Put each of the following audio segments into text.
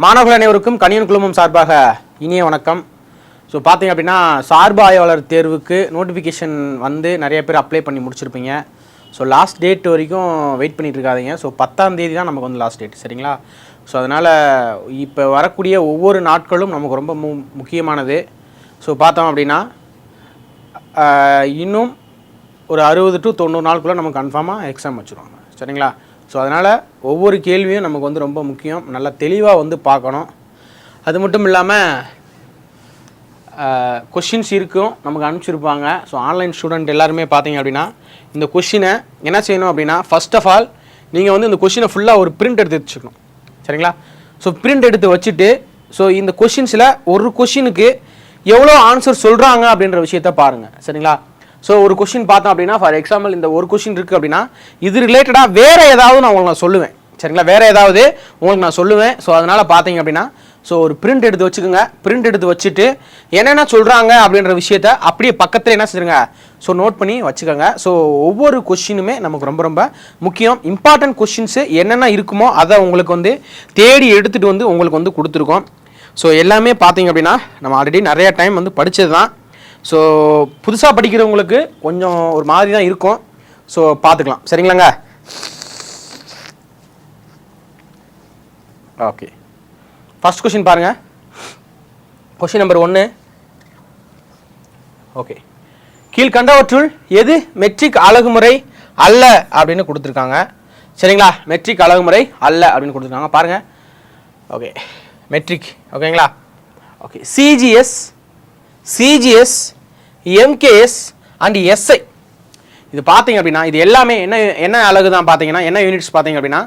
மாணவர்கள் அனைவருக்கும் கணியன் குழுமம் சார்பாக இனிய வணக்கம். ஸோ பார்த்தீங்க அப்படின்னா சார்பு ஆய்வாளர் தேர்வுக்கு நோட்டிஃபிகேஷன் வந்து நிறைய பேர் அப்ளை பண்ணி முடிச்சிருப்பீங்க. ஸோ லாஸ்ட் டேட் வரைக்கும் வெயிட் பண்ணிட்டு இருக்காதீங்க. ஸோ 10ஆம் தேதி தான் நமக்கு வந்து லாஸ்ட் டேட், சரிங்களா? ஸோ அதனால் இப்போ வரக்கூடிய ஒவ்வொரு நாட்களும் நமக்கு ரொம்ப முக்கியமானது. ஸோ பார்த்தோம் அப்படின்னா இன்னும் ஒரு 60 to 90 நாளுக்குள்ளே நமக்கு கன்ஃபார்மாக எக்ஸாம் வச்சுருவாங்க, சரிங்களா? ஸோ அதனால் ஒவ்வொரு கேள்வியும் நமக்கு வந்து ரொம்ப முக்கியம், நல்லா தெளிவாக வந்து பார்க்கணும். அது மட்டும் இல்லாமல் கொஷின்ஸ் இருக்கும், நமக்கு அனுப்பிச்சிருப்பாங்க. ஸோ ஆன்லைன் ஸ்டூடெண்ட் எல்லாருமே பார்த்தீங்க அப்படின்னா இந்த கொஷினை என்ன செய்யணும் அப்படின்னா, ஃபர்ஸ்ட் ஆஃப் ஆல் நீங்கள் வந்து இந்த கொஷினை ஃபுல்லாக ஒரு பிரிண்ட் எடுத்து வச்சுக்கணும், சரிங்களா? ஸோ பிரிண்ட் எடுத்து வச்சுட்டு ஸோ இந்த கொஷின்ஸில் ஒரு கொஷினுக்கு எவ்வளோ ஆன்சர் சொல்கிறாங்க அப்படின்ற விஷயத்த பாருங்கள், சரிங்களா? ஸோ ஒரு கொஷின் பார்த்தோம் அப்படின்னா, ஃபார் எக்ஸாம்பிள் இந்த ஒரு கொஷின் இருக்குது அப்படின்னா இது ரிலேட்டடாக வேறு ஏதாவது நான் உங்களுக்கு சொல்லுவேன், சரிங்களா? வேறு ஏதாவது உங்களுக்கு நான் சொல்லுவேன். ஸோ அதனால் பார்த்தீங்க அப்படின்னா ஸோ ஒரு பிரிண்ட் எடுத்து வச்சுக்கோங்க. பிரிண்ட் எடுத்து வச்சுட்டு என்னென்ன சொல்கிறாங்க அப்படின்ற விஷயத்த அப்படியே பக்கத்தில் என்ன செய்யுங்க, ஸோ நோட் பண்ணி வச்சுக்கோங்க. ஸோ ஒவ்வொரு கொஷினுமே நமக்கு ரொம்ப ரொம்ப முக்கியம். இம்பார்ட்டன்ட் கொஷின்ஸு என்னென்ன இருக்குமோ அதை உங்களுக்கு வந்து தேடி எடுத்துகிட்டு வந்து உங்களுக்கு வந்து கொடுத்துருக்கோம். ஸோ எல்லாமே பார்த்தீங்க அப்படின்னா நம்ம ஆல்ரெடி நிறைய டைம் வந்து படித்தது தான். ஸோ புதுசாக படிக்கிறவங்களுக்கு கொஞ்சம் ஒரு மாதிரி தான் இருக்கும். ஸோ பார்த்துக்கலாம், சரிங்களாங்க? ஓகே, ஃபர்ஸ்ட் கொஷின் பாருங்கள். Question number 1. ஓகே, கீழ்கண்டவற்றுள் எது மெட்ரிக் அலகுமுறை அல்ல அப்படின்னு கொடுத்துருக்காங்க, சரிங்களா? மெட்ரிக் அலகுமுறை அல்ல அப்படின்னு கொடுத்துருக்காங்க, பாருங்கள். ஓகே, மெட்ரிக், ஓகேங்களா? Okay, CGS, MKS and SI இது பார்த்தீங்க அப்படின்னா இது எல்லாமே என்ன அலகு தான் பார்த்தீங்கன்னா, என்ன யூனிட்ஸ் பார்த்தீங்க அப்படின்னா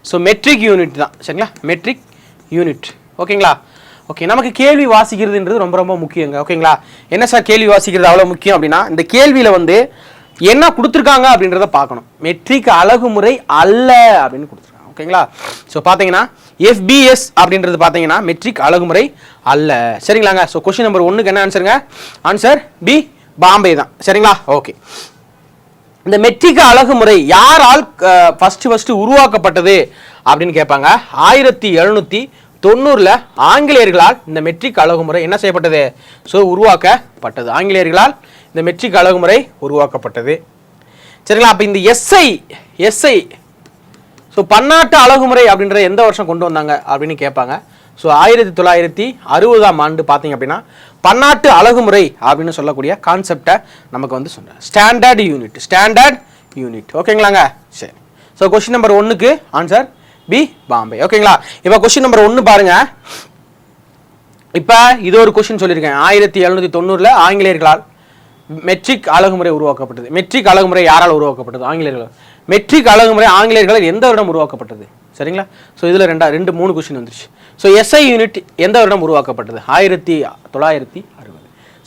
ஸோ மெட்ரிக் யூனிட் தான், சரிங்களா? மெட்ரிக் யூனிட், ஓகேங்களா? ஓகே, நமக்கு கேள்வி வாசிக்கிறதுன்றது ரொம்ப ரொம்ப முக்கியங்க, ஓகேங்களா? என்ன சார் கேள்வி வாசிக்கிறது அவ்வளோ முக்கியம் அப்படின்னா, இந்த கேள்வியில் வந்து என்ன கொடுத்துருக்காங்க அப்படின்றத பார்க்கணும். மெட்ரிக் அலகுமுறை அல்ல அப்படின்னு கொடுத்துருக்காங்க, ஓகேங்களா? ஸோ பார்த்தீங்கன்னா FBS அப்படின்றது பார்த்தீங்கன்னா மெட்ரிக் அலகுமுறை அல்ல, சரிங்களாங்க? ஸோ கொஸ்டின் நம்பர் 1க்கு என்ன ஆன்சருங்க? ஆன்சர் பி, பாம்பே தான், சரிங்களா? ஓகே, இந்த மெட்ரிக் அலகுமுறை யாரால் ஃபர்ஸ்ட் உருவாக்கப்பட்டது அப்படின்னு கேட்பாங்க. 1790 ஆங்கிலேயர்களால் இந்த மெட்ரிக் அலகுமுறை என்ன செய்யப்பட்டது? ஸோ உருவாக்கப்பட்டது. ஆங்கிலேயர்களால் இந்த மெட்ரிக் அலகுமுறை உருவாக்கப்பட்டது, சரிங்களா? அப்போ இந்த எஸ்ஐ ஸோ பன்னாட்டு அலகுமுறை அப்படின்ற எந்த வருஷம் கொண்டு வந்தாங்க அப்படின்னு கேட்பாங்க. ஸோ 1960ஆம் ஆண்டு பார்த்தீங்க அப்படின்னா பன்னாட்டு அலகுமுறை அப்படின்னு சொல்லக்கூடிய கான்செப்டை நமக்கு வந்து சொன்னார். ஸ்டாண்டர்ட் யூனிட், ஓகேங்களாங்க? சரி, ஸோ கொஸ்டின் நம்பர் 1க்கு ஆன்சர் பி, பாம்பே, ஓகேங்களா? இப்போ கொஸ்டின் நம்பர் 1 பாருங்க. இப்போ இது ஒரு கொஸ்டின் சொல்லியிருக்கேன். 1790 ஆங்கிலேயர்களால் மெட்ரிக் அலகுமுறை உருவாக்கப்பட்டது. மெட்ரிக் அலகுமுறை யாரால் உருவாக்கப்பட்டது? ஆங்கிலேயர்கள். மெட்ரிக் அலகுமுறை ஆங்கிலேயர்களால் எந்த வருடம் உருவாக்கப்பட்டது, சரிங்களா? ஸோ இதில் 3 கொஸ்டின் வந்துருச்சு. ஸோ எஸ்ஐ யூனிட் எந்த வருடம் உருவாக்கப்பட்டது? 1960,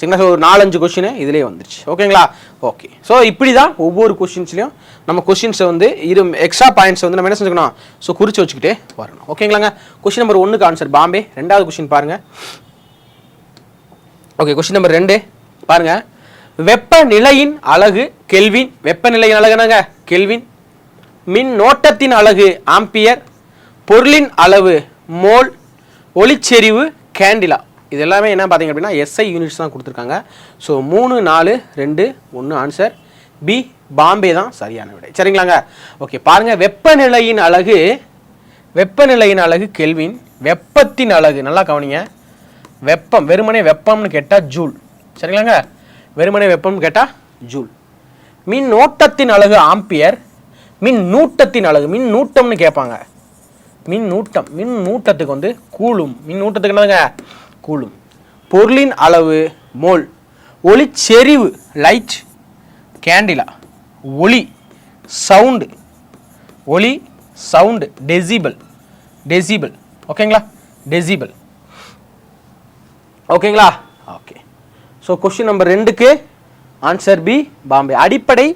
சரிங்களா? ஸோ ஒரு 4-5 கொஸ்டின் இதிலே வந்துருச்சு, ஓகேங்களா? ஓகே, ஸோ இப்படி தான் ஒவ்வொரு கொஸ்டின்ஸ்லையும் நம்ம கொஸ்டின்ஸை வந்து எக்ஸ்ட்ரா பாயிண்ட்ஸ் வந்து நம்ம என்ன செஞ்சுக்கணும், ஸோ குறித்து வச்சுக்கிட்டே வரணும், ஓகேங்களாங்க? கொஸ்டின் நம்பர் 1க்கு ஆன்சர் பாம்பே. 2வது கொஸ்டின் பாருங்கள். ஓகே, கொஸ்டின் நம்பர் 2 பாருங்கள். வெப்பநிலையின் அலகு கெல்வின். வெப்பநிலையின் அலகு என்னங்க? கெல்வின். மின்னோட்டத்தின் அலகு ஆம்பியர். பொருளின் அளவு மோல். ஒளிச்செறிவு கேண்டிலா. இது எல்லாமே என்ன பார்த்தீங்க அப்படின்னா எஸ்ஐ யூனிட்ஸ் தான் கொடுத்துருக்காங்க. ஸோ 3, 4, 2, 1 ஆன்சர் பி, பாம்பே தான் சரியான விடை, சரிங்களாங்க? ஓகே, பாருங்க. வெப்பநிலையின் அலகு கெல்வின். வெப்பத்தின் அலகு நல்லா கவனிங்க. வெப்பம் வெறுமனே வெப்பம்னு கேட்டால் ஜூல், சரிங்களாங்க? வெறுமனே வெப்பம்னு கேட்டால் ஜூல். மின்னோட்டத்தின் அலகு ஆம்பியர். மின்னூட்டத்தின் அலகு மின்னூட்டம்னு கேட்பாங்க. மின்னூட்டத்துக்கு வந்து கூலும். மின்னூட்டத்துக்கு என்னதுங்க? கூலும். பொருளின் அளவு மோல். ஒளிச்செறிவு லைட். கேண்டிலா. ஒளி சவுண்டு டெசிபிள், ஓகேங்களா? டெசிபிள், ஓகேங்களா? ஓகே, ஸோ கொஸ்டின் நம்பர் 2க்கு ஆன்சர் பி, பாம்பே. அடிப்படை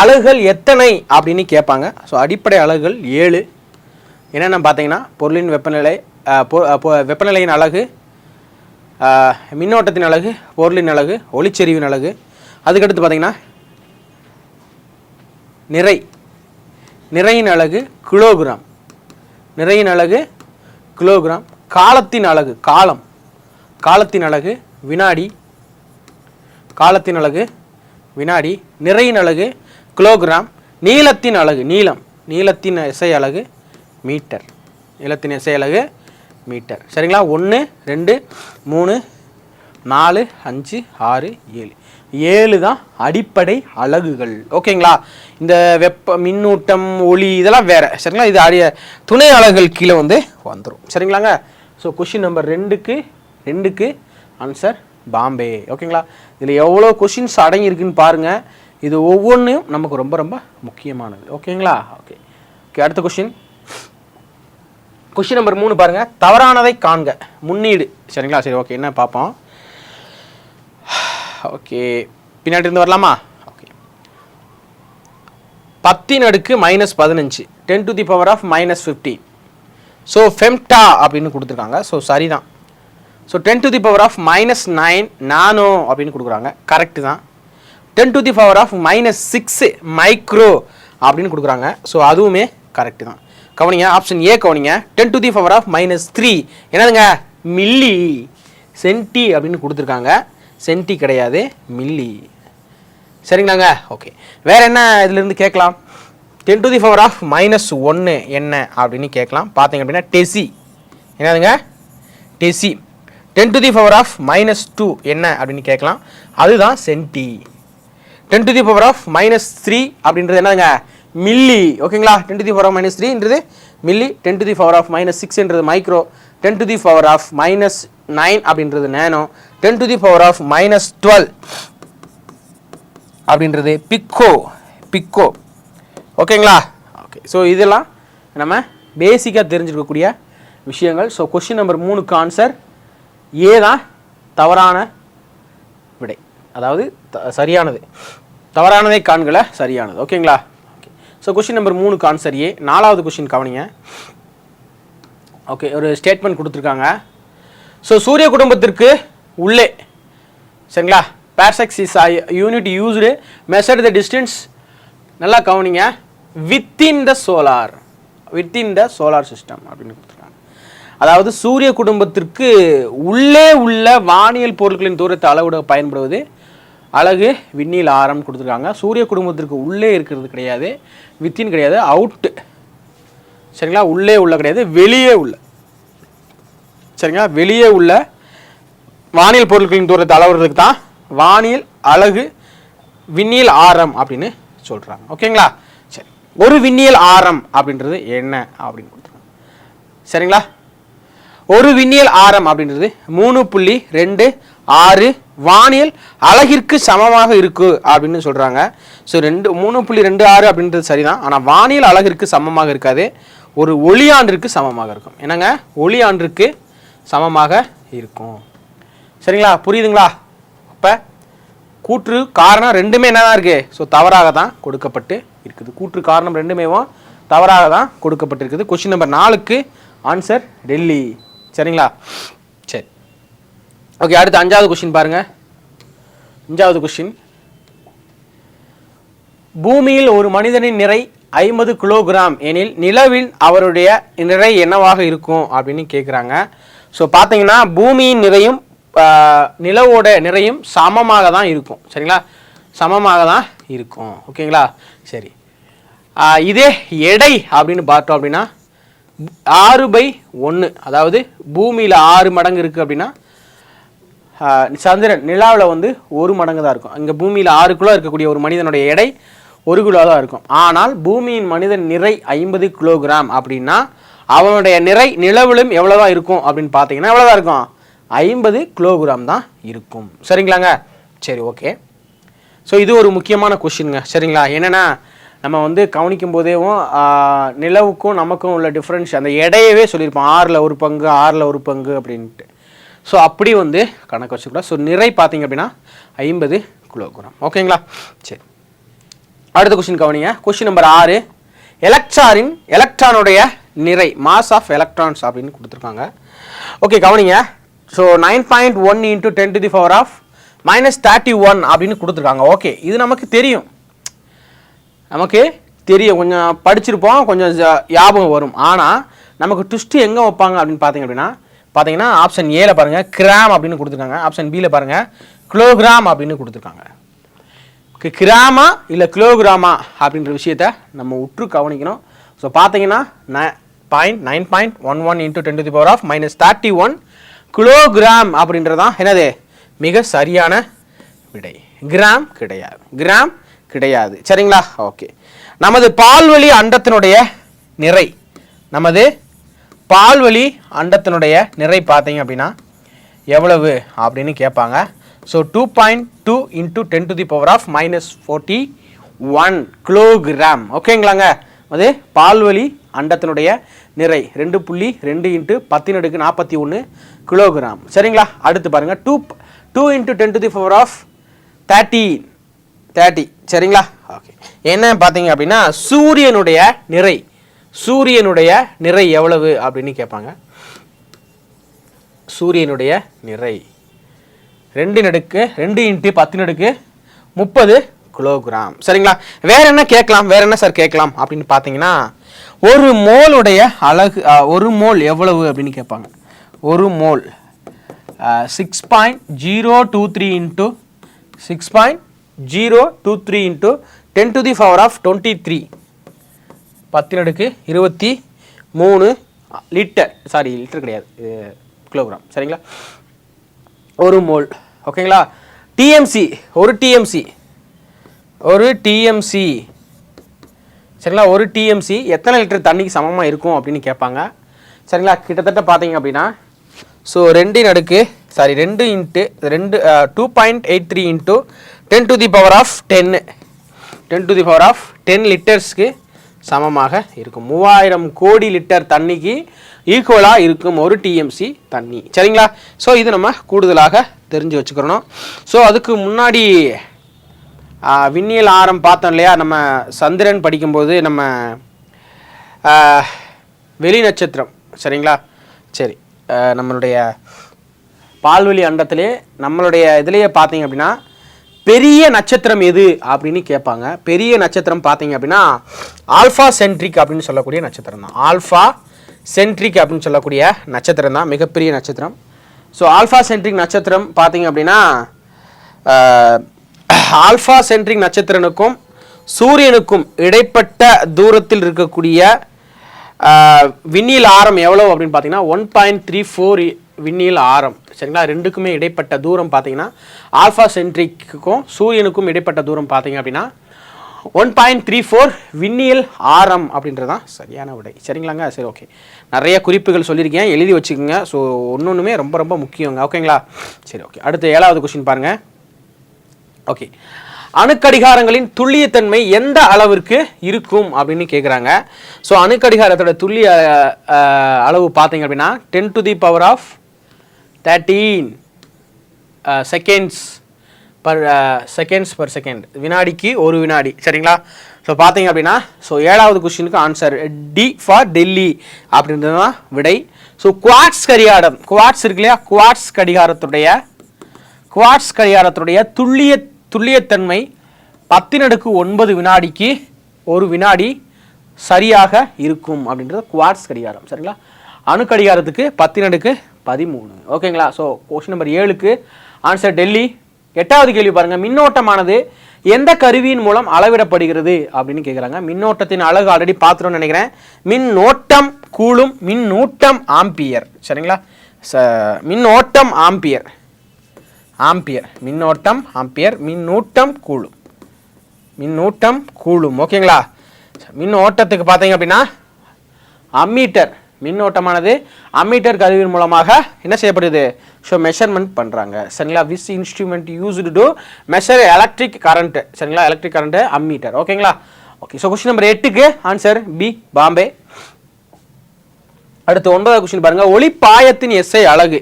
அலகுகள் எத்தனை அப்படின்னு கேட்பாங்க. ஸோ அடிப்படை அலகுகள் 7. என்னென்ன பார்த்தீங்கன்னா பொருளின் வெப்பநிலை, வெப்பநிலையின் அலகு, மின்னோட்டத்தின் அலகு, பொருளின் அலகு, ஒளிச்செறிவின் அலகு. அதுக்கடுத்து பார்த்தீங்கன்னா நிறையின் அலகு கிலோகிராம். காலத்தின் அலகு காலம், காலத்தின் அலகு வினாடி, காலத்தின் அலகு வினாடி, நிறையின் அலகு கிலோகிராம், நீளத்தின் அலகு நீளம், நீளத்தின் எஸ்ஐ அலகு மீட்டர், நீளத்தின் எஸ்ஐ அலகு மீட்டர். சரிங்களா? 1 2 3 4 5 6 7 7 தான் அடிப்படை அலகுகள். ஓகேங்களா? இந்த வெப்ப மின்னூட்டம் ஒளி இதெல்லாம் வேற. சரிங்களா? இது துணை அலகுகள் கீழே வந்து வந்துடும். சரிங்களாங்க? ஸோ கொஷின் நம்பர் 2க்கு ஆன்சர் பாம்பே. ஓகேங்களா? இதில் எவ்வளோ கொஷின்ஸ் அடங்கியிருக்குன்னு பாருங்கள். இது ஒவ்வொன்றும் நமக்கு ரொம்ப ரொம்ப முக்கியமானது. ஓகேங்களா? ஓகே ஓகே அடுத்த கொஷின் நம்பர் 3 பாருங்கள். தவறானதை காண்க. முன்னீடு. சரிங்களா? சரி ஓகே என்ன பார்ப்போம். ஓகே பின்னாடி இருந்து வரலாமா? Okay 10⁻⁻15 10 to the power of -15. So femto அப்படின்னு கொடுத்துருக்காங்க. ஸோ சரிதான். So 10 to the power of -9 nano அப்படின்னு கொடுக்குறாங்க. கரெக்டு தான். 10 to the power of -6 micro அப்படின்னு கொடுக்குறாங்க. ஸோ அதுவுமே கரெக்டு தான். கவனிங்க ஆப்ஷன் ஏ கவனிங்க. 10 to the power of -3 என்னதுங்க? மில்லி. சென்டி அப்படின்னு கொடுத்துருக்காங்க. சென்டி கிடையாது, மில்லி. சரிங்களாங்க? ஓகே வேற என்ன இதுலேருந்து கேட்கலாம்? 10 to the power of -1 என்ன அப்படின்னு கேட்கலாம். பார்த்தீங்க அப்படின்னா டெசி. என்னதுங்க? Deci. 10 to the power of -2 என்ன அப்படின்னு கேட்கலாம். அதுதான் சென்டி. 10 to the power of -3 அப்படின்றது என்னதுங்க? மில்லி. ஓகேங்களா? 10 to the power of -3 milli. 10 to the power of -6 micro. 10 to the power of -9 அப்படின்றது nano. 10 to the power of -12 அப்படின்றது பிக்கோ. ஓகேங்களா? ஓகே ஸோ இதெல்லாம் நம்ம பேசிக்காக தெரிஞ்சிருக்கக்கூடிய விஷயங்கள். ஸோ கொஸ்டின் நம்பர் 3க்கு ஆன்சர் ஏ தான் தவறான விடை, அதாவது சரியானது. தவறானதை காண்கல சரியானது. ஓகேங்களா? ஓகே ஸோ கொஸ்டின் நம்பர் 3க்கு ஆன்சர் ஏ. 4வது கொஸ்டின் கவனிங்க. ஓகே ஒரு ஸ்டேட்மெண்ட் கொடுத்துருக்காங்க. ஸோ சூரிய குடும்பத்திற்கு உள்ளே சரிங்களா parsecs is unit used measure the distance. நல்லா கவனிங்க. வித்தின் த சோலார் சிஸ்டம் அப்படின்னு கொடுத்துருக்காங்க. அதாவது சூரிய குடும்பத்திற்கு உள்ளே உள்ள வானியல் பொருட்களின் தூரத்தை அளவிட பயன்படுவது அலகு விண்ணில் ஆரம் கொடுத்துருக்காங்க. சூரிய குடும்பத்திற்கு உள்ளே இருக்கிறது கிடையாது, வித்தின் கிடையாது, அவுட்டு. சரிங்களா? உள்ளே உள்ள கிடையாது, வெளியே உள்ள. சரிங்களா? வெளியே உள்ள வானியல் பொருட்களின் தூரத்தை அளவுறதுக்கு தான் வானியல் அலகு விண்ணியல் ஆரம் அப்படின்னு சொல்கிறாங்க. ஓகேங்களா? சரி ஒரு விண்ணியல் ஆரம் அப்படின்றது என்ன அப்படின்னு கொடுத்துருக்காங்க. சரிங்களா? ஒரு விண்ணியல் ஆரம் அப்படின்றது 3.26 வானியல் அலகிற்கு சமமாக இருக்கு அப்படின்னு சொல்கிறாங்க. ஸோ 3.26 அப்படின்றது சரிதான். ஆனால் வானியல் அலகிற்கு சமமாக இருக்காது, ஒரு ஒளியாண்டிற்கு சமமாக இருக்கும். என்னங்க? ஒளியாண்டிற்கு சமமாக இருக்கும். சரிங்களா? புரியுதுங்களா? அப்போ கூற்று காரணம் ரெண்டுமே என்ன தான் இருக்குது? ஸோ தவறாக தான் கொடுக்கப்பட்டு இருக்குது. கூற்று காரணம் ரெண்டுமே தவறாக தான் கொடுக்கப்பட்டிருக்குது. கொஸ்டின் நம்பர் 4க்கு ஆன்சர் டெல்லி. சரிங்களா? சரி ஓகே அடுத்து 5வது கொஸ்டின் பாருங்க. 5வது கொஸ்டின், பூமியில் ஒரு மனிதனின் நிறை 50 கிலோகிராம் எனில் நிலவில் அவருடைய நிறை என்னவாக இருக்கும் அப்படின்னு கேட்குறாங்க. ஸோ பார்த்தீங்கன்னா பூமியின் நிறையும் நிலவோட நிறையும் சமமாக தான் இருக்கும். சரிங்களா? சமமாக தான் இருக்கும். ஓகேங்களா? சரி இதே எடை அப்படின்னு பார்த்தோம் அப்படின்னா 6/1, அதாவது பூமியில் 6 மடங்கு இருக்குது அப்படின்னா சந்திரன் நிலாவில் 1 மடங்கு தான் இருக்கும். இங்கே பூமியில் 6 கிலோ இருக்கக்கூடிய ஒரு மனிதனுடைய எடை 1 கிலோ தான் இருக்கும். ஆனால் பூமியின் மனிதன் நிறை 50 கிலோகிராம் அப்படின்னா அவனுடைய நிறை நிலவிலும் எவ்வளோதான் இருக்கும் அப்படின்னு பார்த்தீங்கன்னா எவ்வளோதான் இருக்கும்? 50 கிலோகிராம் தான் இருக்கும். சரிங்களாங்க? சரி ஓகே. ஸோ இது ஒரு முக்கியமான கொஷினுங்க. சரிங்களா? என்னென்னா நம்ம கவனிக்கும் போதேவும் நிலவுக்கும் நமக்கும் உள்ள டிஃப்ரென்ஸ் அந்த எடையவே சொல்லியிருப்போம். 6ல் 1 பங்கு 6ல் 1 பங்கு அப்படின்ட்டு. ஸோ அப்படி கணக்கு வச்சுக்கூடாது. ஸோ நிறை பார்த்தீங்க அப்படின்னா 50 கிலோகிராம். ஓகேங்களா? சரி அடுத்த கொஸ்டின் கவனிங்க. கொஸ்டின் நம்பர் 6, எலக்ட்ரானுடைய நிறை மாஸ் ஆஃப் எலக்ட்ரான்ஸ் அப்படின்னு கொடுத்துருக்காங்க. ஓகே கவனிங்க. So 9.1 × 10 to the power of -31 அப்படின்னு கொடுத்துருக்காங்க. ஓகே இது நமக்கு தெரியும், கொஞ்சம் படிச்சிருப்போம், கொஞ்சம் ஞாபகம் வரும். ஆனால் நமக்கு ட்விஸ்ட்டு எங்கே வைப்பாங்க அப்படின்னு பார்த்தீங்க அப்படின்னா பார்த்தீங்கன்னா ஆப்ஷன் ஏல பாருங்கள் கிராம் அப்படின்னு கொடுத்துருக்காங்க, ஆப்ஷன் பியில் பாருங்கள் கிலோகிராம் அப்படின்னு கொடுத்துருக்காங்க. கிராமா இல்லை கிலோகிராமா அப்படின்ற விஷயத்த நம்ம உற்று கவனிக்கணும். ஸோ பார்த்தீங்கன்னா 9.11 × 10⁻⁻31 கிலோகிராம் அப்படின்றதான் என்னது மிக சரியான விடை. கிராம் கிடையாது, கிராம் கிடையாது. சரிங்களா? ஓகே. நமது பால்வழி அண்டத்தினுடைய நிறை, நமது பால்வழி அண்டத்தினுடைய நிறை பார்த்தீங்க அப்படின்னா எவ்வளவு அப்படின்னு கேட்பாங்க. So 2.2 × 10⁻⁻41 kilogram. ஓகேங்களாங்க? அது பால்வழி அண்டத்தினுடைய நிறை 2.2 × 10⁻41 கிலோகிராம். சரிங்களா? அடுத்து பாருங்க 2 × 10⁻30. சரிங்களா? ஓகே. என்ன பார்த்தீங்க அப்படின்னா சூரியனுடைய நிறை, சூரியனுடைய நிறை எவ்வளவு அப்படின்னு கேட்பாங்க. சூரியனுடைய நிறை 2 × 10⁻30 கிலோகிராம். சரிங்களா? வேற என்ன கேட்கலாம், வேற என்ன சார் கேட்கலாம் அப்படின்னு பார்த்தீங்கன்னா ஒரு மோலுடைய அலகு, ஒரு மோல் எவ்வளவு அப்படின்னு கேட்பாங்க. ஒரு மோல் 6.023 × 6.023 × 10⁻23 10⁻23 லிட்டர், சாரி லிட்டர் கிடையாது கிலோகிராம். சரிங்களா? ஒரு மோல். ஓகேங்களா? டிஎம்சி, ஒரு டிஎம்சி, ஒரு டிஎம்சி. சரிங்களா? ஒரு டிஎம்சி எத்தனை லிட்டர் தண்ணிக்கு சமமாக இருக்கும் அப்படின்னு கேட்பாங்க. சரிங்களா? கிட்டத்தட்ட பார்த்தீங்க அப்படின்னா ஸோ 2 × 2.83 × 10⁻10 லிட்டர்ஸ்க்கு சமமாக இருக்கும். 3000 கோடி லிட்டர் தண்ணிக்கு ஈக்குவலாக இருக்கும் ஒரு டிஎம்சி தண்ணி. சரிங்களா? ஸோ இது நம்ம கூடுதலாக தெரிஞ்சு வச்சுக்கிறணும். ஸோ அதுக்கு முன்னாடி விண்ணியல் ஆரம் பார்த்தோம் இல்லையா, நம்ம சந்திரன் படிக்கும்போது நம்ம வெளி நட்சத்திரம். சரிங்களா? சரி, நம்மளுடைய பால்வெளி அண்டத்திலே நம்மளுடைய இதுலேயே பார்த்தீங்க அப்படின்னா பெரிய நட்சத்திரம் எது அப்படின்னு கேட்பாங்க. பெரிய நட்சத்திரம் பார்த்தீங்க அப்படின்னா ஆல்ஃபா சென்ட்ரிக் அப்படின்னு சொல்லக்கூடிய நட்சத்திரம் தான். ஆல்ஃபா சென்ட்ரிக் அப்படின்னு சொல்லக்கூடிய நட்சத்திரம் தான் மிகப்பெரிய நட்சத்திரம். ஸோ ஆல்ஃபா சென்ட்ரிக் நட்சத்திரம் பார்த்தீங்க அப்படின்னா ஆல்ஃபா சென்ட்ரிக் நட்சத்திரனுக்கும் சூரியனுக்கும் இடைப்பட்ட தூரத்தில் இருக்கக்கூடிய விண்ணியல் ஆரம் எவ்வளோ அப்படின்னு பார்த்தீங்கன்னா 1.34 விண்ணியல் ஆரம். சரிங்களா? ரெண்டுக்குமே இடைப்பட்ட தூரம் பார்த்தீங்கன்னா ஆல்ஃபா சென்ட்ரிக்கும் சூரியனுக்கும் இடைப்பட்ட தூரம் பார்த்தீங்க அப்படின்னா 1.34 விண்ணியல் ஆரம் அப்படின்றதான் சரியான விடை. சரிங்களாங்க? சரி, ஓகே. நிறைய குறிப்புகள் சொல்லியிருக்கேன், எழுதி வச்சுக்கோங்க. ஸோ ஒன்றுமே ரொம்ப ரொம்ப முக்கியங்க. ஓகேங்களா? சரி, ஓகே. அடுத்து 7வது கொஸ்டின் பாருங்கள். ஓகே. அணுக்கடிகாரங்களின் துல்லியத்தன்மை எந்த அளவிற்கு இருக்கும் அப்படின்னு கேட்குறாங்க. ஸோ அணுக்கடிகாரத்தோட துல்லிய அளவு பார்த்தீங்க அப்படின்னா 10⁻13 செகண்ட்ஸ் பர் செகண்ட், வினாடிக்கு ஒரு வினாடி. சரிங்களா? ஸோ பார்த்தீங்க அப்படின்னா ஸோ 7வது கொஸ்டினுக்கு ஆன்சர் டி ஃபார் டெல்லி அப்படின்றது தான் விடை. ஸோ குவாட்ஸ் கடிகாரம், குவாட்ஸ் இருக்கு இல்லையா, குவாட்ஸ் கடிகாரத்துடைய துல்லியத்தன்மை 10⁻9 வினாடிக்கு ஒரு வினாடி சரியாக இருக்கும் அப்படின்றது குவாட்ஸ் கடிகாரம். சரிங்களா? அணு கடிகாரத்துக்கு 10⁻13. ஓகேங்களா? ஸோ கொஸ்டின் நம்பர் 7க்கு ஆன்சர் டெல்லி. 8வது கேள்வி பாருங்க. மின்னோட்டமானது எந்த கருவியின் மூலம் அளவிடப்படுகிறது அப்படின்னு கேட்குறாங்க. மின்னோட்டத்தின் அலகு ஆல்ரெடி பார்த்துட்டோம்னு நினைக்கிறேன். மின்னோட்டம் கூலும், மின்னூட்டம் ஆம்பியர். சரிங்களா? மின்னோட்டம் ஆம்பியர், மின்னோட்டம் ஆம்பியர், மின்னூட்டம் கூலும், மின்னூட்டம் கூலும். ஓகேங்களா? மின்னோட்டத்துக்கு பார்த்தீங்க அப்படின்னா அம்மீட்டர், மின்னோட்டமானது அம்மீட்டர் கருவியின் மூலமாக என்ன செய்யப்படுது, ஸோ மெஷர்மெண்ட் பண்ணுறாங்க. சரிங்களா? Which instrument used to measure electric current. சரிங்களா? Electric current ammeter. ஓகேங்களா? ஓகே. ஸோ கொஸ்டின் நம்பர் 8க்கு ஆன்சர் பி பாம்பே. அடுத்து 9வது கொஸ்டின் பாருங்க. ஒளிப்பாயத்தின் எஸ்ஐ அலகு.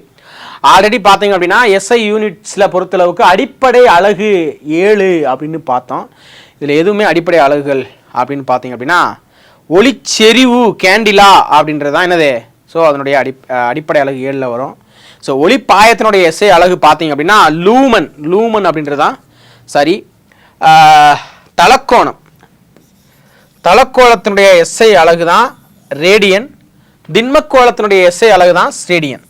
ஆல்ரெடி பார்த்தீங்க அப்படின்னா எஸ்ஐ யூனிட்ஸில் பொறுத்தளவுக்கு அடிப்படை அலகு 7 அப்படின்னு பார்த்தோம். இதில் எதுவுமே அடிப்படை அலகுகள் அப்படின்னு பார்த்தீங்க அப்படின்னா ஒளிச்செறிவு கேண்டிலா அப்படின்றது தான் என்னது, ஸோ அதனுடைய அடிப்படை அலகு 7ல் வரும். ஸோ ஒளிப்பாயத்தினுடைய எஸ்ஐ அலகு பார்த்தீங்க அப்படின்னா லூமன் அப்படின்றது தான் சரி. தலக்கோளத்தினுடைய எஸ்ஐ அலகு தான் ரேடியன். திண்மக்கோளத்தினுடைய எஸ்ஐ அலகு தான் ஸ்டேடியன்.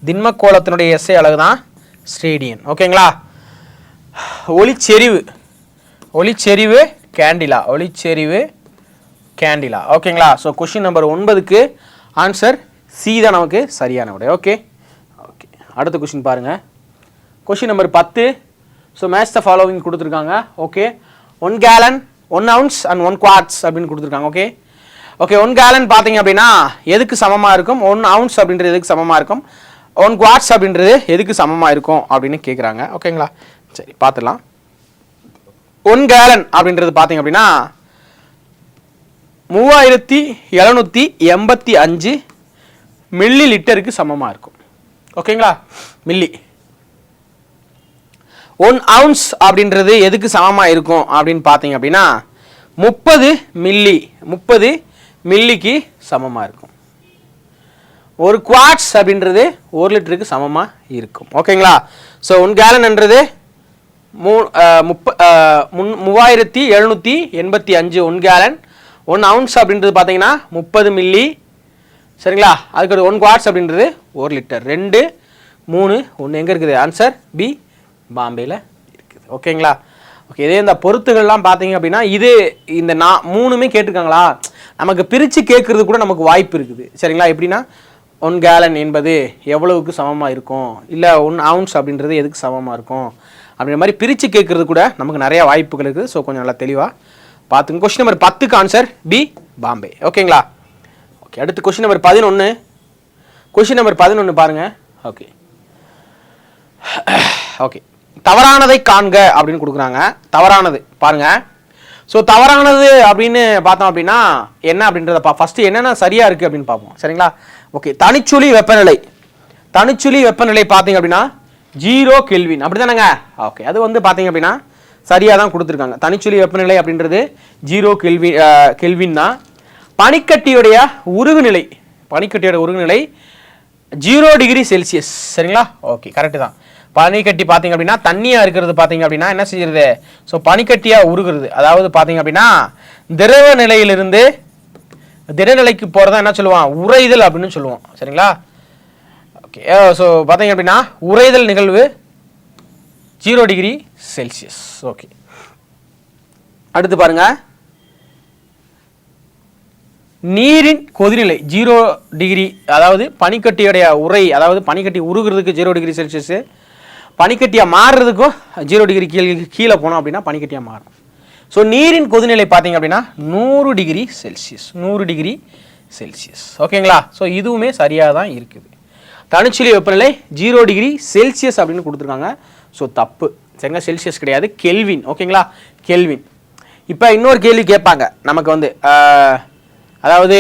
திண்மக்கோளத்தினுடைய எஸ்ஐ அலகு தான் ஸ்டேடியன். ஓகேங்களா? ஒளிச்செறிவு கேண்டிலா. ஓகேங்களா? ஸோ கொஷின் நம்பர் 9க்கு ஆன்சர் சி தான் நமக்கு சரியான விடை. ஓகே. அடுத்த கொஷின் பாருங்கள். Question number 10. So match the following கொடுத்துருக்காங்க. Okay. 1 gallon 1 ounce and 1 quarts அப்படின்னு கொடுத்துருக்காங்க. ஓகே. 1 gallon பார்த்தீங்க அப்படின்னா எதுக்கு சமமாக இருக்கும்? 1 ounce அப்படின்றது எதுக்கு சமமாக இருக்கும்? 1 quarts அப்படின்றது எதுக்கு சமமாக இருக்கும் அப்படின்னு கேட்குறாங்க. ஓகேங்களா? சரி பார்த்துடலாம். 1 gallon அப்படின்றது பார்த்தீங்க அப்படின்னா 3785 மில்லி லிட்டருக்கு சமமாக இருக்கும். ஓகேங்களா? மில்லி. 1 ounce அப்படின்றது எதுக்கு சமமாக இருக்கும் அப்படின்னு பார்த்தீங்க அப்படின்னா 30 மில்லிக்கு சமமாக இருக்கும். 1 quarts அப்படின்றது 1 லிட்டருக்கு சமமாக இருக்கும். ஓகேங்களா? So 1 gallonன்றது 3785 1 gallon. 1 ounce அப்படின்றது பார்த்தீங்கன்னா 30 மில்லி. சரிங்களா? அதுக்கு 1 quarts அப்படின்றது 1 லிட்டர். 2 3 1 எங்கே இருக்குது? ஆன்சர் பி பாம்பேயில் இருக்குது. ஓகேங்களா? ஓகே. இதே இந்த பொருத்துகள்லாம் பார்த்தீங்க அப்படின்னா இந்த மூணுமே கேட்டிருக்காங்களா, நமக்கு பிரித்து கேட்குறது கூட நமக்கு வாய்ப்பு இருக்குது. சரிங்களா? எப்படின்னா 1 gallon என்பது எவ்வளவுக்கு சமமாக இருக்கும், இல்லை 1 ounce அப்படின்றது எதுக்கு சமமாக இருக்கும் அப்படின்ற மாதிரி பிரித்து கேட்குறது கூட நமக்கு நிறைய வாய்ப்புகள் இருக்குது. ஸோ கொஞ்சம் நல்லா தெளிவாக பார்த்துங்க. கொஸ்டின் நம்பர் 10க்கு ஆன்சர் பி பாம்பே. ஓகேங்களா? ஓகே. அடுத்து கொஸ்டின் நம்பர் 11. கொஸ்டின் நம்பர் 11 பாருங்கள். ஓகே. தவறானதை காண்க அப்படின்னு கொடுக்குறாங்க. தவறானது பாருங்க. ஸோ தவறானது அப்படின்னு பார்த்தோம் அப்படின்னா என்ன அப்படின்றத ஃபஸ்ட்டு என்னென்ன சரியாக இருக்குது அப்படின்னு பார்ப்போம். சரிங்களா? ஓகே. தனிச்சுழி வெப்பநிலை பார்த்தீங்க அப்படின்னா 0 கெல்வின் அப்படி தானேங்க? ஓகே. அது பார்த்தீங்க அப்படின்னா சரியாக தான் கொடுத்துருக்காங்க. தனிச்சுழி வெப்பநிலை அப்படின்றது 0 கெல்வின் தான். பனிக்கட்டியோடைய உருகுநிலை 0 டிகிரி செல்சியஸ். சரிங்களா? ஓகே. கரெக்டு தான். பனிக்கட்டி பார்த்தீங்க அப்படின்னா தண்ணியாக இருக்கிறது பார்த்தீங்க அப்படின்னா என்ன செய்கிறது? ஸோ பனிக்கட்டியாக உருகுறது. அதாவது பார்த்தீங்க அப்படின்னா திரவ நிலையிலிருந்து திடநிலைக்கு போகிறதா என்ன சொல்லுவான்? உறைதல் அப்படின்னு சொல்லுவோம். சரிங்களா? ஓகே. ஸோ பார்த்தீங்க அப்படின்னா உறைதல் நிகழ்வு 0 டிகிரி செல்சியஸ். ஓகே. அடுத்து பாருங்க. நீரின் கொதிநிலை 0 டிகிரி, அதாவது பனிக்கட்டியுடைய உறை, அதாவது பனிக்கட்டி உருகிறதுக்கு 0 டிகிரி செல்சியஸ், பனிக்கட்டியாக மாறுறதுக்கும் 0 டிகிரி கீழே போனோம் அப்படின்னா பனிக்கட்டியாக மாறும். ஸோ நீரின் கொதிநிலை பார்த்தீங்க அப்படின்னா 100 டிகிரி செல்சியஸ். ஓகேங்களா? ஸோ இதுவுமே சரியாக தான் இருக்குது. தனிச்சுழி வெப்பநிலை 0 டிகிரி செல்சியஸ் அப்படின்னு கொடுத்துருக்காங்க. ஸோ தப்பு. சரிங்க? செல்சியஸ் கிடையாது, கெல்வின். ஓகேங்களா? கெல்வின். இப்போ இன்னொரு கேள்வி கேட்பாங்க நமக்கு அதாவது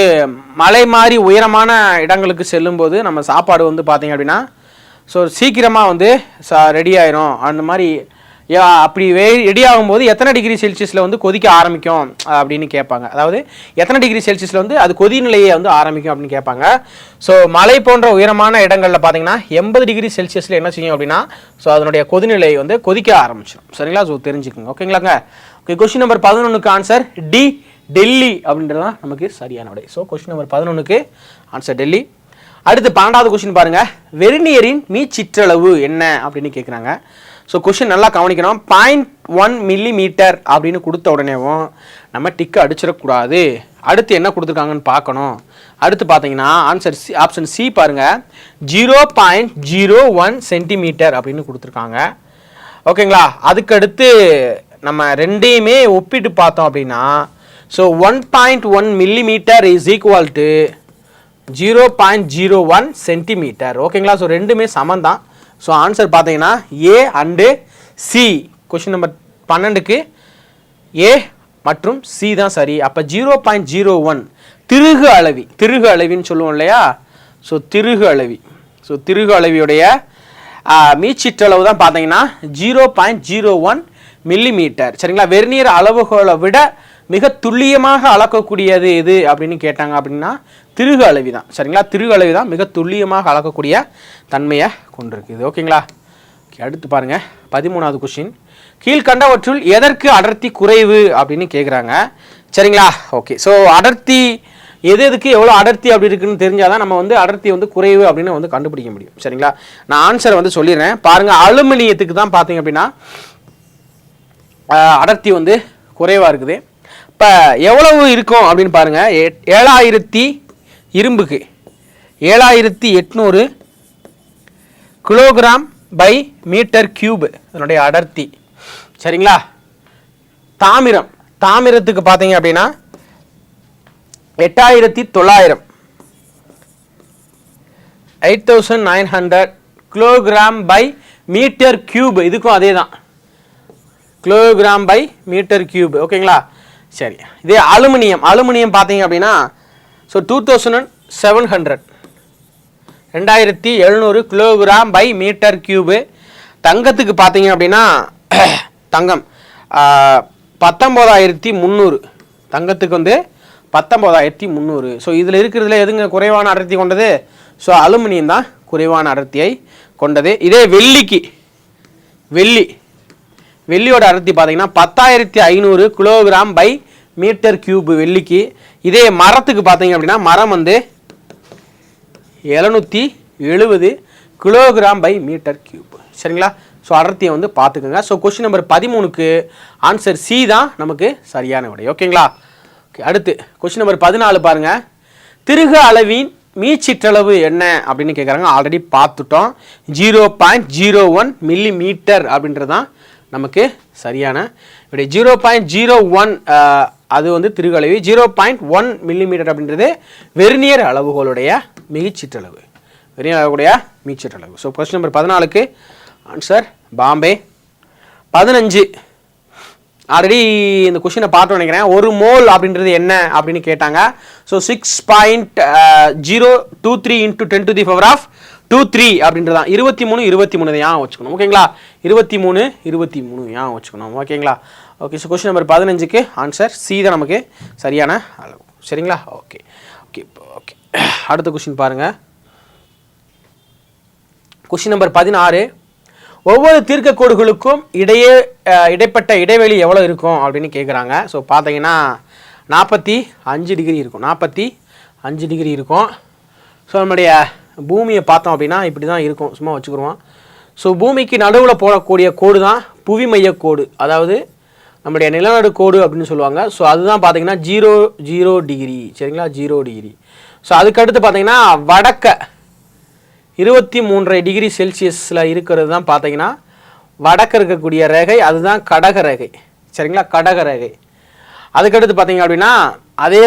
மலை மாதிரி உயரமான இடங்களுக்கு செல்லும்போது நம்ம சாப்பாடு பார்த்தீங்க அப்படின்னா ஸோ சீக்கிரமாக ரெடி ஆயிரும். அந்த மாதிரி அப்படி ரெடி ஆகும்போது எத்தனை டிகிரி செல்சியஸில் கொதிக்க ஆரம்பிக்கும் அப்படின்னு கேட்பாங்க. அதாவது எத்தனை டிகிரி செல்சியஸில் அது கொதிநிலையை ஆரம்பிக்கும் அப்படின்னு கேட்பாங்க. ஸோ மலை போன்ற உயரமான இடங்களில் பார்த்தீங்கன்னா 80 டிகிரி செல்சியஸில் என்ன செய்யும் அப்படின்னா ஸோ அதனுடைய கொதிநிலை கொதிக்க ஆரம்பிச்சிடும். சரிங்களா? ஸோ தெரிஞ்சுக்கோங்க. ஓகேங்களாங்க? ஓகே. கொஸ்டின் நம்பர் 11க்கு ஆன்சர் டி டெல்லி அப்படின்றது தான் நமக்கு சரியான விடை. ஸோ கொஸ்டின் நம்பர் 11க்கு ஆன்சர் டெல்லி. அடுத்து 12வது கொஸ்டின் பாருங்கள். வெர்னியரின் மீச்சிற்றளவு என்ன அப்படின்னு கேட்குறாங்க. ஸோ கொஸ்டின் நல்லா கவனிக்கணும். 0.1 மில்லிமீட்டர் அப்படின்னு கொடுத்த உடனேவும் நம்ம டிக்கு அடிச்சிடக்கூடாது. அடுத்து என்ன கொடுத்துருக்காங்கன்னு பார்க்கணும். அடுத்து பார்த்தீங்கன்னா ஆன்சர் சி, ஆப்ஷன் சி பாருங்கள். 0.01 சென்டிமீட்டர் அப்படின்னு கொடுத்துருக்காங்க. ஓகேங்களா? அதுக்கடுத்து நம்ம ரெண்டையுமே ஒப்பிட்டு பார்த்தோம் அப்படின்னா so 1.1 millimetre is equal to 0.01 centimetre. ஓகேங்களா? ஸோ ரெண்டுமே சமம் தான். ஸோ ஆன்சர் பார்த்தீங்கன்னா A and C. Question number 12க்கு ஏ மற்றும் சி தான் சரி. அப்போ 0.01 திருகு அளவின்னு சொல்லுவோம் இல்லையா? ஸோ திருகு அளவியுடைய மீச்சிற்றளவு தான் பார்த்தீங்கன்னா 0.01 மில்லிமீட்டர். சரிங்களா? வெர்னியர் அளவுகளை விட மிக துல்லியமாக அளக்கக்கூடியது எது அப்படின்னு கேட்டாங்க அப்படின்னா திருகு அளவி தான். சரிங்களா? திருகு அளவி தான் மிக துல்லியமாக அளக்கக்கூடிய தன்மையை கொண்டிருக்குது. ஓகேங்களா? அடுத்து பாருங்க 13வது கொஸ்டின். கீழ்கண்டவற்றுள் எதற்கு அடர்த்தி குறைவு அப்படின்னு கேட்குறாங்க. சரிங்களா? ஓகே. ஸோ அடர்த்தி எது எதுக்கு எவ்வளோ அடர்த்தி அப்படி இருக்குன்னு தெரிஞ்சாதான் நம்ம வந்து அடர்த்தி வந்து குறைவு அப்படின்னு வந்து கண்டுபிடிக்க முடியும். சரிங்களா, நான் ஆன்சரை வந்து சொல்லிடுறேன் பாருங்க. அலுமினியத்துக்கு தான் பார்த்தீங்க அப்படின்னா அடர்த்தி வந்து குறைவாக இருக்குது. இப்போ எவ்வளவு இருக்கும் அப்படின்னு பாருங்க. 7000 இரும்புக்கு 7800 கிலோகிராம் பை மீட்டர் கியூப் அதனுடைய அடர்த்தி. சரிங்களா, தாமிரத்துக்கு பார்த்தீங்க அப்படின்னா 8900 8900 கிலோகிராம் பை மீட்டர் கியூப். இதுக்கும் அதே தான், கிலோகிராம் பை மீட்டர் கியூப். ஓகேங்களா, சரி. இதே அலுமினியம் பார்த்தீங்க அப்படின்னா 2700 2700 கிலோகிராம் பை மீட்டர் கியூபு. தங்கத்துக்கு பார்த்தீங்க அப்படின்னா தங்கம் 19300 தங்கத்துக்கு வந்து 19300. ஸோ இதில் இருக்கிறதுல எதுங்க குறைவான அடர்த்தி கொண்டது? ஸோ அலுமினியம் தான் குறைவான அடர்த்தியை கொண்டது. இதே வெள்ளியோட அடர்த்தி பார்த்தீங்கன்னா 10500 கிலோகிராம் பை மீட்டர் கியூப் வெள்ளிக்கு. இதே மரத்துக்கு பார்த்தீங்க அப்படின்னா மரம் வந்து 770 கிலோகிராம் பை மீட்டர் கியூப். சரிங்களா, ஸோ அடர்த்தியை வந்து பார்த்துக்கோங்க. ஸோ கொஸ்டின் நம்பர் 13க்கு ஆன்சர் சி தான் நமக்கு சரியான விடை. ஓகேங்களா, ஓகே. அடுத்து கொஸ்டின் நம்பர் 14 பாருங்க. திருகு அளவின் மீச்சிற்றளவு என்ன அப்படின்னு கேட்குறாங்க. ஆல்ரெடி பார்த்துட்டோம். 0.01 மில்லிமீட்டர் அப்படின்றது தான் நமக்கு சரியான விடை. 0.01 அது வந்து திருகு அளவு. 0.1 மில்லிமீட்டர் அப்படின்றது வெர்னியர் அளவுகளுடைய மீச்சிற்றளவு. ஸோ கொஸ்டின் நம்பர் 14க்கு ஆன்சர் பாம்பே. 15 ஆல்ரெடி இந்த கொஸ்டினை பார்த்து நினைக்கிறேன். ஒரு மோல் அப்படின்றது என்ன அப்படின்னு கேட்டாங்க. ஸோ 6.023 × 10⁻23 அப்படின்றது தான் 23 ஏன் வச்சுக்கணும். ஓகேங்களா, 23 ஏன் வச்சுக்கணும். ஓகேங்களா, ஓகே. ஸோ கொஸ்டின் நம்பர் 15க்கு ஆன்சர் சி தான் நமக்கு சரியான அளவு. சரிங்களா, ஓகே ஓகே ஓகே. அடுத்த கொஸ்டின் பாருங்க. Question number 16. ஒவ்வொரு தீர்க்க கோடுகளுக்கும் இடைப்பட்ட இடைவெளி எவ்வளோ இருக்கும் அப்படின்னு கேட்குறாங்க. ஸோ பார்த்தீங்கன்னா 45 டிகிரி இருக்கும். 45 டிகிரி இருக்கும். ஸோ நம்முடைய பூமியை பார்த்தோம் அப்படின்னா இப்படி தான் இருக்கும். சும்மா வச்சுக்கிடுவோம். ஸோ பூமிக்கு நடுவில் போடக்கூடிய கோடு தான் புவி மைய கோடு, அதாவது நம்முடைய நிலநடு கோடு அப்படின்னு சொல்லுவாங்க. ஸோ அதுதான் பார்த்தீங்கன்னா 0 டிகிரி. சரிங்களா, 0 டிகிரி. ஸோ அதுக்கடுத்து பார்த்தீங்கன்னா வடக்க 23.5 டிகிரி செல்சியஸில் இருக்கிறது தான் பார்த்தீங்கன்னா வடக்க இருக்கக்கூடிய ரேகை, அதுதான் கடக ரேகை. சரிங்களா, கடக ரேகை. அதுக்கடுத்து பார்த்தீங்க அப்படின்னா அதே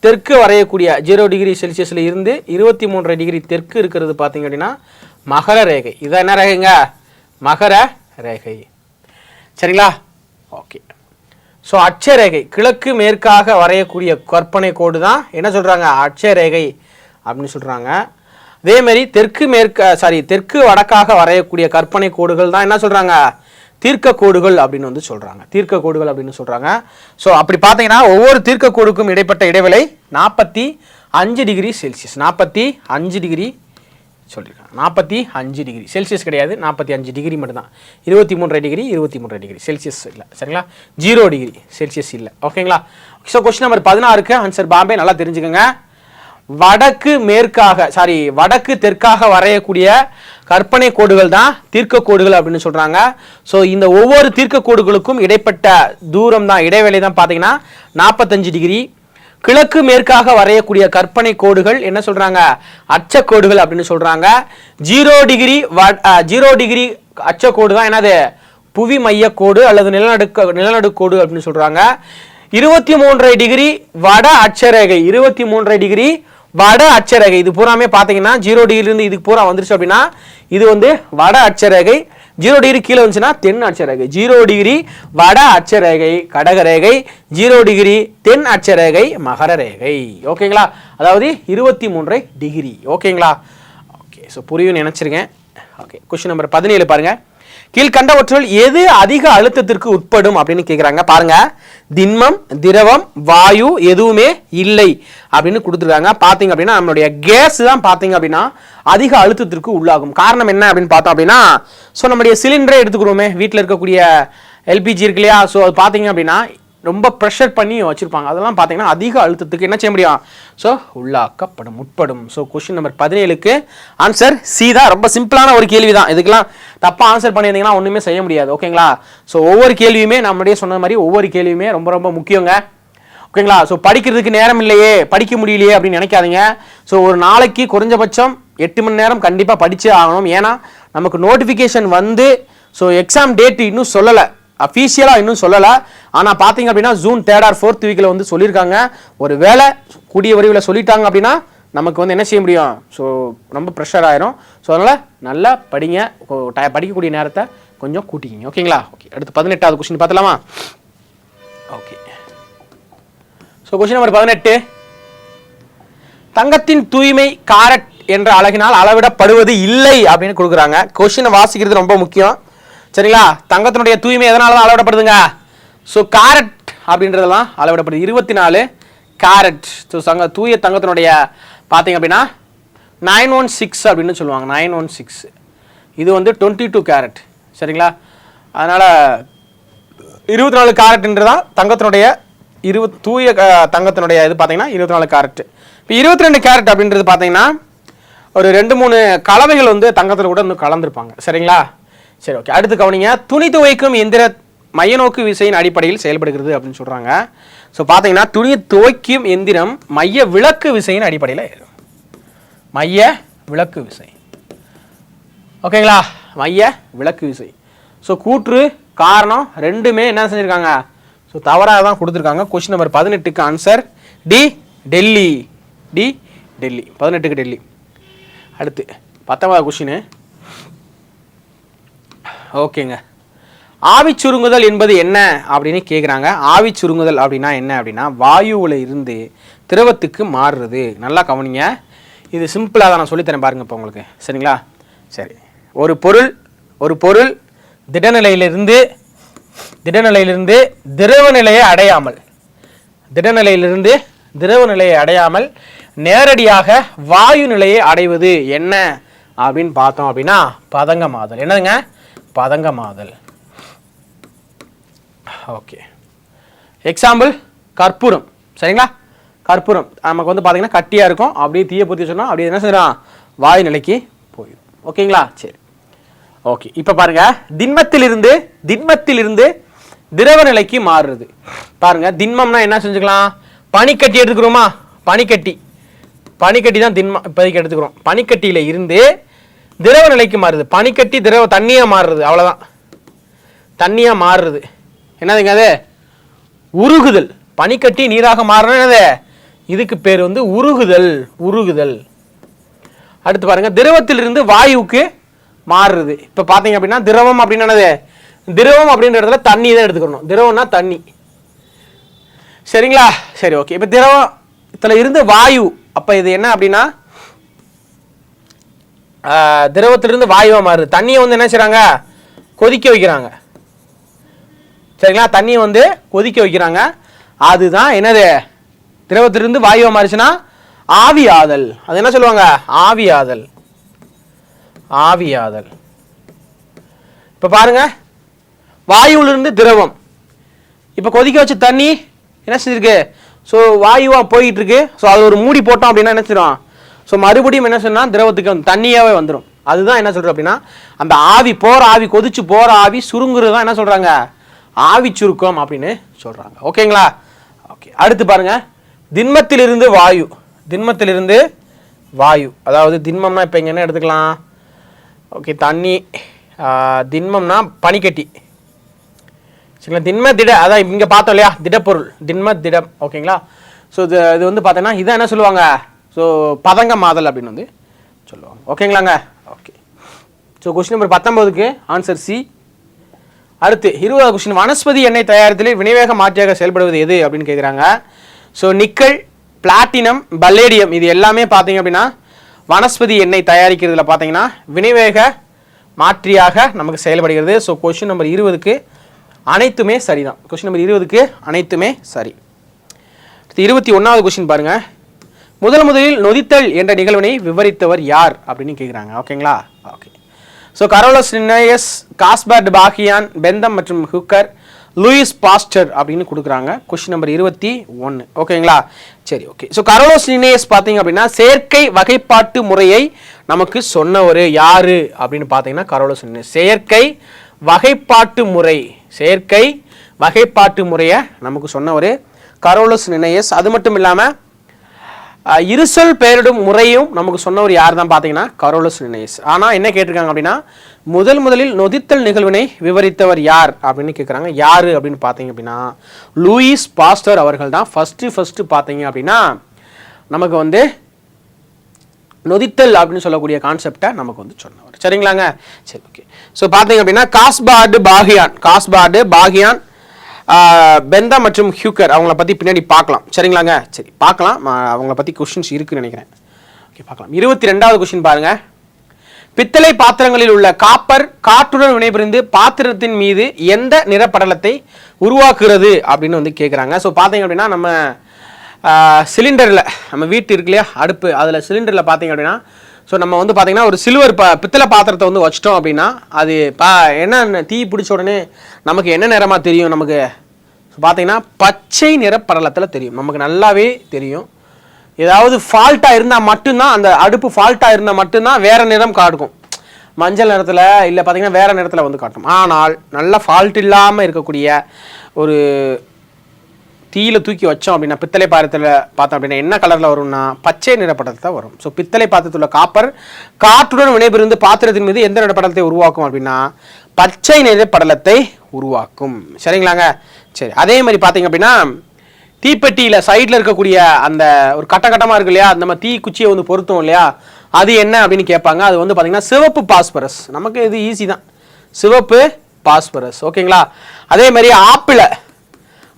தெற்கு வரையக்கூடிய 0 டிகிரி செல்சியஸில் இருந்து 23.5 டிகிரி தெற்கு இருக்கிறது பார்த்தீங்க அப்படின்னா மகர ரேகை. இதான் என்ன ரேகைங்க? மகர ரேகை. சரிங்களா, ஓகே. ஸோ அட்சரேகை கிழக்கு மேற்காக வரையக்கூடிய கற்பனை கோடு தான் என்ன சொல்கிறாங்க? அட்சரேகை அப்படின்னு சொல்கிறாங்க. அதேமாரி தெற்கு வடக்காக வரையக்கூடிய கற்பனை கோடுகள் தான் என்ன சொல்கிறாங்க? தீர்க்க கோடுகள் அப்படின்னு வந்து சொல்கிறாங்க. தீர்க்க கோடுகள் அப்படின்னு சொல்கிறாங்க. ஸோ அப்படி பார்த்தீங்கன்னா ஒவ்வொரு தீர்க்க கோடுக்கும் இடைப்பட்ட இடைவெளி 45 டிகிரி செல்சியஸ். 45 டிகிரி சொல்லியிருக்காங்க. 45 டிகிரி செல்சியஸ் கிடையாது, 45 டிகிரி மட்டும்தான். 23 டிகிரி 23 டிகிரி செல்சியஸ் இல்லை. சரிங்களா, 0 டிகிரி செல்சியஸ் இல்லை. ஓகேங்களா. ஸோ கொஸ்டின் நம்பர் 16க்கு ஆன்சர் பாம்பே. நல்லா தெரிஞ்சுக்கோங்க. வடக்கு தெற்காக வரையக்கூடிய கற்பனை கோடுகள் தான் தீர்க்க கோடுகள் அப்படின்னு சொல்றாங்க. ஸோ இந்த ஒவ்வொரு தீர்க்க கோடுகளுக்கும் இடைப்பட்ட தூரம் தான், இடைவெளி தான் பார்த்தீங்கன்னா 45 டிகிரி. கிழக்கு மேற்காக வரையக்கூடிய கற்பனை கோடுகள் என்ன சொல்றாங்க? அச்சக்கோடுகள் அப்படின்னு சொல்றாங்க. 0 டிகிரி அச்சக்கோடு தான் என்னது? புவி மைய கோடு அல்லது நிலநடுக்கோடு அப்படின்னு சொல்றாங்க. 23 டிகிரி வட அட்சரேகை. 23 டிகிரி வட அட்சரேகை. இது பூராமே பார்த்தீங்கன்னா 0 டிகிரிலிருந்து இதுக்கு பூரா வந்துருச்சு அப்படின்னா இது வந்து வட அட்சரேகை. 0 டிகிரி கீழே வந்துச்சுன்னா தென் அட்சரேகை. 0 டிகிரி வட அட்சரேகை கடகரேகை, 0 டிகிரி தென் அட்சரேகை மகர ரேகை. ஓகேங்களா, அதாவது 23 டிகிரி. ஓகேங்களா, ஓகே. ஸோ புரியும் நினைச்சிருக்கேன். ஓகே, கொஸ்டின் நம்பர் 17 பாருங்க. கீழ்கண்டவற்றுள் எது அதிக அழுத்தத்திற்கு உட்படும் அப்படின்னு கேட்குறாங்க. பாருங்க, திண்மம், திரவம், வாயு எதுவுமே இல்லை அப்படின்னு கொடுத்துருக்காங்க. பார்த்தீங்க அப்படின்னா நம்மளுடைய கேஸ் தான் பார்த்தீங்க அப்படின்னா அதிக அழுத்தத்திற்கு உள்ளாகும். காரணம் என்ன அப்படின்னு பார்த்தோம் அப்படின்னா, ஸோ நம்முடைய சிலிண்டரை எடுத்துக்கிறோமே, வீட்டில் இருக்கக்கூடிய எல்பிஜி இருக்கு இல்லையா, ஸோ அது பார்த்தீங்க அப்படின்னா ரொம்ப ப்ரெஷர் பண்ணி வச்சுருப்பாங்க. அதெல்லாம் பார்த்தீங்கன்னா அதிக அழுத்தத்துக்கு என்ன செய்ய முடியும்? ஸோ உள்ளாக்கப்படும் உட்படும். ஸோ கொஸ்டின் நம்பர் 17க்கு ஆன்சர் சி தான். ரொம்ப சிம்பிளான ஒரு கேள்வி தான். இதுக்கெல்லாம் தப்பாக ஆன்சர் பண்ணியிருந்தீங்கன்னா ஒன்றுமே செய்ய முடியாது. ஓகேங்களா? ஸோ ஒவ்வொரு கேள்வியுமே நம்மளுடைய சொன்ன மாதிரி ஒவ்வொரு கேள்வியுமே ரொம்ப ரொம்ப முக்கியங்க. ஓகேங்களா? ஸோ படிக்கிறதுக்கு நேரம் இல்லையே, படிக்க முடியலையே அப்படின்னு நினைக்காதீங்க. ஸோ ஒரு நாளைக்கு குறைஞ்சபட்சம் 8 மணி நேரம் கண்டிப்பாக படிச்சே ஆகணும். ஏன்னா நமக்கு நோட்டிஃபிகேஷன் வந்து ஸோ எக்ஸாம் டேட் இன்னும் சொல்லலை, அஃபீஷியலாக இன்னும் சொல்லலை. ஆனால் பார்த்தீங்க அப்படின்னா ஜூன் 3rd or 4th வீக்கில் வந்து சொல்லியிருக்காங்க. ஒரு வேளை கூடிய விரைவில் சொல்லிட்டாங்க அப்படின்னா நமக்கு வந்து என்ன செய்ய முடியும்? ஸோ ரொம்ப ப்ரெஷர் ஆயிரும். ஸோ அதனால் நல்லா படிங்க, படிக்கக்கூடிய நேரத்தை கொஞ்சம் கூட்டிக்கிங்க. ஓகேங்களா? ஓகே, அடுத்து 18வது கொஸ்டின் பார்த்தலாமா? ஓகே, ஸோ கொஸ்டின் நம்பர் 18, தங்கத்தின் தூய்மை காரட் என்ற அழகினால் அளவிடப்படுவது இல்லை அப்படின்னு கொடுக்குறாங்க. கொஸ்டினை வாசிக்கிறது ரொம்ப முக்கியம். சரிங்களா? தங்கத்தினுடைய தூய்மை எதனால தான் அளவிடப்படுதுங்க? ஸோ காரட் அப்படின்றதெல்லாம் அளவிடப்படுது. 24 கேரட். ஸோ தூய தங்கத்தினுடைய பார்த்தீங்க அப்படின்னா 916 அப்படின்னு சொல்லுவாங்க. 916 இது வந்து 22 கேரட். சரிங்களா? அதனால் 24 கேரட்ன்றதான் தங்கத்தினுடைய தூய தங்கத்தினுடைய இது பார்த்தீங்கன்னா 24 கேரட். இப்போ 22 கேரட் அப்படின்றது பார்த்தீங்கன்னா ஒரு 2-3 கலவைகள் வந்து தங்கத்தில் கூட இன்னும் கலந்துருப்பாங்க. சரிங்களா? சரி, ஓகே. அடுத்து கவனிங்க. துணி துவைக்கும் எந்திர மையநோக்கு விசையின் அடிப்படையில் செயல்படுகிறது அப்படின்னு சொல்கிறாங்க. ஸோ பார்த்தீங்கன்னா துணி துவைக்கும் எந்திரம் மைய விலக்கு விசையின் அடிப்படையில் மைய விலக்கு விசை. ஓகேங்களா? மைய விலக்கு விசை. ஸோ கூற்று காரணம் ரெண்டுமே என்ன செஞ்சுருக்காங்க? ஸோ தவறாக தான் கொடுத்துருக்காங்க. கொஸ்டின் நம்பர் 18க்கு answer D, Delhi. D, Delhi. 18க்கு டெல்லி. அடுத்து 19வது கொஸ்டின். ஓகேங்க, ஆவி சுருங்குதல் என்பது என்ன அப்படின்னு கேட்குறாங்க. ஆவி சுருங்குதல் அப்படின்னா என்ன அப்படின்னா வாயுவில் இருந்து திரவத்துக்கு மாறுறது. நல்லா கவனிங்க, இது சிம்பிளாக தான் நான் சொல்லித்தரேன் பாருங்க இப்போ உங்களுக்கு. சரிங்களா? சரி, ஒரு பொருள் திடநிலையிலிருந்து திரவ நிலையை அடையாமல் நேரடியாக வாயு நிலையை அடைவது என்ன அப்படின்னு பார்த்தோம் அப்படின்னா பதங்கமாதல். என்னதுங்க? பதங்கமாதல். ஓகே, எக்ஸாம்பிள் கற்பூரம். சரிங்களா? கற்பூரம் நமக்கு வந்து பார்த்தீங்கன்னா கட்டியாக இருக்கும். அப்படியே தீயை பற்றி சொன்னால் அப்படியே என்ன செய்யலாம்? வாயு நிலைக்கு போயிடும். ஓகேங்களா? சரி, ஓகே. இப்போ பாருங்க, திண்மத்திலிருந்து திரவ நிலைக்கு மாறுறது. பாருங்க, திண்மம்னா என்ன செஞ்சுக்கலாம்? பனிக்கட்டி எடுத்துக்கிறோமா? பனிக்கட்டி தான் திண்மம் இப்போதைக்கு எடுத்துக்கிறோம். பனிக்கட்டியில இருந்து திரவ நிலைக்கு மாறுது. பனிக்கட்டி தண்ணியாக மாறுறது. அவ்வளோதான், தண்ணியாக மாறுறது. என்னதுங்க அது? உருகுதல். பனிக்கட்டி நீராக மாறணும். என்னது? இதுக்கு பேர் வந்து உருகுதல். அடுத்து பாருங்க, திரவத்திலிருந்து வாயுவுக்கு மாறுறது. இப்போ பார்த்தீங்க அப்படின்னா திரவம் அப்படின்னு என்னது? திரவம் அப்படின்ற இடத்துல தண்ணி தான் எடுத்துக்கணும். திரவம்னா தண்ணி. சரிங்களா? சரி, ஓகே. இப்போ திரவத்தில் இருந்து வாயு, அப்போ இது என்ன அப்படின்னா திரவத்திலிருந்து வாயுவாக மாறுது. தண்ணியை வந்து என்ன செய்கிறாங்க? கொதிக்க வைக்கிறாங்க. சரிங்களா? தண்ணியை வந்து கொதிக்க வைக்கிறாங்க. அதுதான் என்னது? திரவத்திலிருந்து வாயுவாக மாறுச்சுன்னா ஆவியாதல். அது என்ன சொல்லுவாங்க? ஆவியாதல். இப்போ பாருங்க, வாயுவிலிருந்து திரவம், இப்போ கொதிக்க வச்ச தண்ணி என்ன செஞ்சிருக்கு? ஸோ வாயுவாக போயிட்டு இருக்கு. ஸோ அது ஒரு மூடி போட்டோம் அப்படின்னா என்ன செய்யும்? ஸோ மறுபடியும் என்ன சொன்னால் திரவத்துக்கு வந்து தண்ணியாகவே வந்துடும். அதுதான் என்ன சொல்கிறோம் அப்படின்னா அந்த கொதிச்சு போகிற ஆவி சுருங்குறது தான் என்ன சொல்கிறாங்க? ஆவி சுருக்கம் அப்படின்னு சொல்கிறாங்க. ஓகேங்களா? ஓகே. அடுத்து பாருங்க, திண்மத்திலிருந்து வாயு. அதாவது திண்மம்னா இப்போ இங்கே என்ன எடுத்துக்கலாம்? ஓகே, தண்ணி. திண்மம்னா பனிக்கட்டி. சரிங்களா? திடம், அதான் இங்கே பார்த்தோம் இல்லையா? திடப்பொருள், திடம். ஓகேங்களா? ஸோ இது வந்து பார்த்தீங்கன்னா இதான் என்ன சொல்லுவாங்க? ஸோ பதங்கமாதல் அப்படின்னு வந்து சொல்லுவாங்க. ஓகேங்களாங்க? ஓகே. ஸோ கொஸ்டின் நம்பர் 19க்கு ஆன்சர் சி. அடுத்து 20வது கொஸ்டின், வனஸ்பதி எண்ணெய் தயாரித்தலில் வினைவேக மாற்றியாக செயல்படுவது எது அப்படின்னு கேட்குறாங்க. ஸோ நிக்கல், பிளாட்டினம், பல்லேடியம் இது எல்லாமே பார்த்தீங்க அப்படின்னா வனஸ்பதி எண்ணெய் தயாரிக்கிறதுல பார்த்தீங்கன்னா வினைவேக மாற்றியாக நமக்கு செயல்படுகிறது. ஸோ கொஸ்டின் நம்பர் 20க்கு அனைத்துமே சரிதான். கொஸ்டின் நம்பர் 20க்கு அனைத்துமே சரி. 21வது கொஸ்டின் பாருங்க, முதலில் நொதித்தல் என்ற நிகழ்வினை விவரித்தவர் யார் அப்படின்னு கேட்குறாங்க. ஓகேங்களா? Okay. So Carolus Linnaeus, Gaspard Fa Hien, Bentham மற்றும் ஹுக்கர் லூயிஸ் பாஸ்டர் அப்படின்னு கொடுக்குறாங்க. Question number 21. ஓகேங்களா? சரி, ஓகே. ஸோ கரோலஸ் லினேயஸ் பார்த்தீங்க அப்படின்னா செயற்கை வகைப்பாட்டு முறையை நமக்கு சொன்னவர் யாரு அப்படின்னு பார்த்தீங்கன்னா கரோலஸ் லினேயஸ். செயற்கை வகைப்பாட்டு முறையை நமக்கு சொன்னவர் கரோலஸ் லினேயஸ். அது மட்டும் இல்லாமல் இருசொல் பெயரிடும் முறையும் நமக்கு சொன்னவர் யார் தான் பார்த்தீங்கன்னா கரோலஸ் லினேயஸ். ஆனால் என்ன கேட்டிருக்காங்க அப்படின்னா முதலில் நொதித்தல் நிகழ்வினை விவரித்தவர் யார் அப்படின்னு கேட்குறாங்க. யார் அப்படின்னு பார்த்தீங்க அப்படின்னா லூயிஸ் பாஸ்டர் அவர்கள் தான் ஃபஸ்ட்டு பார்த்தீங்க அப்படின்னா நமக்கு வந்து நொதித்தல் அப்படின்னு சொல்லக்கூடிய கான்செப்டை நமக்கு வந்து சொன்னவர். சரிங்களாங்க? சரி, ஓகே. ஸோ பார்த்தீங்க அப்படின்னா காஸ்பார்டு பாகியான் பெந்தா மற்றும் ஹியூக்கர் அவங்கள பற்றி பின்னாடி பார்க்கலாம். சரிங்களாங்க? சரி, பார்க்கலாம். அவங்கள பற்றி கொஸ்டின்ஸ் இருக்குன்னு நினைக்கிறேன். ஓகே, பார்க்கலாம். 22வது கொஸ்டின் பாருங்க. பித்தளை பாத்திரங்களில் உள்ள காப்பர் காற்றுடன் வினைபுரிந்து பாத்திரத்தின் மீது எந்த நிறப்படலத்தை உருவாக்குறது அப்படின்னு வந்து கேட்குறாங்க. ஸோ பார்த்தீங்க அப்படின்னா நம்ம சிலிண்டரில் நம்ம வீட்டு இருக்கு இல்லையா அடுப்பு, அதில் சிலிண்டரில் பார்த்தீங்க அப்படின்னா ஸோ நம்ம வந்து பார்த்தீங்கன்னா ஒரு சில்வர் பித்தளை பாத்திரத்தை வந்து வச்சிட்டோம் அப்படின்னா அது என்ன தீ பிடிச்ச உடனே நமக்கு என்ன நிறமாக தெரியும்? நமக்கு பார்த்தீங்கன்னா பச்சை நிற படலத்தில் தெரியும். நமக்கு நல்லாவே தெரியும். ஏதாவது ஃபால்ட்டாக இருந்தால் மட்டும்தான், அந்த அடுப்பு ஃபால்ட்டாக இருந்தால் மட்டும்தான் வேறு நிறம் காட்டும். மஞ்சள் நிறத்தில் இல்லை பார்த்தீங்கன்னா வேறு நிறத்தில் வந்து காட்டும். ஆனால் நல்ல ஃபால்ட் இல்லாமல் இருக்கக்கூடிய ஒரு தீயில தூக்கி வச்சோம் அப்படின்னா பித்தளை பாத்திரத்தில் பார்த்தோம் அப்படின்னா என்ன கலரில் வரும்னா பச்சை நிறப்படத்தை தான் வரும். ஸோ பித்தளை பாத்திரத்தில் உள்ள காப்பர் காற்றுடன் வினைபுரிந்து பாத்திரத்தின் மீது எந்த நிறப்படலத்தை உருவாக்கும் அப்படின்னா பச்சை நிறப்படலத்தை உருவாக்கும். சரிங்களாங்க? சரி, அதே மாதிரி பார்த்தீங்க அப்படின்னா தீப்பெட்டியில் சைடில் இருக்கக்கூடிய அந்த ஒரு கட்டமாக இருக்கு இல்லையா, நம்ம தீ குச்சியை வந்து பொருத்தோம் இல்லையா, அது என்ன அப்படின்னு கேட்பாங்க. அது வந்து பார்த்தீங்கன்னா சிவப்பு பாஸ்பரஸ். நமக்கு இது ஈஸி தான், சிவப்பு பாஸ்பரஸ். ஓகேங்களா? அதே மாதிரி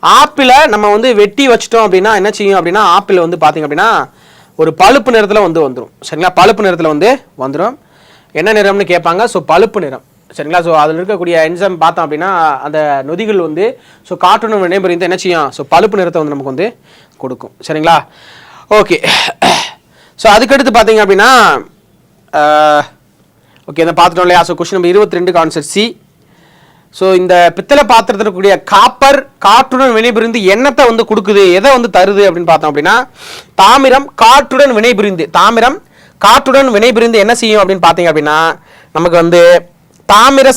ஆப்பிளை நம்ம வந்து வெட்டி வச்சிட்டோம் அப்படின்னா என்ன செய்யும் அப்படின்னா ஆப்பிள் வந்து பார்த்தீங்க அப்படின்னா ஒரு பழுப்பு நிறத்தில் வந்து வந்துடும். சரிங்களா? பழுப்பு நிறத்தில் வந்து வந்துடும். என்ன நிறம்னு கேட்பாங்க. ஸோ பழுப்பு நிறம். சரிங்களா? ஸோ அதில் இருக்கக்கூடிய என்சைம் பார்த்தோம் அப்படின்னா அந்த நொதிகள் வந்து ஸோ காற்றுடன் வினைபுரிந்து என்ன செய்யும்? ஸோ பழுப்பு நிறத்தை வந்து நமக்கு வந்து கொடுக்கும். சரிங்களா? ஓகே. ஸோ அதுக்கடுத்து பார்த்தீங்க அப்படின்னா ஓகே இதை பார்த்துட்டோம் இல்லையா? So question number 22 answer C. So இந்த பித்தளை பாத்திரத்தில் இருக்கக்கூடிய காப்பர் காற்றுடன் வினைபுரிந்து எண்ணத்தை வந்து கொடுக்குது, எதை வந்து தருது அப்படின்னு பார்த்தோம் அப்படின்னா தாமிரம் காற்றுடன் வினைபுரிந்து என்ன செய்யும் அப்படின்னு பார்த்தீங்க அப்படின்னா நமக்கு வந்து தாமிர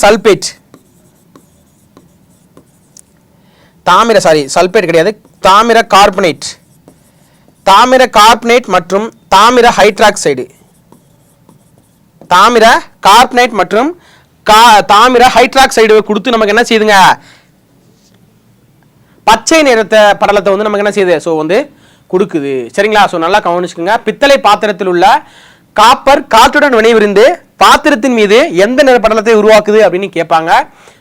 கிடையாது, தாமிர கார்பனேட் மற்றும் தாமிர ஹைட்ராக்சைடு கொடுத்து நமக்கு என்ன செய்யுதுங்க? பச்சை நிறத்தை படலத்தை வந்து நமக்கு என்ன செய்யுது? ஸோ வந்து கொடுக்குது. சரிங்களா? ஸோ நல்லா கவனிச்சுக்கோங்க. பித்தளை பாத்திரத்தில் உள்ள காப்பர் காற்றுடன் வினைபுரிந்து பாத்திரத்தின் மீது எந்த நிற படலத்தை உருவாக்குது அப்படின்னு கேட்பாங்க.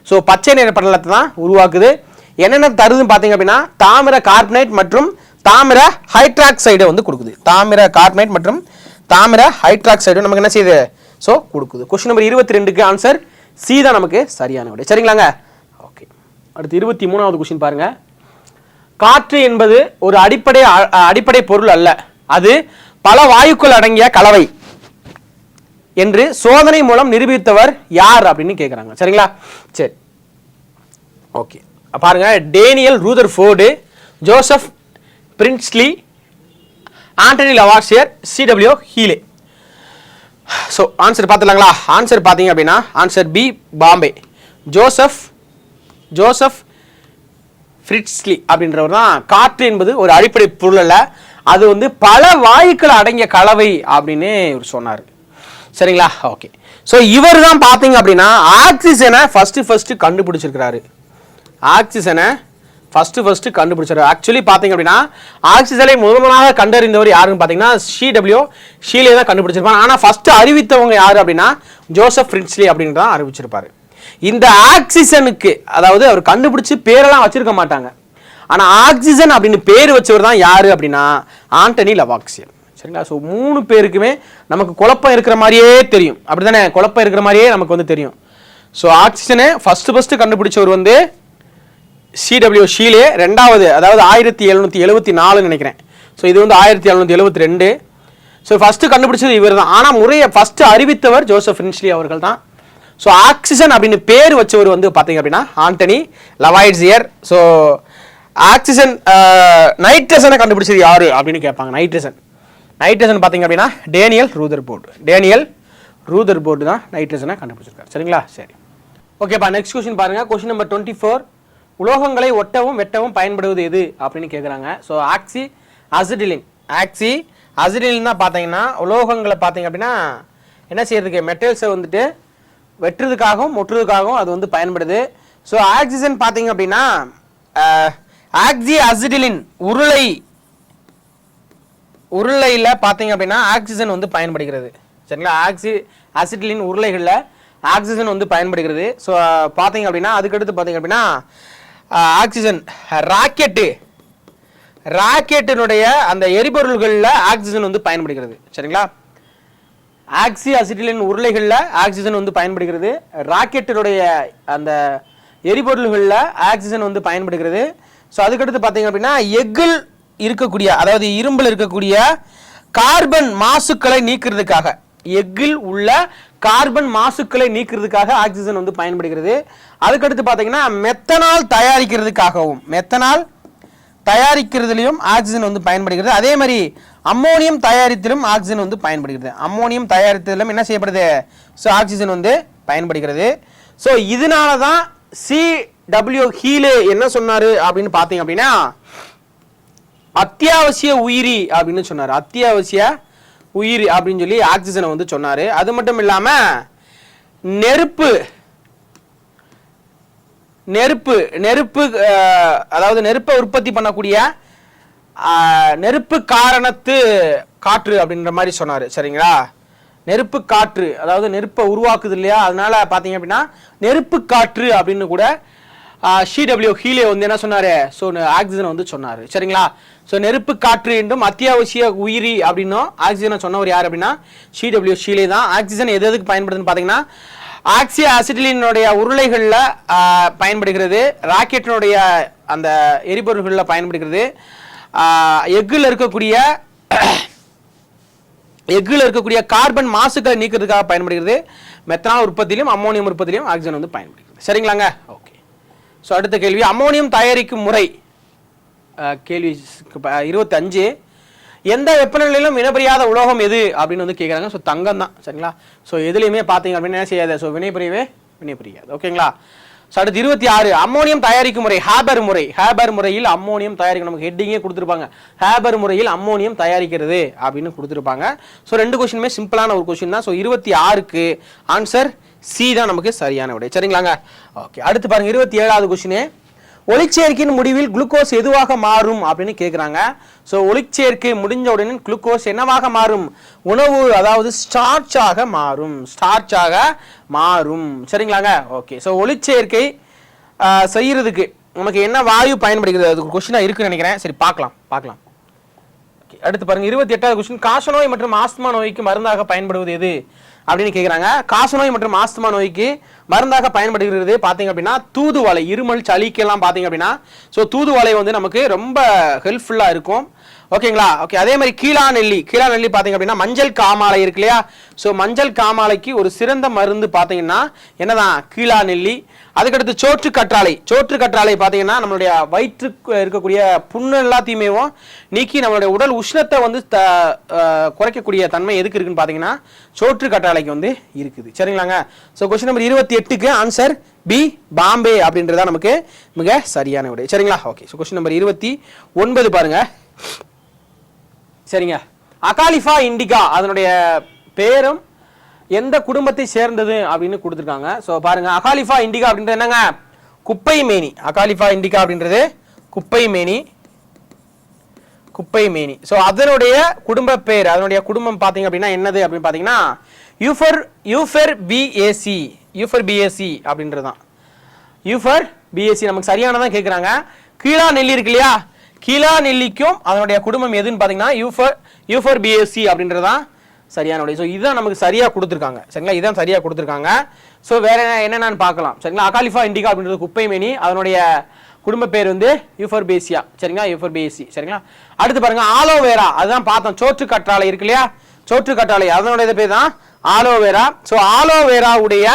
ஸோ பச்சை நிற படலத்தை தான் உருவாக்குது. என்னென்ன தருதுன்னு பார்த்தீங்க அப்படின்னா தாமிர கார்பனேட் மற்றும் தாமிர ஹைட்ராக்சைடை வந்து கொடுக்குது. தாமிர கார்பனேட் மற்றும் தாமிர ஹைட்ராக்சைடு நமக்கு என்ன செய்யுது? ஸோ கொடுக்குது. கொஸ்டின் நம்பர் 22க்கு ஆன்சர் சி தான் நமக்கு சரியான விடை. சரிங்களாங்க? ஓகே. அடுத்து 23வது கொஸ்டின் பாருங்க. காற்று என்பது ஒரு அடிப்படை பொருள் அல்ல, அது பல வாயுக்கள் அடங்கிய கலவை என்று சோதனை மூலம் நிரூபித்தவர் யார் அப்படின்னு கேட்குறாங்க. சரிங்களா? சரி, ஓகே. பாருங்க, Daniel Rutherford, Joseph Priestley, Antoine Lavoisier, CW ஹீலே. ஸோ ஆன்சர் பார்த்துலாங்களா? ஆன்சர் பார்த்தீங்க அப்படின்னா answer B Bombay. Joseph Priestley அப்படின்றவர் தான் காற்று என்பது ஒரு அடிப்படை பொருள் அல்ல, அது வந்து பல வாயுக்கள் அடங்கிய கலவை அப்படின்னு இவர் சொன்னார். சரிங்களா? ஓகே. ஸோ இவர் தான் பார்த்தீங்க அப்படின்னா ஆக்சிஜனை ஃபர்ஸ்ட் கண்டுபிடிச்சிருக்கிறாரு. ஆக்சுவலி பார்த்தீங்க அப்படின்னா ஆக்சிஜனை முதலாக கண்டறிந்தவர் யாருன்னு பார்த்தீங்கன்னா சிடபிள்யூ ஷீலே தான் கண்டுபிடிச்சிருப்பாங்க. ஆனால் ஃபர்ஸ்ட் அறிவித்தவங்க யாரு அப்படின்னா ஜோசப் பிரின்ஸ்லி அப்படின்னு தான் அறிவிச்சிருப்பாரு. இந்த ஆக்சிஜனுக்கு அதாவது அவர் கண்டுபிடிச்சு பேரெல்லாம் வச்சிருக்க மாட்டாங்க, ஆனால் ஆக்சிஜன் அப்படின்னு பேர் வச்சவர் தான் யாரு அப்படின்னா ஆண்டனி லவாக்சியர். சரிங்களா? ஸோ 3 பேருக்குமே நமக்கு குழப்பம் இருக்கிற மாதிரியே தெரியும், அப்படித்தானே? குழப்பம் இருக்கிற மாதிரியே நமக்கு வந்து தெரியும். ஸோ ஆக்சிஜனை ஃபர்ஸ்ட் கண்டுபிடிச்சவர் வந்து சிடபிள்யூ ஷீலே, ரெண்டாவது அதாவது 1774 நினைக்கிறேன். ஸோ இது வந்து 1772. ஸோ ஃபர்ஸ்ட் கண்டுபிடிச்சது இவர் தான், ஆனால் முறையை ஃபர்ஸ்ட் அறிவித்தவர் ஜோசப் பிரின்ஸ்லி அவர்கள் தான். ஸோ ஆக்சிஜன் அப்படின்னு பேர் வச்சவர் வந்து பார்த்தீங்க அப்படின்னா ஆண்டனி லவாய்ட்சியர். ஸோ ஆக்சிஜன் நைட்ரஜனை கண்டுபிடிச்சது யாரு அப்படின்னு கேட்பாங்க. நைட்ரஜன் பார்த்தீங்க அப்படின்னா டேனியல் ரூதர்போர்டு தான் நைட்ரஜனை கண்டுபிடிச்சிருக்காரு. சரிங்களா? சரி, ஓகேப்பா. நெக்ஸ்ட் கொஸ்டின் பாருங்க. Question number 24. உலோகங்களை ஒட்டவும் வெட்டவும் பயன்படுவது எது அப்படின்னு கேட்குறாங்க. ஸோ அசிடிலின் தான் பார்த்தீங்கன்னா உலோகங்களை பார்த்தீங்க அப்படின்னா என்ன செய்யறதுக்கு, மெட்டல்ஸை வந்துட்டு வெட்டுறதுக்காகவும் ஒட்டுறதுக்காகவும் அது வந்து பயன்படுது. ஸோ ஆக்சிஜன் பார்த்தீங்க அப்படின்னா அசிடிலின் உருளையில் பார்த்தீங்க அப்படின்னா ஆக்சிஜன் வந்து பயன்படுகிறது. சரிங்களா? அசிடிலின் உருளைகளில் ஆக்சிஜன் வந்து பயன்படுகிறது. ஸோ பார்த்தீங்க அப்படின்னா அதுக்கடுத்து பார்த்தீங்க அப்படின்னா ஆக்சிஜன் ராக்கெட்டினுடைய அந்த எரிபொருள்களில் ஆக்சிஜன் வந்து பயன்படுகிறது. சரிங்களா? அசிட்டிலின் உருளைகளில் ஆக்சிஜன் வந்து பயன்படுகிறது. ராக்கெட்டினுடைய அந்த எரிபொருள்களில் ஆக்சிஜன் வந்து பயன்படுகிறது. ஸோ அதுக்கடுத்து பார்த்தீங்க அப்படின்னா எஃகில் இருக்கக்கூடிய, அதாவது இரும்பில் இருக்கக்கூடிய கார்பன் மாசுக்களை நீக்கிறதுக்காக, எஃகில் உள்ள கார்பன் மாசுக்களை நீக்கிறதுக்காக ஆக்சிஜன் வந்து பயன்படுகிறது. அதுக்கடுத்து பார்த்தீங்கன்னா மெத்தனால் தயாரிக்கிறதுலையும் ஆக்சிஜன் வந்து பயன்படுகிறது. அதே மாதிரி அம்மோனியம் தயாரித்திலும் ஆக்சிஜன் வந்து பயன்படுகிறது. அம்மோனியம் தயாரித்ததிலும் என்ன செய்யப்படுது, ஸோ ஆக்சிஜன் வந்து பயன்படுகிறது. ஸோ இதனால தான் CW ஹீலே என்ன சொன்னாரு அப்படின்னு பார்த்தீங்க அப்படின்னா அத்தியாவசிய உயிரி அப்படின்னு சொன்னார். அத்தியாவசிய உயிரி அப்படின்னு சொல்லி ஆக்சிஜனை வந்து சொன்னாரு. அது மட்டும் இல்லாம நெருப்பு அதாவது நெருப்பை உற்பத்தி பண்ணக்கூடிய நெருப்பு காரணத்து காற்று அப்படின்ற மாதிரி சொன்னாரு. சரிங்களா? நெருப்பு காற்று, அதாவது நெருப்பை உருவாக்குது இல்லையா, அதனால பாத்தீங்க அப்படின்னா நெருப்பு காற்று அப்படின்னு கூட CW ஹீலே வந்து என்ன சொன்னாரு, ஸோ ஆக்சிஜனை வந்து சொன்னாரு. சரிங்களா? ஸோ நெருப்பு காற்று என்றும் அத்தியாவசிய உயிரி அப்படின்னும் ஆக்சிஜனை சொன்னவர் யார் அப்படின்னா CW ஹீலே தான். ஆக்சிஜன் எதுக்கு பயன்படுதுன்னு பார்த்தீங்கன்னா அசிட்டிலினுடைய உருளைகளில் பயன்படுகிறது, ராக்கெட்டினுடைய அந்த எரிபொருள்களில் பயன்படுகிறது, எஃகில் இருக்கக்கூடிய கார்பன் மாசுக்களை நீக்கிறதுக்காக பயன்படுகிறது, மெத்தனால் உற்பத்தியிலும் அம்மோனியம் உற்பத்தியிலும் ஆக்சிஜன் வந்து பயன்படுகிறது. சரிங்களாங்க? ஓகே. ஸோ அடுத்த கேள்வி, அம்மோனியம் தயாரிக்கும் முறை. கேள்வி 25. எந்த வெப்பநிலையிலும் வினைபுரியாத உலோகம் எது அப்படின்னு வந்து கேட்குறாங்க. ஸோ தங்கம் தான். சரிங்களா? ஸோ எதுலையுமே பார்த்தீங்க அப்படின்னு என்ன செய்யாது, ஸோ வினைபுரியாது. ஓகேங்களா? ஸோ அடுத்து 26. அம்மோனியம் தயாரிக்கும் முறை ஹேபர் முறையில் அம்மோனியம் தயாரிக்கும். நமக்கு ஹெட்டிங்கே கொடுத்துருப்பாங்க, ஹேபர் முறையில் அம்மோனியம் தயாரிக்கிறது அப்படின்னு கொடுத்துருப்பாங்க. ஸோ 2 கொஸ்டினுமே சிம்பிளான ஒரு கொஸ்டின் தான். ஸோ 26க்கு ஆன்சர் சி தான் நமக்கு சரியான விடை. சரிங்களாங்க? ஓகே. அடுத்து பாருங்க 27வது கொஸ்டின். ஒளிச்சேர்க்கையின் முடிவில் குளுக்கோஸ் எதுவாக மாறும் அப்படின்னு கேட்குறாங்க. ஸோ ஒளிச்சேர்க்கை முடிஞ்ச உடனே குளுக்கோஸ் என்னவாக மாறும், உணவு, அதாவது ஸ்டார்ச்சாக மாறும். சரிங்களாங்க? ஓகே. ஸோ ஒளிச்சேர்க்கை செய்யறதுக்கு நமக்கு என்ன வாயு பயன்படுகிறது, அது கொஸ்டினாக இருக்குன்னு நினைக்கிறேன். சரி, பார்க்கலாம். ஓகே. அடுத்து பாருங்க 28வது கொஸ்டின். காசநோய் மற்றும் ஆஸ்துமா நோய்க்கு மருந்தாக பயன்படுவது எது அப்படின்னு கேட்குறாங்க. காசநோய் மற்றும் ஆஸ்துமா நோய்க்கு மருந்தாக பயன்படுகிறது பார்த்தீங்க அப்படின்னா தூதுவளை. இருமல் சளிக்கெல்லாம் பார்த்தீங்க அப்படின்னா ஸோ தூதுவளை வந்து நமக்கு ரொம்ப ஹெல்ப்ஃபுல்லாக இருக்கும். ஓகேங்களா? ஓகே. அதே மாதிரி கீழா நெல்லி பார்த்தீங்க அப்படின்னா மஞ்சள் காமாலை இருக்கு இல்லையா, ஸோ மஞ்சள் காமாலைக்கு ஒரு சிறந்த மருந்து பார்த்தீங்கன்னா என்னதான், கீழா நெல்லி. அதுக்கடுத்து சோற்று கற்றாழை பார்த்தீங்கன்னா நம்மளுடைய வயிற்றுக்கு இருக்கக்கூடிய புண்ணு எல்லாத்தையுமே நீக்கி நம்மளுடைய உடல் உஷ்ணத்தை வந்து குறைக்கக்கூடிய தன்மை எதுக்கு இருக்குன்னு பார்த்தீங்கன்னா சோற்று கற்றாழைக்கு வந்து இருக்குது. சரிங்களாங்க? ஸோ கொஸ்டின் நம்பர் 28க்கு ஆன்சர் பி, பாம்பே அப்படின்றதா நமக்கு மிக சரியான விடை. சரிங்களா? ஓகே. ஸோ கொஸ்டின் நம்பர் 29 பாருங்க. சரிங்க. அகாலிஃபா இண்டிகா அதனுடைய பேரும் எந்த குடும்பத்தை சேர்ந்தது அப்படின்னு கொடுத்துருக்காங்க. ஸோ பாருங்க, அகாலிஃபா இண்டிகா அப்படின்றது என்னங்க, குப்பை மேனி. அகாலிஃபா இண்டிகா அப்படின்றது குப்பை மேனி. ஸோ அதனுடைய குடும்ப பேர், அதனுடைய குடும்பம் பார்த்தீங்க அப்படின்னா என்னது அப்படின்னு பார்த்தீங்கன்னா யூஃபர்பியேசி அப்படின்றது தான். யூஃபர்பியேசி நமக்கு சரியானதான் கேட்குறாங்க. கீழா நெல்லி இருக்கு இல்லையா, கீழா நெல்லிக்கும் அதனுடைய குடும்பம் எதுன்னு பார்த்தீங்கன்னா யூஃபர்பியேசி அப்படின்றதான் சரியான விடை. ஸோ இதுதான் நமக்கு சரியாக கொடுத்துருக்காங்க. சரிங்களா? இதுதான் சரியாக கொடுத்துருக்காங்க. ஸோ வேற என்னென்னு பார்க்கலாம். சரிங்களா? அகாலிஃபா இண்டிகா அப்படின்றது குப்பை மேனி, அதனுடைய குடும்ப பேர் வந்து யூஃபர்பேசியா. சரிங்களா? யூஃபர்பேசி. சரிங்களா? அடுத்து பாருங்க ஆலோவேரா, அதுதான் பார்த்தோம். சோற்று கற்றாழை இருக்கு இல்லையா, சோற்று கற்றாழை அதனுடைய பேர் தான் ஆலோவேரா. ஸோ ஆலோவேராவுடைய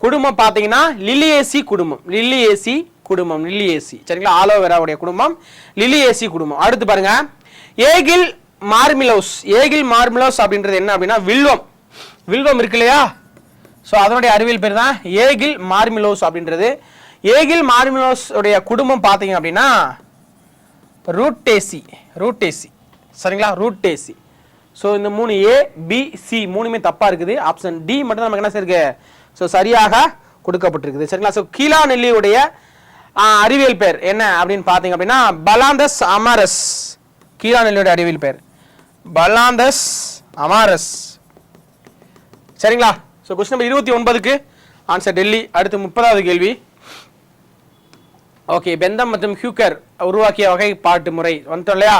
குடும்பம் பார்த்தீங்கன்னா லில்லியேசி குடும்பம். லில்லியேசி குடும்பம், லில்லியேசி. சரிங்களா, ஆலோவேராவுடைய குடும்பம் லில்லியேசி குடும்பம். அடுத்து பாருங்க, ஏகில் மார்மிலோஸ். ஏகில் மார்மிலோஸ் அப்படின்றது என்ன அப்படின்னா வில்வம். வில்வம் இருக்கு இல்லையா, ஸோ அதனுடைய அறிவியல் பேர் தான் ஏகில் மார்மிலோஸ் அப்படின்றது. ஏகில் மார்மிலோஸ் உடைய குடும்பம் பார்த்தீங்க அப்படின்னா ரூட்டேசி. ரூட்டேசி சரிங்களா, ரூட்டேசி. ஸோ இந்த 3 A B C மூணுமே தப்பா இருக்குது. ஆப்ஷன் டி மட்டும் நமக்கு என்ன இருக்கு, ஸோ சரியாக கொடுக்கப்பட்டிருக்குது. சரிங்களா, ஸோ கீழா நெல்லியுடைய அறிவியல் பேர் என்ன அப்படின்னு பார்த்தீங்க அப்படின்னா பலாந்தஸ் அமாரஸ். கீழா நெல்லியோட அறிவியல் பேர் பலாந்தஸ் அமாரஸ். சரிங்களா, ஸோ கொஸ்டின் நம்பர் 29க்கு ஆன்சர் டெல்லி. அடுத்து 30வது கேள்வி. ஓகே, பெந்தம் மற்றும் ஹியூக்கர் உருவாக்கிய வகைப்பாட்டு முறை வந்துட்டோம் இல்லையா.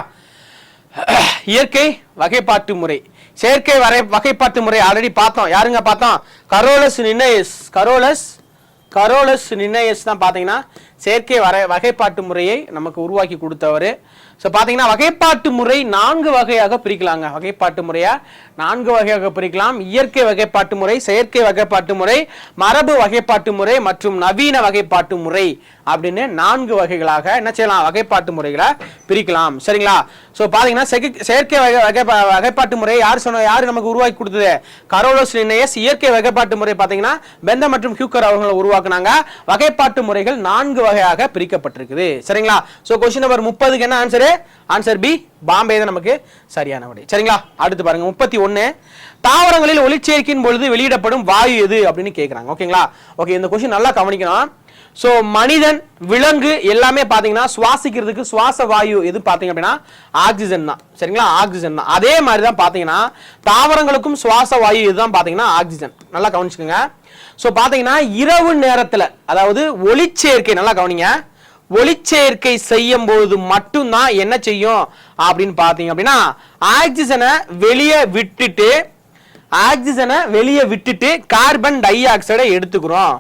இயற்கை வகைப்பாட்டு முறை, செயற்கை வகைப்பாட்டு முறை ஆல்ரெடி பார்த்தோம். யாருங்க பார்த்தோம், கரோலஸ் லின்னேயஸ். கரோலஸ் லின்னேயஸ் தான் பார்த்தீங்கன்னா செயற்கை வகைப்பாட்டு முறையை நமக்கு உருவாக்கி கொடுத்தவர். ஸோ பார்த்தீங்கன்னா வகைப்பாட்டு முறை 4 வகையாக பிரிக்கலாங்க. வகைப்பாட்டு முறையா 4 வகையாக பிரிக்கலாம். இயற்கை வகைப்பாட்டு முறை, செயற்கை வகைப்பாட்டு முறை, மரபு வகைப்பாட்டு முறை மற்றும் நவீன வகைப்பாட்டு முறை அப்படின்னு 4 வகைகளாக என்ன செய்யலாம், வகைப்பாட்டு முறைகளை பிரிக்கலாம். சரிங்களா, ஸோ பார்த்தீங்கன்னா செயற்கை வகைப்பாட்டு முறை யார் நமக்கு உருவாக்கி கொடுத்தது, கரோலஸ் லின்னேயஸ். இயற்கை வகைப்பாட்டு முறை பார்த்தீங்கன்னா பெந்தம் மற்றும் ஹியூக்கர் அவங்களை உருவாக்குனாங்க. வகைப்பாட்டு முறைகள் 4 வகையாக பிரிக்கப்பட்டிருக்குது. சரிங்களா, ஸோ கொஸ்டின் நம்பர் 30க்கு என்ன ஆன்சர், ஆன்சர் பி பாம்பே தான் நமக்கு சரியான விடை. சரிங்களா, அடுத்து பாருங்க 31. தாவரங்களில் ஒளிச்சேர்க்கையின் பொழுது வெளியிடப்படும் வாயு எது அப்படின்னு கேட்குறாங்க. ஓகேங்களா, ஓகே, இந்த கொஸ்டின் நல்லா கவனிக்கணும். ஸோ மனிதன், விலங்கு எல்லாமே பார்த்தீங்கன்னா சுவாசிக்கிறதுக்கு சுவாச வாயு எது பார்த்தீங்க அப்படின்னா ஆக்சிஜன் தான். சரிங்களா, ஆக்சிஜன் தான். அதே மாதிரி தான் பார்த்தீங்கன்னா தாவரங்களுக்கும் சுவாச வாயு இதுதான் பார்த்தீங்கன்னா ஆக்சிஜன். நல்லா கவனிச்சுக்கோங்க. ஸோ பார்த்தீங்கன்னா இரவு நேரத்தில், அதாவது ஒளிச்சேர்க்கை, நல்லா கவனிங்க, ஒளிச்சேர்க்கை செய்யும் போது மட்டும்தான் என்ன செய்யும் அப்படின்னு பார்த்தீங்க அப்படின்னா ஆக்சிஜனை வெளியே விட்டுட்டு கார்பன் டை ஆக்சைடை எடுத்துக்கிறோம்.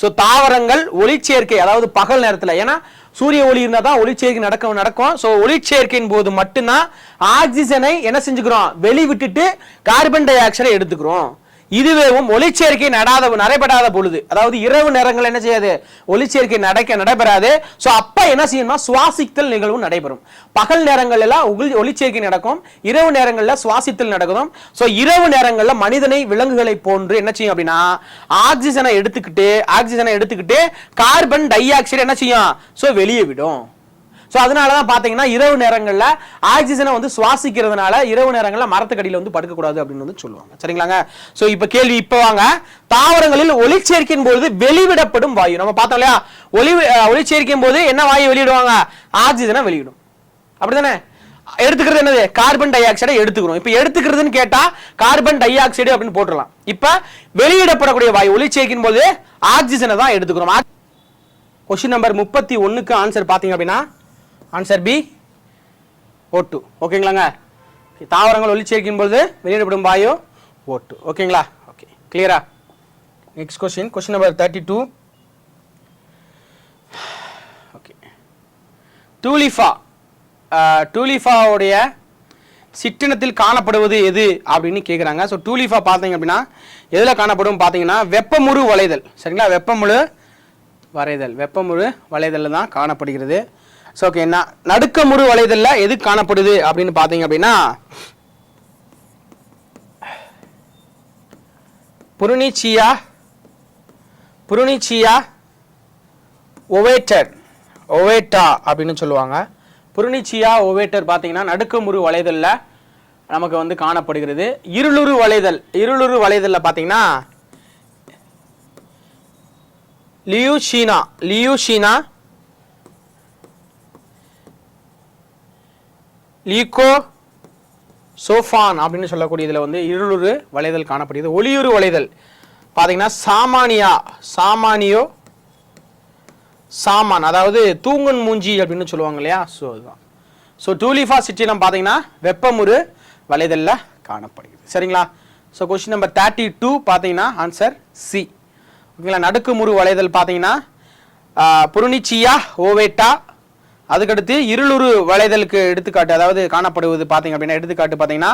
ஸோ தாவரங்கள் ஒளிச்சேர்க்கை, அதாவது பகல் நேரத்தில், ஏன்னா சூரிய ஒளி இருந்தால் தான் ஒளிச்சேர்க்கை நடக்கும். ஸோ ஒளிச்சேர்க்கையின் போது மட்டும்தான் ஆக்சிஜனை என்ன செஞ்சுக்கிறோம், வெளிவிட்டுட்டு கார்பன் டை ஆக்சைடை எடுத்துக்கிறோம். இதுவேவும் ஒளிச்சேர்க்கை நடைபெறாத பொழுது, அதாவது இரவு நேரங்கள் என்ன செய்யாது, ஒளிச்சேர்க்கை நடைபெறாது. ஸோ அப்ப என்ன செய்யணும்னா சுவாசித்தல் நிகழ்வு நடைபெறும். பகல் நேரங்கள் எல்லாம் ஒளிச்சேர்க்கை நடக்கும், இரவு நேரங்களில் சுவாசித்தல் நடக்கும். ஸோ இரவு நேரங்களில் மனிதனை, விலங்குகளை போன்று என்ன செய்யும் அப்படின்னா ஆக்சிஜனை எடுத்துக்கிட்டு கார்பன் டை ஆக்சைடு என்ன செய்யும், ஸோ வெளியே விடும். ஸோ அதனால தான் பார்த்தீங்கன்னா இரவு நேரங்களில் ஆக்சிஜனை வந்து சுவாசிக்கிறதுனால இரவு நேரங்களில் மரத்துக்கடியில் வந்து படுக்கக்கூடாது அப்படின்னு வந்து சொல்லுவாங்க. சரிங்களாங்க, ஸோ இப்போ கேள்வி, இப்போ வாங்க, தாவரங்களில் ஒளிச்சேர்க்கையின் போது வெளிவிடப்படும் வாயு நம்ம பார்த்தோம் இல்லையா. ஒளிச்சேர்க்கையின் போது என்ன வாயு வெளியிடுவாங்க, ஆக்சிஜனை வெளியிடும். அப்படிதானே, எடுத்துக்கிறது என்னது, கார்பன் டை ஆக்சைடை எடுத்துக்கிறோம். இப்போ எடுத்துக்கிறதுன்னு கேட்டா கார்பன் டை ஆக்சைடு அப்படின்னு போட்டுடலாம். இப்போ வெளியிடப்படக்கூடிய வாயு ஒளிச்சேர்க்கையின் போது ஆக்சிஜனை தான் எடுத்துக்கிறோம். கொஸ்டின் நம்பர் 31க்கு ஆன்சர் பார்த்தீங்க அப்படின்னா ஆன்சர் பி O2. ஓகேங்களாங்க, தாவரங்கள் ஒளிச்சேர்க்கையின் போது வெளியிடப்படும் வாயு O2. ஓகேங்களா, ஓகே, கிளியரா. Next question number 32. ஓகே, டூலிஃபாவுடைய சிற்றினத்தில் காணப்படுவது எது அப்படின்னு கேட்குறாங்க. ஸோ டூலிஃபா பார்த்தீங்க அப்படின்னா எதில் காணப்படும் பார்த்தீங்கன்னா வெப்பமுறு வளைதல். சரிங்களா, வெப்பமுறு வளைதல் தான் காணப்படுகிறது. ஸோ ஓகே, நடுக்கமுறு வளைதலில் எது காணப்படுது அப்படின்னு பார்த்தீங்க அப்படின்னா புருனிச்சியா ஓவேட்டா அப்படின்னு சொல்லுவாங்க. புருனிச்சியா ஓவேட்டர் பார்த்தீங்கன்னா நடுக்கமுறு வளைதலில் நமக்கு வந்து காணப்படுகிறது. இருளுறு வளைதலில் பார்த்தீங்கன்னா லியூஷீனா லீகோ சோஃபான் அப்படின்னு சொல்லக்கூடிய இதில் வந்து இருளுறு வளைதல் காணப்படுகிறது. ஒளியுறு வளைதல் பார்த்தீங்கன்னா சாமான், அதாவது தூங்கன் மூஞ்சி அப்படின்னு சொல்லுவாங்க இல்லையா. ஸோ அதுதான். ஸோ டூலிஃபா சிற்றினம் பார்த்தீங்கன்னா வெப்பமுறு வளைதலில் காணப்படுகிறது. சரிங்களா, ஸோ கொஸ்டின் நம்பர் 32 பார்த்தீங்கன்னா ஆன்சர் சி. ஓகேங்களா, நடுக்குமுறு வளைதல் பார்த்தீங்கன்னா புருனிச்சியா ஓவேட்டா. அதுக்கடுத்து இருளுறு வளைதலுக்கு எடுத்துக்காட்டு, அதாவது காணப்படுவது பார்த்தீங்க அப்படின்னா எடுத்துக்காட்டு பார்த்தீங்கன்னா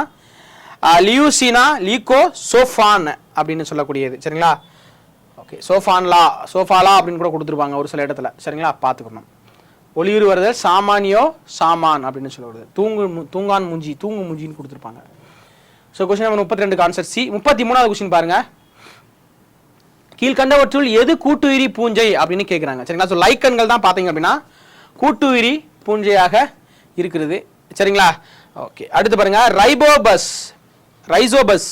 லியூசினா லீகோ சோஃபான் அப்படின்னு சொல்லக்கூடியது. சரிங்களா, ஓகே, சோஃபாலா அப்படின்னு கூட கொடுத்துருப்பாங்க ஒரு சில இடத்துல. சரிங்களா, பார்த்துக்கணும். ஒளியுறு வருதல் சாமானியோ சாமான் அப்படின்னு சொல்லுவது. தூங்கான் மூஞ்சி, தூங்கு மூஞ்சின்னு கொடுத்துருப்பாங்க. So question number 32 answer C. 33வது கொஸ்டின் பாருங்க. கீழ்கண்டவற்றுள் எது கூட்டுயிரி பூஞ்சை அப்படின்னு கேட்குறாங்க. சரிங்களா, ஸோ லைக்கன்கள் தான் பார்த்தீங்க அப்படின்னா கூட்டுயிரி பூஞ்சையாக இருக்கிறது. சரிங்களா, ஓகே. அடுத்து பாருங்க ரைசோபஸ்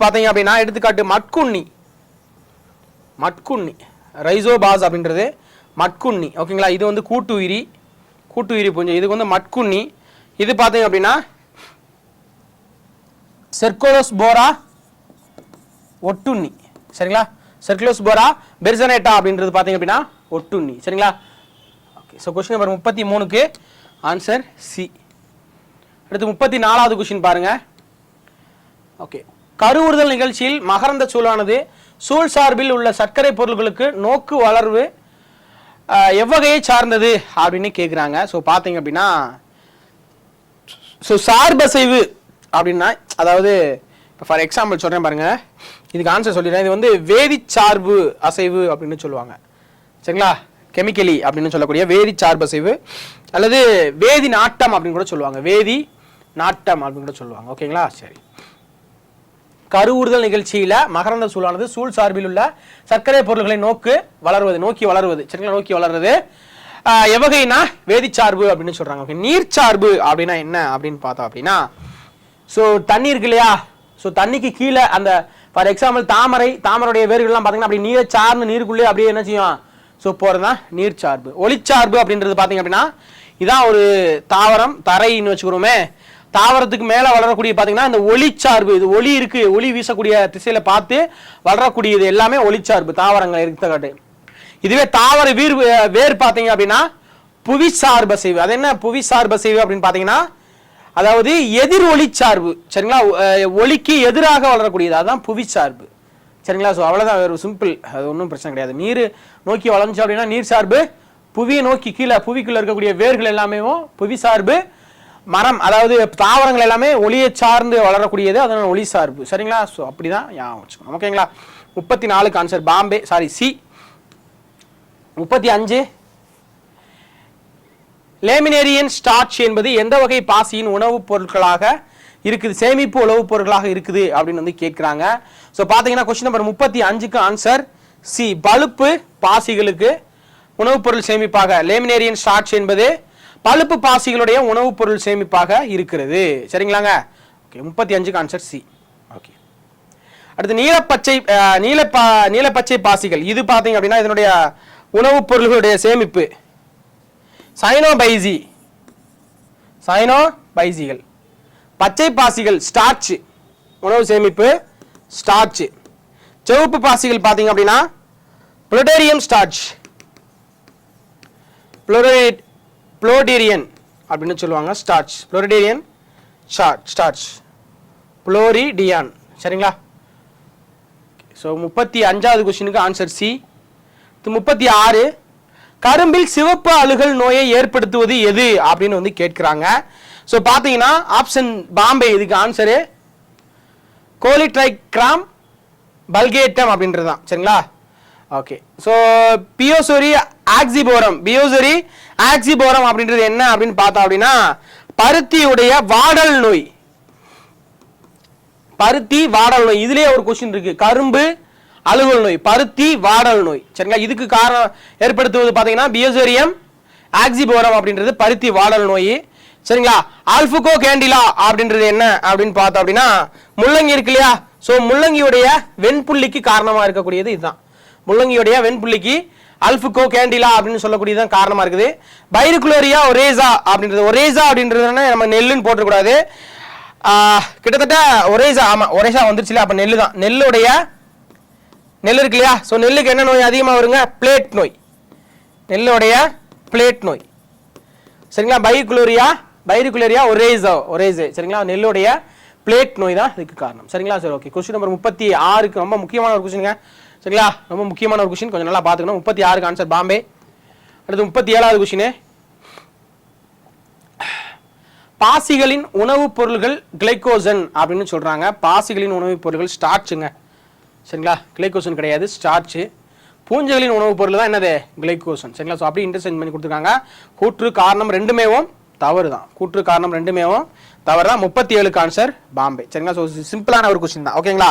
பார்த்தீங்க அப்படின்னா எடுத்துக்காட்டு மட்குண்ணி ரைசோபாஸ் அப்படின்றது மட்குண்ணி. ஓகேங்களா, இது வந்து கூட்டுயிரி பூஞ்சை. இதுக்கு வந்து மட்குண்ணி. இது பார்த்தீங்க அப்படின்னா செர்கோலோஸ்போரா ஒட்டுண்ணி. சரிங்களா, செர்கோலோஸ்போரா பெர்சனேட்டா அப்படின்றது பார்த்தீங்க அப்படின்னா ஒட்டுண்ணி. சரிங்களா, ஓகே. ஸோ கொஸ்டின் நம்பர் 33க்கு ஆன்சர் சி. அடுத்து 34வது கொஸ்டின் பாருங்க. ஓகே, கருவுறுதல் நிகழ்ச்சியில் மகரந்த சூழானது சூழ் சார்பில் உள்ள சர்க்கரை பொருட்களுக்கு நோக்கு வளர்வு எவ்வகையை சார்ந்தது அப்படின்னு கேட்குறாங்க. ஸோ பார்த்தீங்க அப்படின்னா ஸோ சார்பசைவு அப்படின்னா, அதாவது இப்போ ஃபார் எக்ஸாம்பிள் சொல்கிறேன் பாருங்க, இதுக்கு ஆன்சர் சொல்லிடுறேன். இது வந்து வேதிச்சார்பு அசைவு அப்படின்னு சொல்லுவாங்க. சரிங்களா, கெமிக்கலி அப்படின்னு சொல்லக்கூடிய வேதிச்சார்பு அசைவு அல்லது வேதி நாட்டம் அப்படின்னு கூட சொல்லுவாங்க. வேதி நாட்டம் அப்படின்னு கூட சொல்லுவாங்க. ஓகேங்களா, சரி. கருவுறுதல் நிகழ்ச்சியில மகரந்த சூழானது சூழ் சார்பில் உள்ள சர்க்கரை பொருள்களை நோக்கி வளர்வது. சரிங்களா, நோக்கி வளர்றது எவ்வகைனா வேதிச்சார்பு அப்படின்னு சொல்றாங்க. ஓகே, நீர்ச்சார்பு அப்படின்னா என்ன அப்படின்னு பார்த்தோம் அப்படின்னா, ஸோ தண்ணி இருக்கு இல்லையா, ஸோ தண்ணிக்கு கீழே அந்த ஃபார் எக்ஸாம்பிள் தாமரையுடைய வேர்கள்லாம் பார்த்தீங்கன்னா அப்படி நீரை சார்ந்து நீருக்குள்ளே அப்படியே என்ன செய்யும், ஸோ போகிறது தான் நீர்ச்சார்பு. ஒளிச்சார்பு அப்படின்றது பார்த்தீங்க அப்படின்னா இதான் ஒரு தாவரம் தரைன்னு வச்சுக்கிறோமே, தாவரத்துக்கு மேலே வளரக்கூடிய பார்த்தீங்கன்னா இந்த ஒளிச்சார்பு. இது ஒளி இருக்கு, ஒளி வீசக்கூடிய திசையில பார்த்து வளரக்கூடியது எல்லாமே ஒளிச்சார்பு தாவரங்கள் எடுத்துக்காட்டு. இதுவே தாவர வேர் பார்த்தீங்க அப்படின்னா புவிசார்பசைவு. அது என்ன புவிசார்பசைவு அப்படின்னு பார்த்தீங்கன்னா, அதாவது எதிர் ஒளிச்சார்பு. சரிங்களா, ஒளிக்கு எதிராக வளரக்கூடியது, அதுதான் புவிசார்பு. சரிங்களா, ஸோ அவ்வளோதான், வேறு சிம்பிள், அது ஒன்றும் பிரச்சனை கிடையாது. நீர் நோக்கி வளர்ந்துச்சு அப்படின்னா நீர் சார்பு, புவியை நோக்கி கீழே புவிக்குள்ள இருக்கக்கூடிய வேர்கள் எல்லாமே புவிசார்பு, மரம் அதாவது தாவரங்கள் எல்லாமே ஒளியை சார்ந்து வளரக்கூடியது, அதனால ஒளி சார்பு. சரிங்களா, ஸோ அப்படிதான் ஞாபகம் வச்சுக்கணும். ஓகேங்களா, 34க்கு ஆன்சர் சி. 35 லேமினேரியன் ஸ்டார்ச் என்பது எந்த வகை பாசியின் உணவுப் பொருட்களாக இருக்குது, சேமிப்பு உணவுப் பொருட்களாக இருக்குது அப்படின்னு வந்து கேட்குறாங்க. ஸோ பார்த்தீங்கன்னா கொஸ்டின் நம்பர் 35க்கு ஆன்சர் சி. பழுப்பு பாசிகளுக்கு உணவுப் பொருள் சேமிப்பாக லேமினேரியன் ஸ்டார்ச் என்பது பழுப்பு பாசிகளுடைய உணவுப் பொருள் சேமிப்பாக இருக்கிறது. சரிங்களாங்க, ஓகே. 35க்கு ஆன்சர் சி. ஓகே. அடுத்து நீலப்பச்சை பாசிகள். இது பார்த்தீங்க அப்படின்னா இதனுடைய உணவுப் பொருள்களுடைய சேமிப்பு சைனோபைசிகள். பச்சை பாசிகள் ஸ்டார்ச், உணவு சேமிப்பு ஸ்டார்ச். சிவப்பு பாசிகள் பார்த்தீங்க அப்படின்னா புளோடேரியம் ஸ்டார்ச், புளோரிடியன் அப்படின்னு சொல்லுவாங்க. Starch, floridean starch, floridean. சரிங்களா, ஸோ 35வது கொஸ்டினுக்கு ஆன்சர் சி. 36 கரும்பில் சிவப்பு அழுகல் நோயை ஏற்படுத்துவது எது அப்படின்னு வந்து கேட்கிறாங்க. ஸோ பார்த்தீங்கன்னா ஆப்ஷன் பாம்பே, இதுக்கு ஆன்சரு கோலிட்ரைக்ராம் பல்கேட்டம் அப்படின்றது தான். சரிங்களா, ஓகே. ஸோ பியோசோரி ஆக்சிபோரம் அப்படின்றது என்ன அப்படின்னு பார்த்தோம் அப்படின்னா பருத்தியுடைய வாடல் நோய். இதுலயே ஒரு கொஸ்டின் இருக்கு, கரும்பு அழுகல் நோய், பருத்தி வாடல் நோய். சரிங்களா, இதுக்கு காரணம் ஏற்படுத்துவது பார்த்தீங்கன்னா பியோசோரியம் ஆக்சிபோரம் அப்படின்றது பருத்தி வாடல் நோய். சரிங்களா, ஆல்புகோ கேண்டிலா அப்படின்றது என்ன அப்படின்னு பார்த்தோம் அப்படின்னா முள்ளங்கி இருக்கு இல்லையா, ஸோ முள்ளங்கியுடைய வெண்புள்ளிக்கு காரணமாக இருக்கக்கூடியது இதுதான். முள்ளங்கியுடைய வெண்புள்ளிக்கு ஆல்புகோ கேண்டிலா அப்படின்னு சொல்லக்கூடியதுதான் காரணமாக இருக்குது. பைரிகுலோரியா ஒரேசா அப்படின்றது நம்ம நெல்லுன்னு போட்டக்கூடாது, கிட்டத்தட்ட ஒரேசா வந்துருச்சுல, அப்போ நெல்லு தான். நெல் இருக்கு இல்லையா, ஸோ நெல்லுக்கு என்ன நோய் அதிகமாக வருங்க, பிளேட் நோய், நெல்லுடைய பிளேட் நோய். சரிங்களா, பைரிகுலோரியா ஒரேசே. சரிங்களா, நெல்லுடைய பிளேட் நோய் தான் இதுக்கு காரணம். சரிங்களா, சரி, ஓகே. கொஸ்டின் நம்பர் 36க்கு ரொம்ப முக்கியமான ஒரு கொஸ்டினுங்க. சரிங்களா, ரொம்ப முக்கியமான ஒரு கொஸ்டின், கொஞ்சம் நல்லா பார்த்துக்கணும். 36க்கு ஆன்சர் பாம்பே. அடுத்து 37வது கொஸ்டின், பாசிகளின் உணவுப் பொருள்கள் கிளைகோசன் அப்படின்னு சொல்றாங்க. பாசிகளின் உணவுப் பொருள்கள் ஸ்டார்ச்சுங்க. சரிங்களா. கிளைகோசன் கிடையாது, ஸ்டார்ச். பூஞ்சைகளின் உணவுப் பொருள் தான் என்னது, கிளைகோசன். சரிங்களா. ஸோ அப்படி இன்டர்சென்ட் பண்ணி கொடுத்துருக்காங்க. கூற்று காரணம் ரெண்டுமேவும் தவறு தான். கூற்று காரணம் ரெண்டுமேவும் தவறு தான். 37க்கு ஆன்சர் பாம்பே. சரிங்களா. ஸோ சிம்பிளான ஒரு கொஸ்டின் தான். ஓகேங்களா.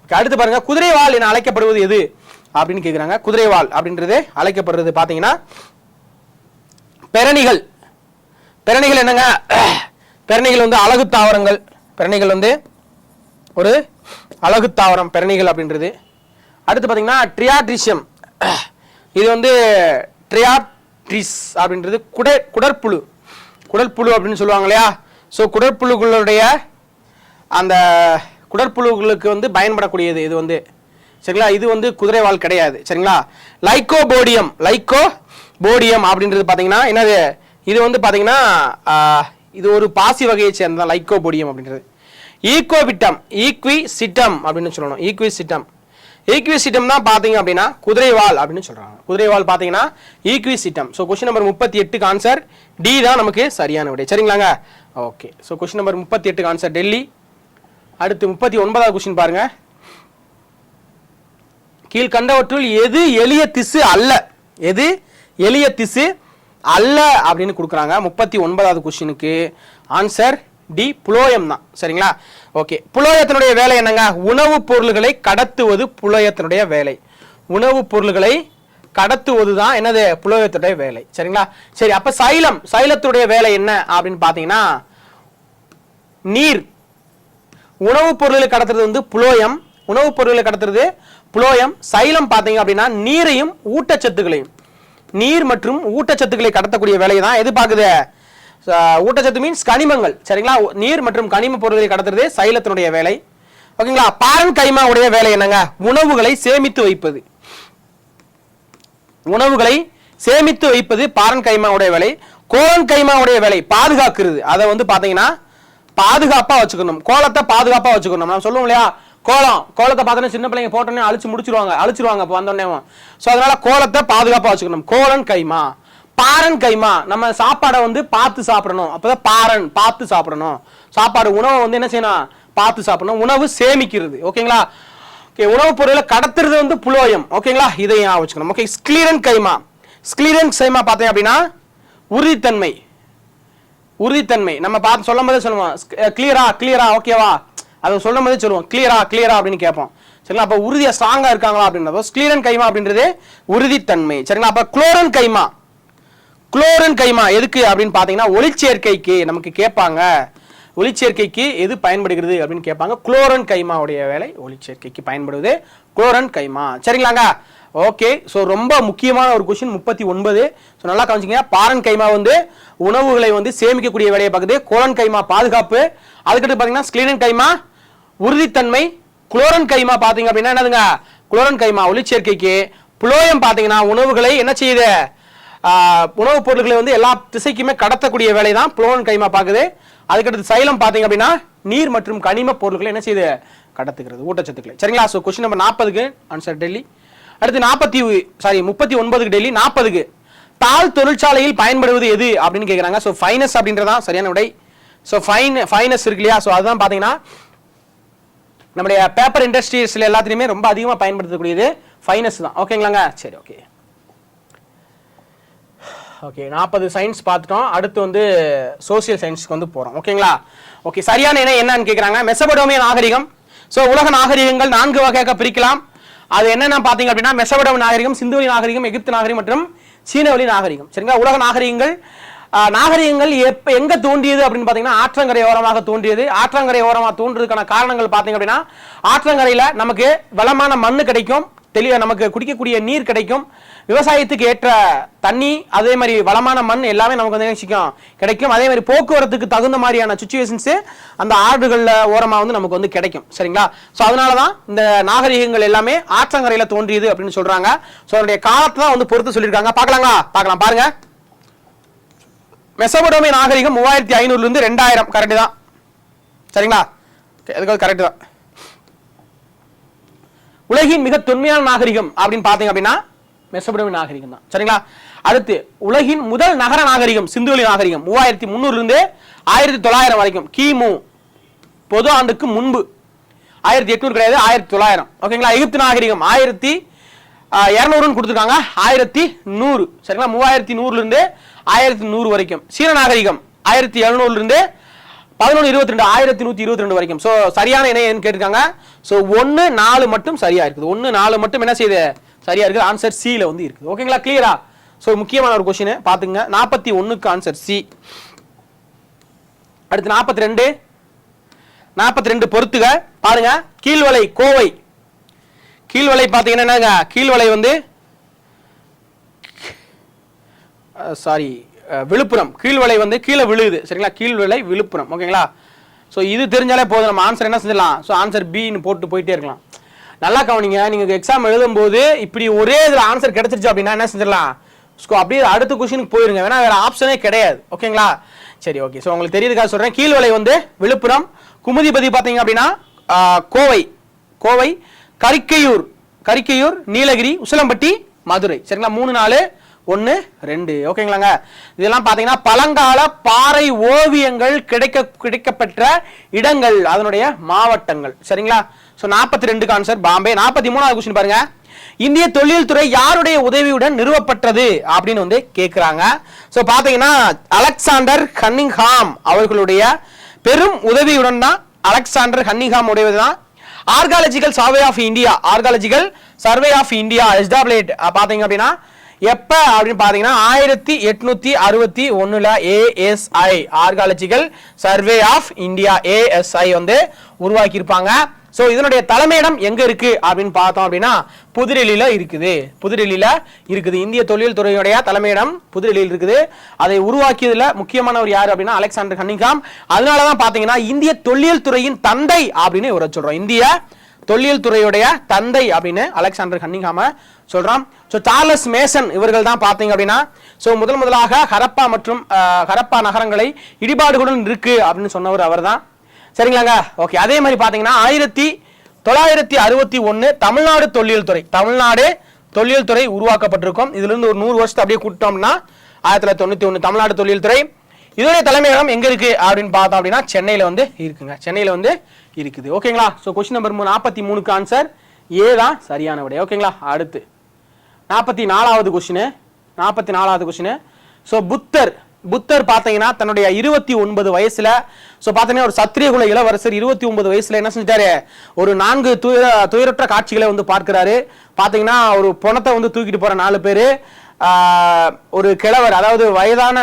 ஓகே, அடுத்து பாருங்க, குதிரைவால் என அழைக்கப்படுவது எது அப்படின்னு கேட்குறாங்க. குதிரைவால் அப்படின்றது அழைக்கப்படுறது பார்த்தீங்கன்னா பெரணிகள். பெரணிகள் என்னங்க, பெரணிகள் வந்து அழகு தாவரங்கள். பெரணிகள் வந்து ஒரு அழகு தாவரம், பெரணிகள் அப்படின்றது. அடுத்து பார்த்தீங்கன்னா ட்ரியாட்ரிஷியம், இது வந்து ட்ரியாட்ரிஸ் அப்படின்றது குடற்புழு. குடற்புழு அப்படின்னு சொல்லுவாங்க இல்லையா. ஸோ குடற்புழுகளுடைய அந்த குடற்புழுகளுக்கு வந்து பயன்படக்கூடியது இது வந்து. சரிங்களா. இது வந்து குதிரைவால் கிடையாது. சரிங்களா. லைக்கோபோடியம், லைக்கோபோடியம் அப்படின்றது பார்த்தீங்கன்னா என்னது, இது வந்து பார்த்தீங்கன்னா இது ஒரு பாசி வகையை சேர்ந்த லைக்கோபோடியம் அப்படின்றது. ஈக்குவிட்டம், ஈக்விசிட்டம் அப்படின்னு சொல்லணும். ஈக்விசிட்டம், ஈக்விசிட்டம் தான் பார்த்தீங்க அப்படின்னா குதிரைவால் அப்படின்னு சொல்றாங்க. குதிரைவால் பார்த்தீங்கன்னா ஈக்விசிட்டம். ஸோ கொஸ்டின் நம்பர் 38க்கு ஆன்சர் டி தான் நமக்கு சரியான விடை. சரிங்களாங்க. ஓகே, ஸோ கொஸ்டின் நம்பர் 38க்கு ஆன்சர் டெல்லி. அடுத்து 39வது கொஸ்டின் பாருங்க. கீழ்கண்டவற்றுள் எது எளிய திசு அல்ல, எது எளிய திசு அல்ல அப்படின்னு கொடுக்குறாங்க. 39வது கொஸ்டினுக்கு ஆன்சர் டி, புளோயம் தான். சரிங்களா. ஓகே, புளோயத்தினுடைய வேலை என்னங்க, உணவுப் பொருள்களை கடத்துவது புளோயத்தினுடைய வேலை. உணவுப் பொருள்களை கடத்துவது தான் என்னது, புளோயத்துடைய வேலை. சரிங்களா. சரி, அப்ப சைலம், சைலத்துடைய வேலை என்ன அப்படின்னு பாத்தீங்கன்னா நீர். உணவுப் பொருள்களை கடத்துறது வந்து புளோயம், உணவுப் பொருள்களை கடத்துறது புளோயம். சைலம் பாத்தீங்க அப்படின்னா நீரையும் ஊட்டச்சத்துக்களையும், நீர் மற்றும் ஊட்டச்சத்துக்களை கடத்தக்கூடிய வேலையை தான் எது பாக்குது, ஊட்டச்சத்து மீன்ஸ் கனிமங்கள். சரிங்களா. நீர் மற்றும் கனிம பொருட்களை கடத்துறது சைலத்தினுடைய வேலை. ஓகேங்களா. பாரன் கைமா உடைய வேலை என்னங்க, உணவுகளை சேமித்து வைப்பது. உணவுகளை சேமித்து வைப்பது பாரன் கைமா உடைய வேலை. கோலன் கைமா உடைய வேலை பாதுகாக்கிறது. அதை வந்து பாத்தீங்கன்னா பாதுகாப்பா வச்சுக்கணும், கோலத்தை பாதுகாப்பா வச்சுக்கணும். நம்ம சொல்லுவோம் இல்லையா, கோலத்தை பார்த்தோன்னா சின்ன பிள்ளைங்க போட்டோன்னே அழிச்சிருவாங்க இப்போ வந்தோடனே. ஸோ அதனால கோலத்தை பாதுகாப்பா வச்சுக்கணும். கோலன் கைமா. பாரன் கைமா, நம்ம சாப்பாடை வந்து பார்த்து சாப்பிடணும். அப்பதான் பாரன், பார்த்து சாப்பிடணும். சாப்பாடு உணவை வந்து என்ன செய்யணும், பார்த்து சாப்பிடணும். உணவு சேமிக்கிறது. ஓகேங்களா. ஓகே, உணவுப் பொருளை கடத்துறது வந்து புளோயம். ஓகேங்களா, இதையும் வச்சுக்கணும். ஓகே, ஸ்கிலீரன் கைமா. ஸ்கிலீரன் கைமா பார்த்தீங்க அப்படின்னா உறுதித்தன்மை. உறுதித்தன்மை நம்ம பார்த்து சொல்லும் போதே சொல்லுவோம், கிளியரா ஓகேவா, அதை சொல்லும் போதே சொல்லுவோம் கிளியரா அப்படின்னு கேட்போம். சரிங்களா. அப்ப உறுதியா ஸ்ட்ராங்கா இருக்காங்களா அப்படின்றதோ ஸ்கிலீரன் கைமா அப்படின்றது உறுதித்தன்மை. சரிங்களா. அப்ப குளோரன் கைமா. குளோரன் கைமா எதுக்கு அப்படின்னு பாத்தீங்கன்னா ஒளிச்சேர்க்கைக்கு நமக்கு கேட்பாங்க. ஒளிச்சேர்க்கைக்கு எது பயன்படுகிறது அப்படின்னு கேட்பாங்க. குளோரன் கைமாவுடைய வேலை ஒளிச்சேர்க்கைக்கு பயன்படுவது குளோரன் கைமா. சரிங்களாங்க. ஓகே, ஸோ ரொம்ப முக்கியமான ஒரு கொஸ்டின் 39. ஸோ நல்லா கவனிச்சிங்க. பாரன் கைமா வந்து உணவுகளை வந்து சேமிக்கக்கூடிய வேலையை பார்க்குது. குளோரன் கைமா பாதுகாப்பு. அதுக்கடுத்து பார்த்தீங்கன்னா ஸ்கிலீரன் கைமா உறுதித்தன்மை. குளோரன் கைமா பார்த்தீங்க அப்படின்னா என்னதுங்க, குளோரன் கைமா ஒளிச்சேர்க்கைக்கு. புளோயம் பார்த்தீங்கன்னா உணவுகளை என்ன செய்யுது, உணவுப் பொருட்களை வந்து எல்லா திசைக்குமே கடத்தக்கூடிய வேலை தான் புளோரன் கைமா பார்க்குது. அதுக்கடுத்து சைலம் பார்த்தீங்க அப்படின்னா நீர் மற்றும் கனிம பொருட்களை என்ன செய்யுது, கடத்துக்கிறது, ஊட்டச்சத்துக்களை. சரிங்களா. ஸோ கொஸ்டின் நம்பர் 40க்கு ஆன்சர் டெல்லி. அடுத்து 39க்கு டெல்லி. 40க்கு தாள் தொழிற்சாலையில் பயன்படுவது எது அப்படின்னு கேட்குறாங்க. ஸோ ஃபைனஸ் அப்படின்றதான் சரியான விடை. ஸோ ஃபைனஸ் இருக்கு இல்லையா, ஸோ அதுதான் பார்த்தீங்கன்னா நம்முடைய பேப்பர் இண்டஸ்ட்ரீஸ்ல எல்லாத்துலையுமே ரொம்ப அதிகமாக பயன்படுத்தக்கூடியது ஃபைனஸ் தான். ஓகேங்களாங்க. சரி, ஓகே ஓகே 40 சயின்ஸ் பார்த்துட்டோம். அடுத்து வந்து சோசியல் சயின்ஸ்க்கு வந்து போகிறோம். ஓகேங்களா. ஓகே, சரியான இணை என்னன்னு கேட்குறாங்க. மெசபடோமிய நாகரிகம். ஸோ உலக நாகரிகங்கள் 4 வகையாக பிரிக்கலாம். அது என்னென்ன பார்த்தீங்க அப்படின்னா மெசபடோமிய நாகரிகம், சிந்துவெளி நாகரிகம், எகிப்து நாகரிகம் மற்றும் சீனவெளி நாகரிகம். சரிங்களா. உலக நாகரிகங்கள் எங்க தோன்றியது அப்படின்னு பார்த்தீங்கன்னா ஆற்றங்கரை ஓரமாக தோன்றியது. ஆற்றங்கரை ஓரமாக தோன்றதுக்கான காரணங்கள் பார்த்தீங்க அப்படின்னா ஆற்றங்கரையில் நமக்கு வளமான மண் கிடைக்கும், நமக்கு குடிக்கக்கூடிய நீர் கிடைக்கும், விவசாயத்துக்கு ஏற்ற தண்ணி, அதே மாதிரி வளமான மண் எல்லாமே நமக்கு வந்து கிடைக்கும். அதே மாதிரி போக்குவரத்துக்கு தகுந்த மாதிரியான சிச்சுவேஷன்ஸ் அந்த ஆறுகள்ல ஓரமா வந்து நமக்கு வந்து கிடைக்கும். சரிங்களா. ஸோ அதனாலதான் இந்த நாகரிகங்கள் எல்லாமே ஆற்றங்கரையில தோன்றியது அப்படின்னு சொல்றாங்க. ஸோ அதனுடைய காலத்தை தான் வந்து பொறுத்து சொல்லியிருக்காங்க. பார்க்கலாம் பாருங்க. மெசபடோமிய நாகரிகம் 3500 இருந்து 2000. கரெக்ட் தான். சரிங்களா. கரெக்ட் தான். உலகின் மிக தொன்மையான நாகரிகம் அப்படின்னு பாத்தீங்க அப்படின்னா மெசபடோமிய நாகரிகம் தான். சரிங்களா. அடுத்து உலகின் முதல் நகர நாகரிகம் சிந்துவெளி நாகரிகம் 3300 இருந்து 1900 வரைக்கும், கிமு பொது ஆண்டுக்கு முன்பு 1800 கிடையாது, 1900. ஓகேங்களா? எகிப்து நாகரிகம் 1200 கொடுத்துருக்காங்க, 1100. சரிங்களா? 3100 இருந்து 1100 வரைக்கும். சீன நாகரிகம் 1700 இருந்து 1122 1122 வரைக்கும். ஸோ சரியான இணை கேட்டிருக்காங்க. ஸோ 1 4 மட்டும் சரியா இருக்குது. 1 4 மட்டும் என்ன செய்யுது, சரியா இருக்குது. ஆன்சர் சில வந்து இருக்குது. ஓகேங்களா? கிளியரா? ஸோ முக்கியமான ஒரு கொஸ்டின் பாத்துங்க. 41க்கு ஆன்சர் சி. அடுத்து 42 பொறுத்துக பாருங்க. கீழ்வளை கோவை, கீழ்வளை பாத்தீங்கன்னா என்னங்க, கீழ்வளை வந்து சாரி விழுப்புரம். கீழ்வளை வந்து கீழே விழுது. சரிங்களா? கீழ்வளை விழுப்புரம். ஓகேங்களா? ஸோ இது தெரிஞ்சாலே போதும், நம்ம ஆன்சர் என்ன செஞ்சிடலாம். ஸோ ஆன்சர் பின்னு போட்டு போயிட்டே இருக்கலாம். நல்லா கவனிங்க, நீங்க எக்ஸாம் எழுதும் போது இப்படி ஒரே இதுல ஆன்சர் கிடைச்சிருச்சு அப்படின்னா என்ன செஞ்சிடலாம், அப்படியே அடுத்த கொஸ்டினுக்கு போயிருங்க. வேணா வேற ஆப்ஷனே கிடையாது. ஓகேங்களா? சரி, ஓகே. ஸோ உங்களுக்கு தெரியுதுக்காக சொல்றேன். கீழ்வளை வந்து விழுப்புரம், குமுதிபதி பாத்தீங்க அப்படின்னா கோவை, கோவை, கரிக்கையூர், நீலகிரி, உசிலம்பட்டி, மதுரை. சரிங்களா? 3 4 1 2. ஓகேங்களாங்க? இதெல்லாம் பாத்தீங்கன்னா பழங்கால பாறை ஓவியங்கள் கிடைக்கப்பெற்ற இடங்கள், அதனுடைய மாவட்டங்கள். சரிங்களா? ஸோ 42க்கு ஆன்சர் பாம்பே. 43வது கொஸ்டின் பாருங்க. இந்திய தொழில் துறை யாருடைய உதவியுடன் நிறுவப்பட்டது அப்படின்னு வந்து கேட்கிறாங்க. ஸோ பாத்தீங்கன்னா அலெக்சாண்டர் கன்னிங்ஹாம் அவர்களுடைய பெரும் உதவியுடன் தான், அலெக்சாண்டர் கன்னிங்ஹாம் உடையதுதான் Archaeological Survey of India, Archaeological Survey of India established பாத்தீங்க அப்படின்னா எப்ப அப்படின்னு பாத்தீங்கன்னா 1861 ASI Archaeological Survey of India ASI வந்து உருவாக்கி இருப்பாங்க. சோ இதனுடைய தலைமையிடம் எங்க இருக்கு அப்படின்னு பார்த்தோம் அப்படின்னா புதுடெல்லியில இருக்குது. புதுடெல்லியில இருக்குது. இந்திய தொழில் துறையுடைய தலைமையிடம் புதுடெல்லியில் இருக்குது. அதை உருவாக்கியதுல முக்கியமானவர் யாரு அப்படின்னா அலெக்சாண்டர் கன்னிங்ஹாம். அதனாலதான் பாத்தீங்கன்னா இந்திய தொழில் துறையின் தந்தை அப்படின்னு இவரை சொல்றோம். இந்திய தொழில் துறையுடைய தந்தை அப்படின்னு அலெக்சாண்டர் கன்னிங்ஹாம சொல்றோம். சோ சார்லஸ் மேசன் இவர்கள் தான் பாத்தீங்க அப்படின்னா சோ முதலாக ஹரப்பா மற்றும் ஹரப்பா நகரங்களை இடிபாடுகளுடன் இருக்கு அப்படின்னு சொன்னவர் அவர்தான். சரிங்களாங்க? ஓகே. அதே மாதிரி பாத்தீங்கன்னா 1961 தமிழ்நாடு தொழில் துறை உருவாக்கப்பட்டிருக்கும். இதுல இருந்து ஒரு 100 வருஷத்தை அப்படியே கூட்டோம்னா 1991 தமிழ்நாடு தொழில் துறை. இதோட தலைமையகம் எங்க இருக்கு அப்படின்னு பார்த்தோம் அப்படின்னா சென்னையில வந்து இருக்குங்க. சென்னையில வந்து இருக்குது. ஓகேங்களா? சோ क्वेश्चन நம்பர் 43க்கு ஆன்சர் ஏ தான் சரியான விடை. ஓகேங்களா? அடுத்து 44வது क्वेश्चन. சோ புத்தர் பாத்தீங்கன்னா தன்னுடைய 29 வயசுல சோ பாத்தீங்கன்னா ஒரு சத்திரிய குல இளவரசர் 29 வயசுல என்ன செஞ்சாரு, ஒரு 4 துயரற்ற காட்சிகளை வந்து பார்க்கிறாரு. பாத்தீங்கன்னா ஒரு பணத்தை வந்து தூக்கிட்டு போற 4 பேரு, ஒரு கிழவர் அதாவது வயதான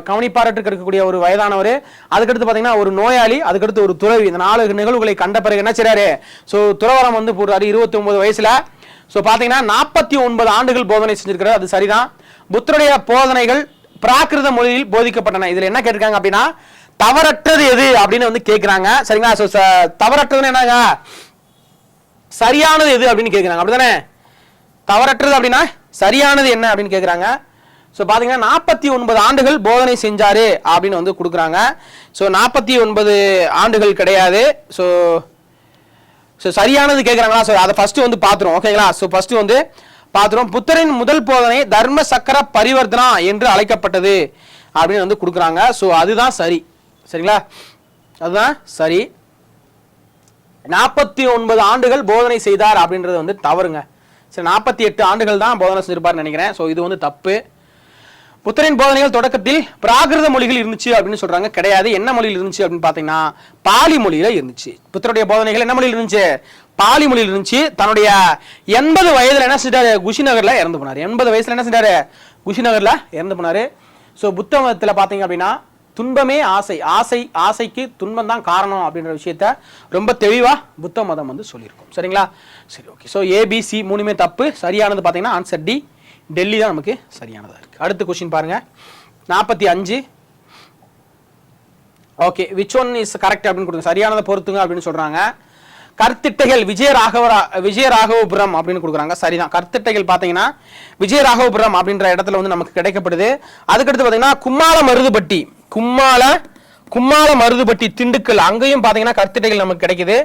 கவனிப்பாரற்று இருக்கக்கூடிய ஒரு வயதானவர், அதுக்கடுத்து பாத்தீங்கன்னா ஒரு நோயாளி, அதுக்கடுத்து ஒரு துறவி. இந்த 4 நிகழ்வுகளை கண்ட பிறகு என்ன செய்றாரு, சோ துறவரம் வந்து போடுறாரு 29 வயசுல. சோ பாத்தீங்கன்னா 49 ஆண்டுகள் போதனை செஞ்சிருக்கிறார். அது சரிதான். புத்தருடைய போதனைகள் பிராகிருத மொழியில் போதிக்கப்பட்டன. இதுல என்ன கேட்டிருக்காங்க அப்படின்னா தவறற்றது எது அப்படின்னு வந்து கேக்குறாங்க. சரிங்களா? சோ தவறற்றதுன்னு என்னங்க, சரியானது எது அப்படின்னு கேக்குறாங்க. அப்படிதானே? தவறற்றது அப்படின்னா சரியானது என்ன அப்படின்னு கேக்குறாங்க. சோ பாத்தீங்கன்னா 49 ஆண்டுகள் போதனை செஞ்சாரு அப்படின்னு வந்து கொடுக்குறாங்க. சோ 49 ஆண்டுகள் கிடையாது. சோ சரியானது கேக்குறாங்களா? சோ அதை ஃபர்ஸ்ட் வந்து பாத்துறோம். ஓகேங்களா? சோ ஃபர்ஸ்ட் வந்து பாத்துறோம். புத்தரின் முதல் போதனை தர்ம சக்கர பரிவர்த்தனா என்று அழைக்கப்பட்டது அப்படின்னு வந்து கொடுக்குறாங்க. சோ அதுதான் சரி. சரிங்களா? அதுதான் சரி. 49 ஆண்டுகள் போதனை செய்தார் அப்படின்றது வந்து தவறுங்க. சரி, 48 ஆண்டுகள் தான் போதனை செஞ்சிருப்பார்னு நினைக்கிறேன். சோ இது வந்து தப்பு. புத்தரின் போதனைகள் தொடக்கத்தில் பிராகிருத மொழிகள் இருந்துச்சு அப்படின்னு சொல்றாங்க. கிடையாது. என்ன மொழியில் இருந்துச்சு அப்படின்னு பாத்தீங்கன்னா பாலி மொழியில இருந்துச்சு. புத்தருடைய போதனைகள் என்ன மொழியில் இருந்துச்சு, பாலி மொழியில் இருந்துச்சு. தன்னுடைய 80 வயதுல என்ன செஞ்சாரு, குஷிநகர்ல இறந்து போனாரு. 80 வயசுல என்ன செஞ்சாரு, குஷிநகர்ல இறந்து போனாரு. சோ புத்த மதத்துல பாத்தீங்க அப்படின்னா துன்பமே ஆசைக்கு துன்பம் தான் காரணம் அப்படின்ற விஷயத்த ரொம்ப தெளிவா புத்த மதம் வந்து சொல்லியிருக்கும். சரிங்களா? சரி, ஓகே. சோ ஏபிசி 3மே தப்பு. சரியானது பாத்தீங்கன்னா ஆன்சர் டி, டெல்லி தான் நமக்கு சரியானதா இருக்கு. அடுத்த क्वेश्चन பாருங்க. 45. Okay, which one is correct அப்படின்னு கொடுங்க. சரியானதை பொறுத்துங்க அப்படின்னு சொல்றாங்க. கர்த்திட்டைகள் விஜயராகவபுரம் அப்படின்னு கொடுக்குறாங்க. சரிதான். கர்த்திட்டைகள் பாத்தீங்கன்னா விஜயராகவபுரம் அப்படின்ற இடத்துல வந்து நமக்கு கிடைக்கப்படுது. அதுக்கடுத்து பாத்தீங்கன்னா கும்மாள மருதுபட்டி திண்டுக்கல், அங்கேயும் பாத்தீங்கன்னா கர்த்திட்டைகள் நமக்கு கிடைக்குது.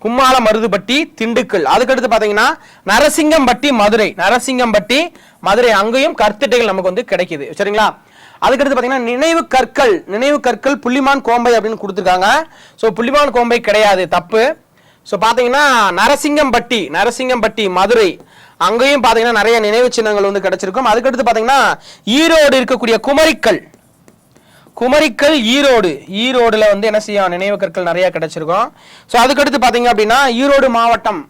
கும்மாள மருதுபட்டி திண்டுக்கல். அதுக்கடுத்து பாத்தீங்கன்னா நரசிங்கம்பட்டி மதுரை, அங்கேயும் கர்த்திட்டைகள் நமக்கு வந்து கிடைக்குது. சரிங்களா? அதுக்கடுத்து பாத்தீங்கன்னா நினைவு கற்கள் புள்ளிமான் கோம்பை அப்படின்னு கொடுத்துருக்காங்க. சோ புள்ளிமான் கோம்பை கிடையாது, தப்பு. ஸோ பார்த்தீங்கன்னா நரசிங்கம்பட்டி மதுரை, அங்கேயும் பார்த்தீங்கன்னா நிறைய நினைவு சின்னங்கள் வந்து கிடைச்சிருக்கும். அதுக்கடுத்து பார்த்தீங்கன்னா ஈரோடு இருக்கக்கூடிய குமரிக்கல் ஈரோடுல வந்து என்ன செய்யும், நினைவு கற்கள் நிறைய கிடைச்சிருக்கும். ஸோ அதுக்கடுத்து பார்த்தீங்க அப்படின்னா ஈரோடு மாவட்டம்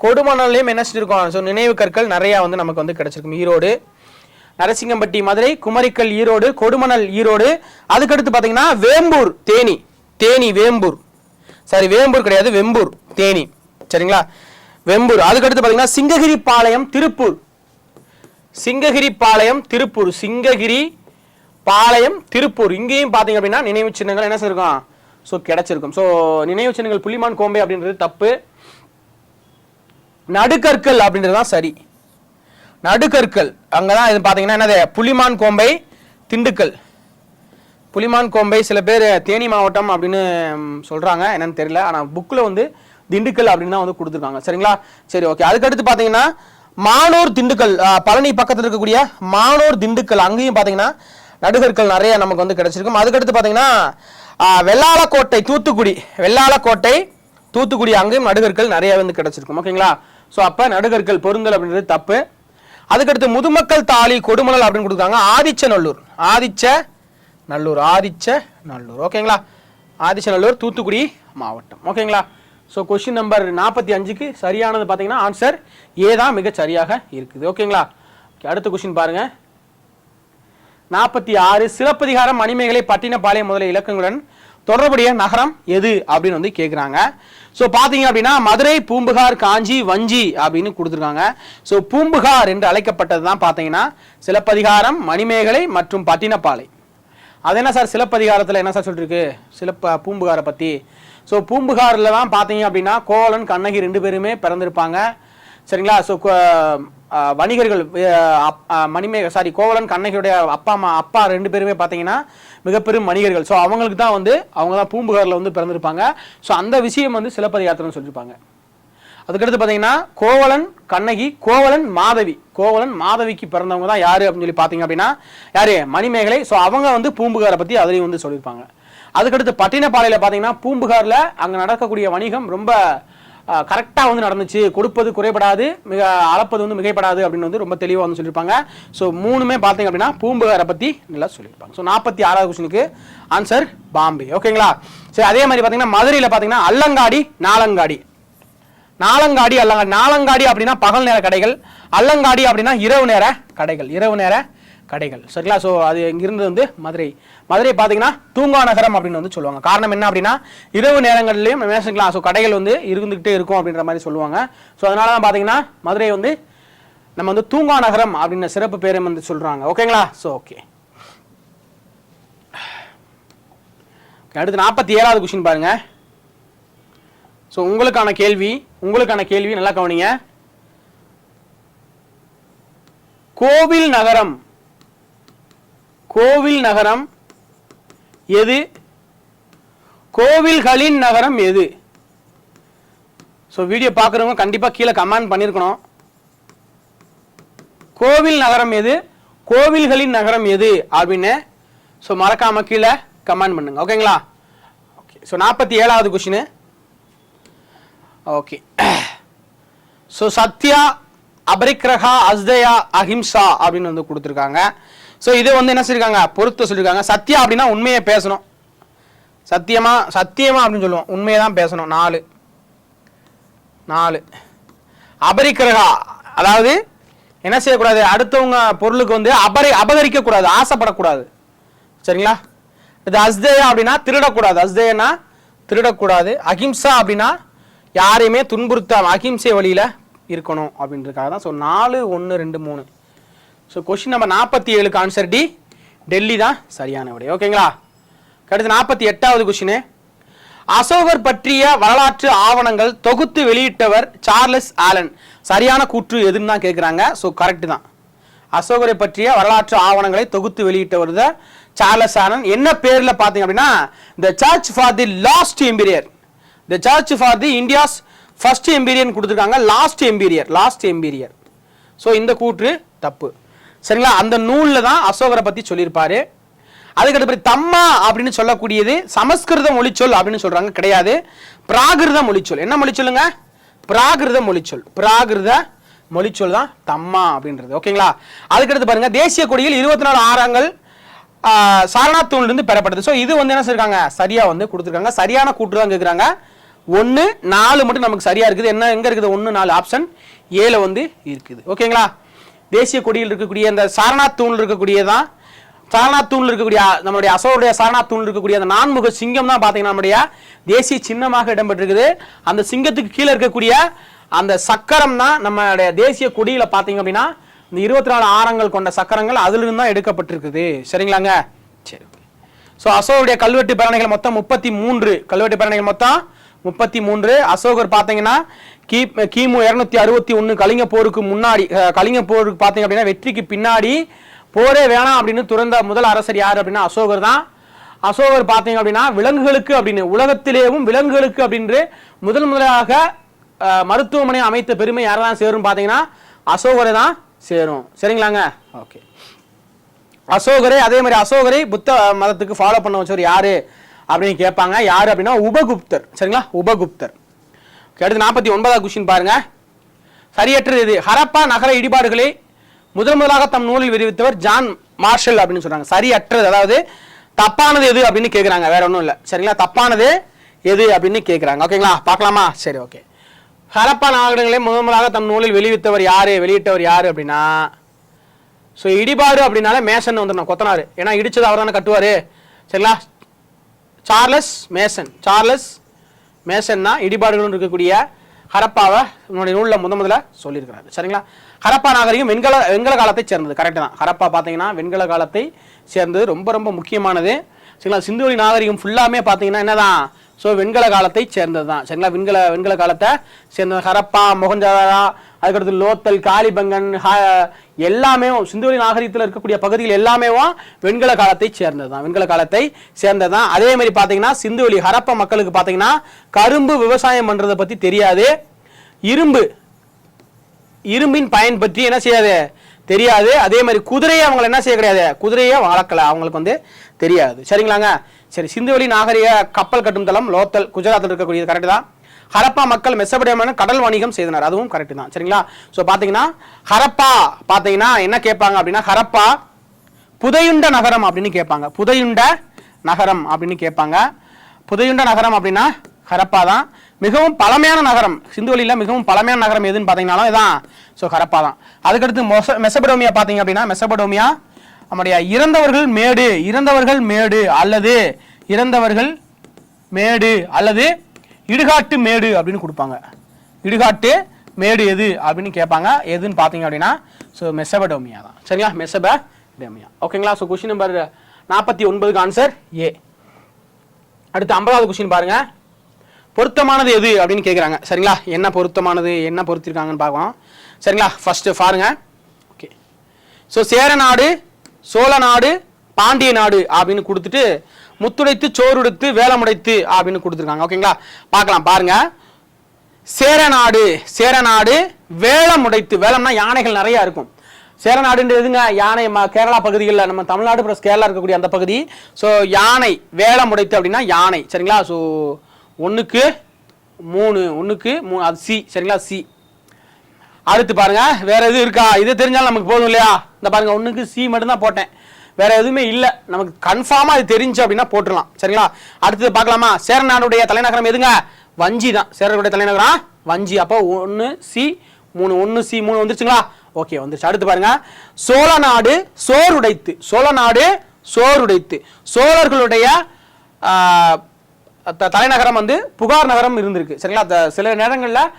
கொடுமணல்லையும் என்ன செஞ்சிருக்கோம், ஸோ நினைவு கற்கள் நிறைய வந்து நமக்கு வந்து கிடைச்சிருக்கும். ஈரோடு, நரசிங்கம்பட்டி மதுரை, குமரிக்கல் ஈரோடு, கொடுமணல் ஈரோடு. அதுக்கடுத்து பார்த்தீங்கன்னா வேம்பூர் வேம்பூர் கிடையாது, வெம்பூர் தேனி, சரிங்களா, வெம்பூர். அதுக்கடுத்து பார்த்தீங்கன்னா சிங்ககிரி பாளையம் திருப்பூர், இங்கேயும் பார்த்தீங்க அப்படின்னா நினைவு சின்னங்கள் என்ன செய்யிருக்கும், ஸோ கிடைச்சிருக்கும். ஸோ நினைவு சின்னங்கள் புலிமான் கோம்பை அப்படின்றது தப்பு, நடுக்கற்கள் அப்படின்றது தான் சரி. நடுக்கற்கள் அங்கதான் இது பார்த்தீங்கன்னா என்னது, புலிமான் கோம்பை சில பேர் தேனி மாவட்டம் அப்படின்னு சொல்றாங்க, என்னன்னு தெரியல. ஆனால் புக்கில் வந்து திண்டுக்கல் அப்படின்னு தான் வந்து கொடுத்துருக்காங்க, சரிங்களா. சரி, ஓகே. அதுக்கடுத்து பார்த்தீங்கன்னா மானூர் திண்டுக்கல், பழனி பக்கத்தில் இருக்கக்கூடிய மானூர் திண்டுக்கல், அங்கேயும் பார்த்தீங்கன்னா நடுகற்கள் நிறைய நமக்கு வந்து கிடைச்சிருக்கும். அதுக்கடுத்து பார்த்தீங்கன்னா வெள்ளாளக்கோட்டை தூத்துக்குடி, அங்கேயும் நடுகற்கள் நிறைய வந்து கிடைச்சிருக்கும், ஓகேங்களா. ஸோ அப்போ நடுகற்கள் பொருந்தல் அப்படின்றது தப்பு. அதுக்கடுத்து முதுமக்கள் தாலி கொடுமணல் அப்படின்னு கொடுத்தாங்க. ஆதிச்சநல்லூர், ஓகேங்களா. ஆதிச்சநல்லூர் தூத்துக்குடி மாவட்டம், ஓகேங்களா. ஸோ கொஸ்டின் நம்பர் 45க்கு சரியானது பார்த்தீங்கன்னா ஆன்சர் ஏ தான் மிக சரியாக இருக்குது, ஓகேங்களா. அடுத்த கொஸ்டின் பாருங்க. 46 சிலப்பதிகாரம் மணிமேகலை பட்டினப்பாளையம் முதலிய இலக்கங்களுடன் தொடர்புடைய நகரம் எது அப்படின்னு வந்து கேட்குறாங்க. ஸோ பார்த்தீங்க அப்படின்னா மதுரை, பூம்புகார், காஞ்சி, வஞ்சி அப்படின்னு கொடுத்துருக்காங்க. ஸோ பூம்புகார் என்று அழைக்கப்பட்டது தான் பார்த்தீங்கன்னா சிலப்பதிகாரம், மணிமேகலை மற்றும் பட்டினப்பாலை. அது என்ன சார் சிலப்பதிகாரத்தில் என்ன சார் சொல்லிருக்கு பூம்புகாரை பற்றி? ஸோ பூம்புகாரில் தான் பார்த்தீங்க அப்படின்னா கோவலன், கண்ணகி 2 பேருமே பிறந்திருப்பாங்க, சரிங்களா. ஸோ வணிகர்கள் கோவலன், கண்ணகியுடைய அப்பா 2 பேருமே பார்த்தீங்கன்னா மிகப்பெரும் வணிகர்கள். ஸோ அவங்களுக்கு தான் வந்து அவங்க தான் பூம்புகாரில் வந்து பிறந்திருப்பாங்க. ஸோ அந்த விஷயம் வந்து சிலப்பதிகாரத்தில் சொல்லியிருப்பாங்க. அதுக்கடுத்து பார்த்தீங்கன்னா கோவலன், கண்ணகி, கோவலன் மாதவிக்கு பிறந்தவங்க தான் யாரு அப்படின்னு சொல்லி பார்த்தீங்க அப்படின்னா யாரு, மணிமேகலை. ஸோ அவங்க வந்து பூம்புகாரை பற்றி அதுலேயும் வந்து சொல்லியிருப்பாங்க. அதுக்கடுத்து பட்டினப்பாளையில் பார்த்தீங்கன்னா பூம்புகாரில் அங்கே நடக்கக்கூடிய வணிகம் ரொம்ப கரெக்டாக வந்து நடந்துச்சு, கொடுப்பது குறைபடாது, அளப்பது வந்து மிகைப்படாது அப்படின்னு வந்து ரொம்ப தெளிவாக வந்து சொல்லியிருப்பாங்க. ஸோ 3மே பார்த்தீங்க அப்படின்னா பூம்புகாரை பற்றி நல்லா சொல்லியிருப்பாங்க. ஸோ 46வது கொஸ்டினுக்கு ஆன்சர் பாம்பே, ஓகேங்களா. சரி, அதே மாதிரி பார்த்தீங்கன்னா மதுரையில் பார்த்தீங்கன்னா அல்லங்காடி, நாலங்காடி அப்படின்னா பகல் நேர கடைகள், அல்லங்காடி அப்படின்னா இரவு நேர கடைகள், சரிங்களா. ஸோ அது இங்கிருந்து வந்து மதுரை பார்த்தீங்கன்னா தூங்கா நகரம் அப்படின்னு வந்து சொல்லுவாங்க. காரணம் என்ன அப்படின்னா இரவு நேரங்கள்லையும் மேசங்களா ஸோ கடைகள் வந்து இருந்துகிட்டே இருக்கும் அப்படின்ற மாதிரி சொல்லுவாங்க. ஸோ அதனால தான் பார்த்தீங்கன்னா மதுரை வந்து நம்ம வந்து தூங்கா நகரம் அப்படின்ற சிறப்பு பேரை வந்து சொல்றாங்க, ஓகேங்களா. ஸோ ஓகே, அடுத்து 47வது கொஸ்டின் பாருங்க. ஸோ உங்களுக்கான கேள்வி நல்லா கவனிங்க. கோவில் நகரம் எது? கோவில்களின் நகரம் எது? ஸோ வீடியோ பார்க்குறவங்க கண்டிப்பாக கீழே கமெண்ட் பண்ணியிருக்கணும். கோவில் நகரம் எது, கோவில்களின் நகரம் எது அப்படின்னு ஸோ மறக்காம கீழே கமெண்ட் பண்ணுங்க, ஓகேங்களா. ஓகே, ஸோ 47வது question. Okay, so Satya, Aparigraha, Asteya, Ahimsa அப்படின்னு வந்து கொடுத்துருக்காங்க. ஸோ இது வந்து என்ன சொல்லியிருக்காங்க, பொறுத்து சொல்லியிருக்காங்க. சத்யா அப்படின்னா உண்மையை பேசணும், சத்தியமா அப்படின்னு சொல்லுவோம், உண்மையை தான் பேசணும். 4 அபரிக்ரஹா அதாவது என்ன செய்யக்கூடாது, அடுத்தவங்க பொருளுக்கு வந்து அபகரிக்க கூடாது, ஆசைப்படக்கூடாது, சரிங்களா. இது அஸ்தயா அப்படின்னா திருடக்கூடாது. அஹிம்சா அப்படின்னா யாரையுமே துன்புறுத்தாம அஹிம்சை வழியில இருக்கணும் அப்படின்றதுக்காக தான். ஸோ 4, 1, 2, 3. ஸோ கொஸ்டின் நம்பர் 47க்கு ஆன்சர் டி, டெல்லி தான் சரியான விடை, ஓகேங்களா. அடுத்து 48வது கொஸ்டின். அசோகர் பற்றிய வரலாற்று ஆவணங்கள் தொகுத்து வெளியிட்டவர் சார்லஸ் ஆலன். சரியான கூற்று எதுன்னு தான் கேட்குறாங்க. ஸோ கரெக்ட் தான். அசோகரை பற்றிய வரலாற்று ஆவணங்களை தொகுத்து வெளியிட்டவர் தான் சார்லஸ் ஆலன். என்ன பேர்ல பார்த்தீங்க அப்படின்னா the search for the last emperor, the search for the India's first emperor கொடுத்துருக்காங்க, லாஸ்ட் எம்பீரியர். ஸோ இந்த கூற்று தப்பு, சரிங்களா. அந்த நூலில் தான் அசோகரை பற்றி சொல்லியிருப்பாரு. அதுக்கடுத்து தம்மா அப்படின்னு சொல்லக்கூடியது சமஸ்கிருத மொழிச்சொல் அப்படின்னு சொல்றாங்க, கிடையாது. பிராகிருத மொழிச்சொல். என்ன மொழிச்சொல்லுங்க? பிராகிருத மொழிச்சொல். பிராகிருத மொழிச்சொல் தான் தம்மா அப்படின்றது. ஓகேங்களா? அதுக்கடுத்து பாருங்க, தேசிய கொடியில் 24 ஆரங்கள் சாரநாத் தூணிலிருந்து பெறப்பட்டது. ஸோ இது வந்து என்ன சொல்லிருக்காங்க, சரியா வந்து கொடுத்துருக்காங்க. சரியான கூட்டு தான் கேட்குறாங்க. 1, 4 மட்டும் நமக்கு சரியா இருக்குது. என்ன எங்க இருக்குது? 1, 4 ஆப்ஷன் ஏல வந்து இருக்குது. ஓகேங்களா? தேசிய கொடியில் இருக்கக்கூடிய அந்த சாரநாத் தூணில் இருக்கக்கூடியதான், சாரநாத் தூணில் இருக்கக்கூடிய நம்மளுடைய அசோகருடைய சாரநாத் தூணில் இருக்கக்கூடிய அந்த 4முக சிங்கம் தான் பார்த்தீங்கன்னா நம்முடைய தேசிய சின்னமாக இடம்பெற்றிருக்குது. அந்த சிங்கத்துக்கு கீழே இருக்கக்கூடிய அந்த சக்கரம் தான் நம்மளுடைய தேசிய கொடியில பார்த்தீங்க அப்படின்னா இந்த 24 ஆரங்கள் கொண்ட சக்கரங்கள் அதிலிருந்து தான் எடுக்கப்பட்டிருக்குது. சரிங்களாங்க? சரி. ஸோ அசோகருடைய கல்வெட்டு பேரணைகள் மொத்தம் 33. கல்வெட்டு பேரணைகள் மொத்தம் 33. அசோகர் பார்த்தீங்கன்னா கிமு 261 கலிங்க போருக்கு முன்னாடி, கலிங்க போருக்கு பார்த்தீங்க அப்படின்னா வெற்றிக்கு பின்னாடி போரே வேணாம் அப்படின்னு துறந்த முதல் அரசர் யார் அப்படின்னா அசோகர் தான். அசோகர் பார்த்தீங்க அப்படின்னா விலங்குகளுக்கு அப்படின்னு உலகத்திலேயும் விலங்குகளுக்கு அப்படின்னு முதலாக மருத்துவமனை அமைத்த பெருமை யாரெல்லாம் சேரும் பார்த்தீங்கன்னா அசோகரை தான் சேரும். சரிங்களாங்க? ஓகே. அசோகரை, அதே மாதிரி அசோகரை புத்த மதத்துக்கு ஃபாலோ பண்ண வச்சவர் யாரு அப்படின்னு கேட்பாங்க. யாரு அப்படின்னா உபகுப்தர். சரிங்களா? உபகுப்தர். அடுத்து 49வது கொஸ்டின் பாருங்க. சரியற்றது எது? ஹரப்பா நகர இடிபாடுகளை முதலாக தம் நூலில் விரிவித்தவர் ஜான் மார்ஷல் அப்படின்னு சொல்றாங்க. சரியற்றது, அதாவது தப்பானது எது அப்படின்னு கேட்குறாங்க, வேற ஒன்றும் இல்லை. சரிங்களா? தப்பானது எது அப்படின்னு கேட்குறாங்க. ஓகேங்களா? பார்க்கலாமா? சரி, ஓகே. ஹரப்பா நாகரிகங்களை முதலாக தம் நூலில் வெளியிட்டவர் யாரு அப்படின்னா, ஸோ இடிபாடு அப்படின்னாலே மேசன் வந்துடணும், கொத்தனாரு. ஏன்னா இடிச்சது அவர் தானே கட்டுவார். சரிங்களா? சார்லஸ் மேசன் தான் இடிபாடுகள் இருக்கக்கூடிய ஹரப்பாவை நம்மளுடைய நூலில் முதல்ல சொல்லியிருக்கிறாரு. சரிங்களா? ஹரப்பா நாகரிகம் வெண்கல காலத்தை சேர்ந்தது. கரெக்டு தான். ஹரப்பா பார்த்தீங்கன்னா வெண்கல காலத்தை சேர்ந்தது, ரொம்ப ரொம்ப முக்கியமானது. சரிங்களா? சிந்துவெளி நாகரிகம் ஃபுல்லாமே பார்த்தீங்கன்னா என்னதான், ஸோ வெண்கல காலத்தை சேர்ந்தது தான். சரிங்களா? வெண்கல காலத்தை சேர்ந்தது. ஹரப்பா, மொஹஞ்சதாரோ, அதுக்கடுத்து லோத்தல், காளிபங்கன் எல்லாமே சிந்துவெளி நாகரிகத்தில் இருக்கக்கூடிய பகுதிகள் எல்லாமே வெண்கல காலத்தை சேர்ந்தது தான். வெண்கல காலத்தை சேர்ந்தது தான். அதே மாதிரி பார்த்தீங்கன்னா சிந்துவெளி ஹரப்பா மக்களுக்கு பார்த்தீங்கன்னா கரும்பு விவசாயம் பண்றதை பத்தி தெரியாது. இரும்பின் பயன் பற்றி என்ன செய்யாது, தெரியாது. அதே மாதிரி குதிரையை அவங்க என்ன செய்ய கிடையாது, குதிரையை வளர்க்கல, அவங்களுக்கு வந்து தெரியாது. சரிங்களாங்க? சரி. சிந்துவெளி நாகரிக கப்பல் கட்டும் தளம் லோத்தல், குஜராத்தில் இருக்கக்கூடியது. கரெக்ட் தான். ஹரப்பா மக்கள் மெசபடோமியான கடல் வணிகம் செய்தனர், அதுவும் கரெக்ட் தான். சரிங்களா? ஸோ பார்த்தீங்கன்னா ஹரப்பா பார்த்தீங்கன்னா என்ன கேட்பாங்க அப்படின்னா, ஹரப்பா புதையுண்ட நகரம் அப்படின்னு கேட்பாங்க. புதையுண்ட நகரம் அப்படின்னு கேட்பாங்க. புதையுண்ட நகரம் அப்படின்னா ஹரப்பா தான். மிகவும் பழமையான நகரம் சிந்துவெளியில், மிகவும் பழமையான நகரம் எதுன்னு பார்த்தீங்கன்னாலும் இதான், ஸோ ஹரப்பா தான். அதுக்கடுத்து மெசபடோமியா பார்த்தீங்க அப்படின்னா, மெசபடோமியா நம்முடைய இறந்தவர்கள் மேடு அல்லது இடுகாட்டு மேடு அப்படின்னு கொடுப்பாங்க. இடுகாட்டு மேடு எது அப்படின்னு கேட்பாங்க. எதுன்னு பார்த்தீங்க அப்படின்னா ஸோ மெசபடோமியா தான். சரிங்களா? மெசபடோமியா. ஓகேங்களா? ஸோ கொஸ்டின் நம்பர் 49க்கு ஆன்சர் ஏ. அடுத்து 50வது கொஸ்டின் பாருங்க. பொருத்தமானது எது அப்படின்னு கேட்குறாங்க. சரிங்களா? என்ன பொருத்தமானது, என்ன பொருத்திருக்காங்கன்னு பார்க்கலாம். சரிங்களா? ஃபர்ஸ்ட் பாருங்க. ஓகே. ஸோ சேர நாடு, சோழ நாடு, பாண்டிய நாடு அப்படின்னு கொடுத்துட்டு முத்துடைத்து சோறுடுத்து வேலமுடைத்து அப்படின்னு கொடுத்துருக்காங்க. ஓகேங்களா? பார்க்கலாம் பாருங்க. சேரநாடு வேலமுடைத்து. வேலம்னா யானைகள் நிறைய இருக்கும். சேரநாடுன்றது எதுங்க, யானை கேரளா பகுதிகளில், நம்ம தமிழ்நாடு ப்ளஸ் கேரளா இருக்கக்கூடிய அந்த பகுதி. ஸோ யானை, வேலமுடைத்து அப்படின்னா யானை. சரிங்களா? ஸோ 1க்கு 3 அது சி. சரிங்களா? சி. அடுத்து பாருங்க, வேற எதுவும் இருக்கா? இது தெரிஞ்சாலும் நமக்கு போதும் இல்லையா? இந்த பாருங்க, 1க்கு சி மட்டும் தான் போட்டேன், வேற எதுவுமே இல்லை. நமக்கு கன்ஃபார்மா இது தெரிஞ்சு அப்படின்னா போட்டுடலாம். சரிங்களா? அடுத்தது பார்க்கலாமா? சேரநாடுடைய தலைநகரம் எதுங்க? வஞ்சி தான். சேரனுடைய தலைநகரம் வஞ்சி. அப்போ 1 சி 3 1 சி 3 வந்துருச்சுங்களா? ஓகே, வந்துருச்சு. அடுத்து பாருங்க, சோழநாடு சோறுடைத்து. சோழர்களுடைய தலைநகரம் வந்து புகார் நகரம் இருந்திருக்கு. சரிங்களா? சில நேரங்களில்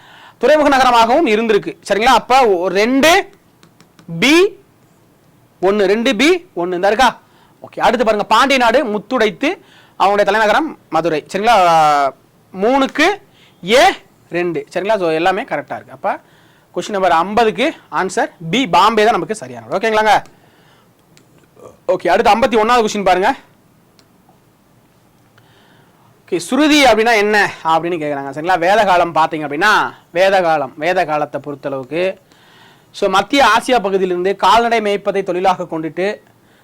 துறைமுக நகரமாகவும் இருந்திருக்கு. சரிங்களா? அப்ப 2B1 இந்த இருக்கா? ஓகே. அடுத்து பாருங்க, பாண்டிய நாடு முத்துடைத்து, அவங்களுடைய தலைநகரம் மதுரை. சரிங்களா? 3க்கு A2. சரிங்களா? ஸோ எல்லாமே கரெக்டாக இருக்கு. அப்போ கொஸ்டின் நம்பர் 50க்கு ஆன்சர் பி, பாம்பே தான் நமக்கு சரியானது. ஓகேங்களாங்க? ஓகே. அடுத்து 51வது கொஸ்டின் பாருங்க. ஓகே, சுருதி அப்படின்னா என்ன அப்படின்னு கேட்குறாங்க. சரிங்களா? வேதகாலம் பார்த்தீங்க அப்படின்னா, வேத காலத்தை பொறுத்தளவுக்கு ஸோ மத்திய ஆசியா பகுதியிலிருந்து கால்நடை மேய்ப்பதை தொழிலாக கொண்டுட்டு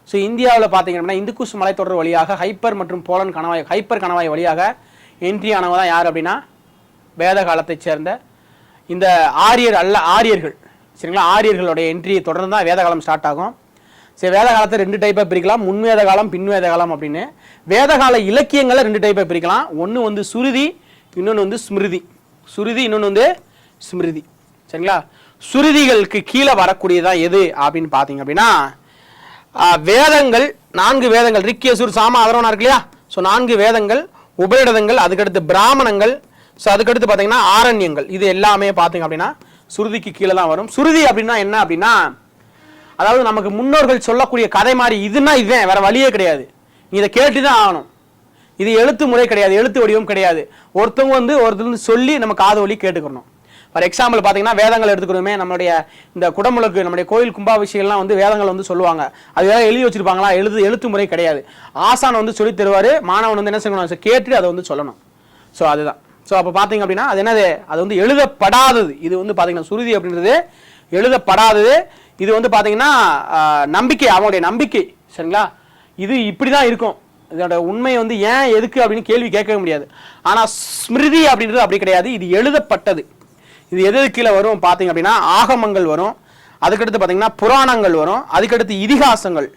ஸோ இந்தியாவில் பார்த்தீங்க அப்படின்னா இந்துக்குஷ் மலைத்தொடர் வழியாக ஹைப்பர் மற்றும் போலன் கணவாய் ஹைப்பர் கணவாய் வழியாக என்ட்ரி ஆனவங்க தான் யார் அப்படின்னா வேத காலத்தைச் சேர்ந்த இந்த ஆரியர்கள் சரிங்களா. ஆரியர்களுடைய என்ட்ரியை தொடர்ந்து தான் வேத காலம் ஸ்டார்ட் ஆகும். சரி, வேத காலத்தை 2 டைப்பாக பிரிக்கலாம், முன்வேத காலம் பின்வேத காலம் அப்படின்னு. வேதகால இலக்கியங்களை 2 டைப்பாக பிரிக்கலாம். ஒன்று வந்து சுருதி, இன்னொன்று வந்து ஸ்மிருதி. சுருதி, இன்னொன்று வந்து ஸ்மிருதி சரிங்களா. சுருதிகளுக்கு கீழே வரக்கூடியதான் எது அப்படின்னு பார்த்தீங்க அப்படின்னா வேதங்கள், 4 வேதங்கள், ரிக் யசுர் சாம அதர்வனா இருக்கு இல்லையா. ஸோ 4 வேதங்கள், உபநிடதங்கள், அதுக்கடுத்து பிராமணங்கள், ஸோ அதுக்கடுத்து பார்த்தீங்கன்னா ஆரண்யங்கள். இது எல்லாமே பார்த்தீங்க அப்படின்னா சுருதிக்கு கீழே தான் வரும். சுருதி அப்படின்னா என்ன அப்படின்னா அதாவது நமக்கு முன்னோர்கள் சொல்லக்கூடிய கதை மாதிரி இதுன்னா இதுதான், வேற வழியே கிடையாது, நீ இதை கேட்டு தான் ஆகணும். இது எழுத்து முறை கிடையாது, எழுத்து வடிவம் கிடையாது. ஒருத்தவங்க சொல்லி நம்ம காது வழி கேட்டுக்கணும். ஃபார் எக்ஸாம்பிள் பார்த்தீங்கன்னா வேதங்கள் எடுத்துக்கிறோமே, நம்மளுடைய இந்த குடமுழுக்கு, நம்முடைய கோயில் கும்பாபிஷேகம்லாம் வந்து வேதங்கள் வந்து சொல்லுவாங்க. அது வேற எழுதி வச்சிருப்பாங்களா, எழுத்து முறை கிடையாது. ஆசான் வந்து சொல்லி தருவார், மாணவன் வந்து என்ன செய்யணும், கேட்டு அதை வந்து சொல்லணும். ஸோ அதுதான். ஸோ அப்போ பார்த்தீங்க அப்படின்னா அது என்னது, அது வந்து எழுதப்படாதது. இது வந்து பார்த்தீங்கன்னா சுருதி அப்படின்றது எழுதப்படாதது. இது வந்து பார்த்தீங்கன்னா நம்பிக்கை, அவனுடைய நம்பிக்கை சரிங்களா. இது இப்படி தான் இருக்கும். இதோட உண்மை வந்து ஏன் எதுக்கு அப்படின்னு கேள்வி கேட்க முடியாது. ஆனால் ஸ்மிருதி அப்படின்றது அப்படி கிடையாது, இது எழுதப்பட்டது. இது எது கீழே வரும் பார்த்தீங்க அப்படின்னா ஆகமங்கள் வரும், அதுக்கடுத்து பார்த்தீங்கன்னா புராணங்கள் வரும், அதுக்கடுத்து இதிகாசங்கள்,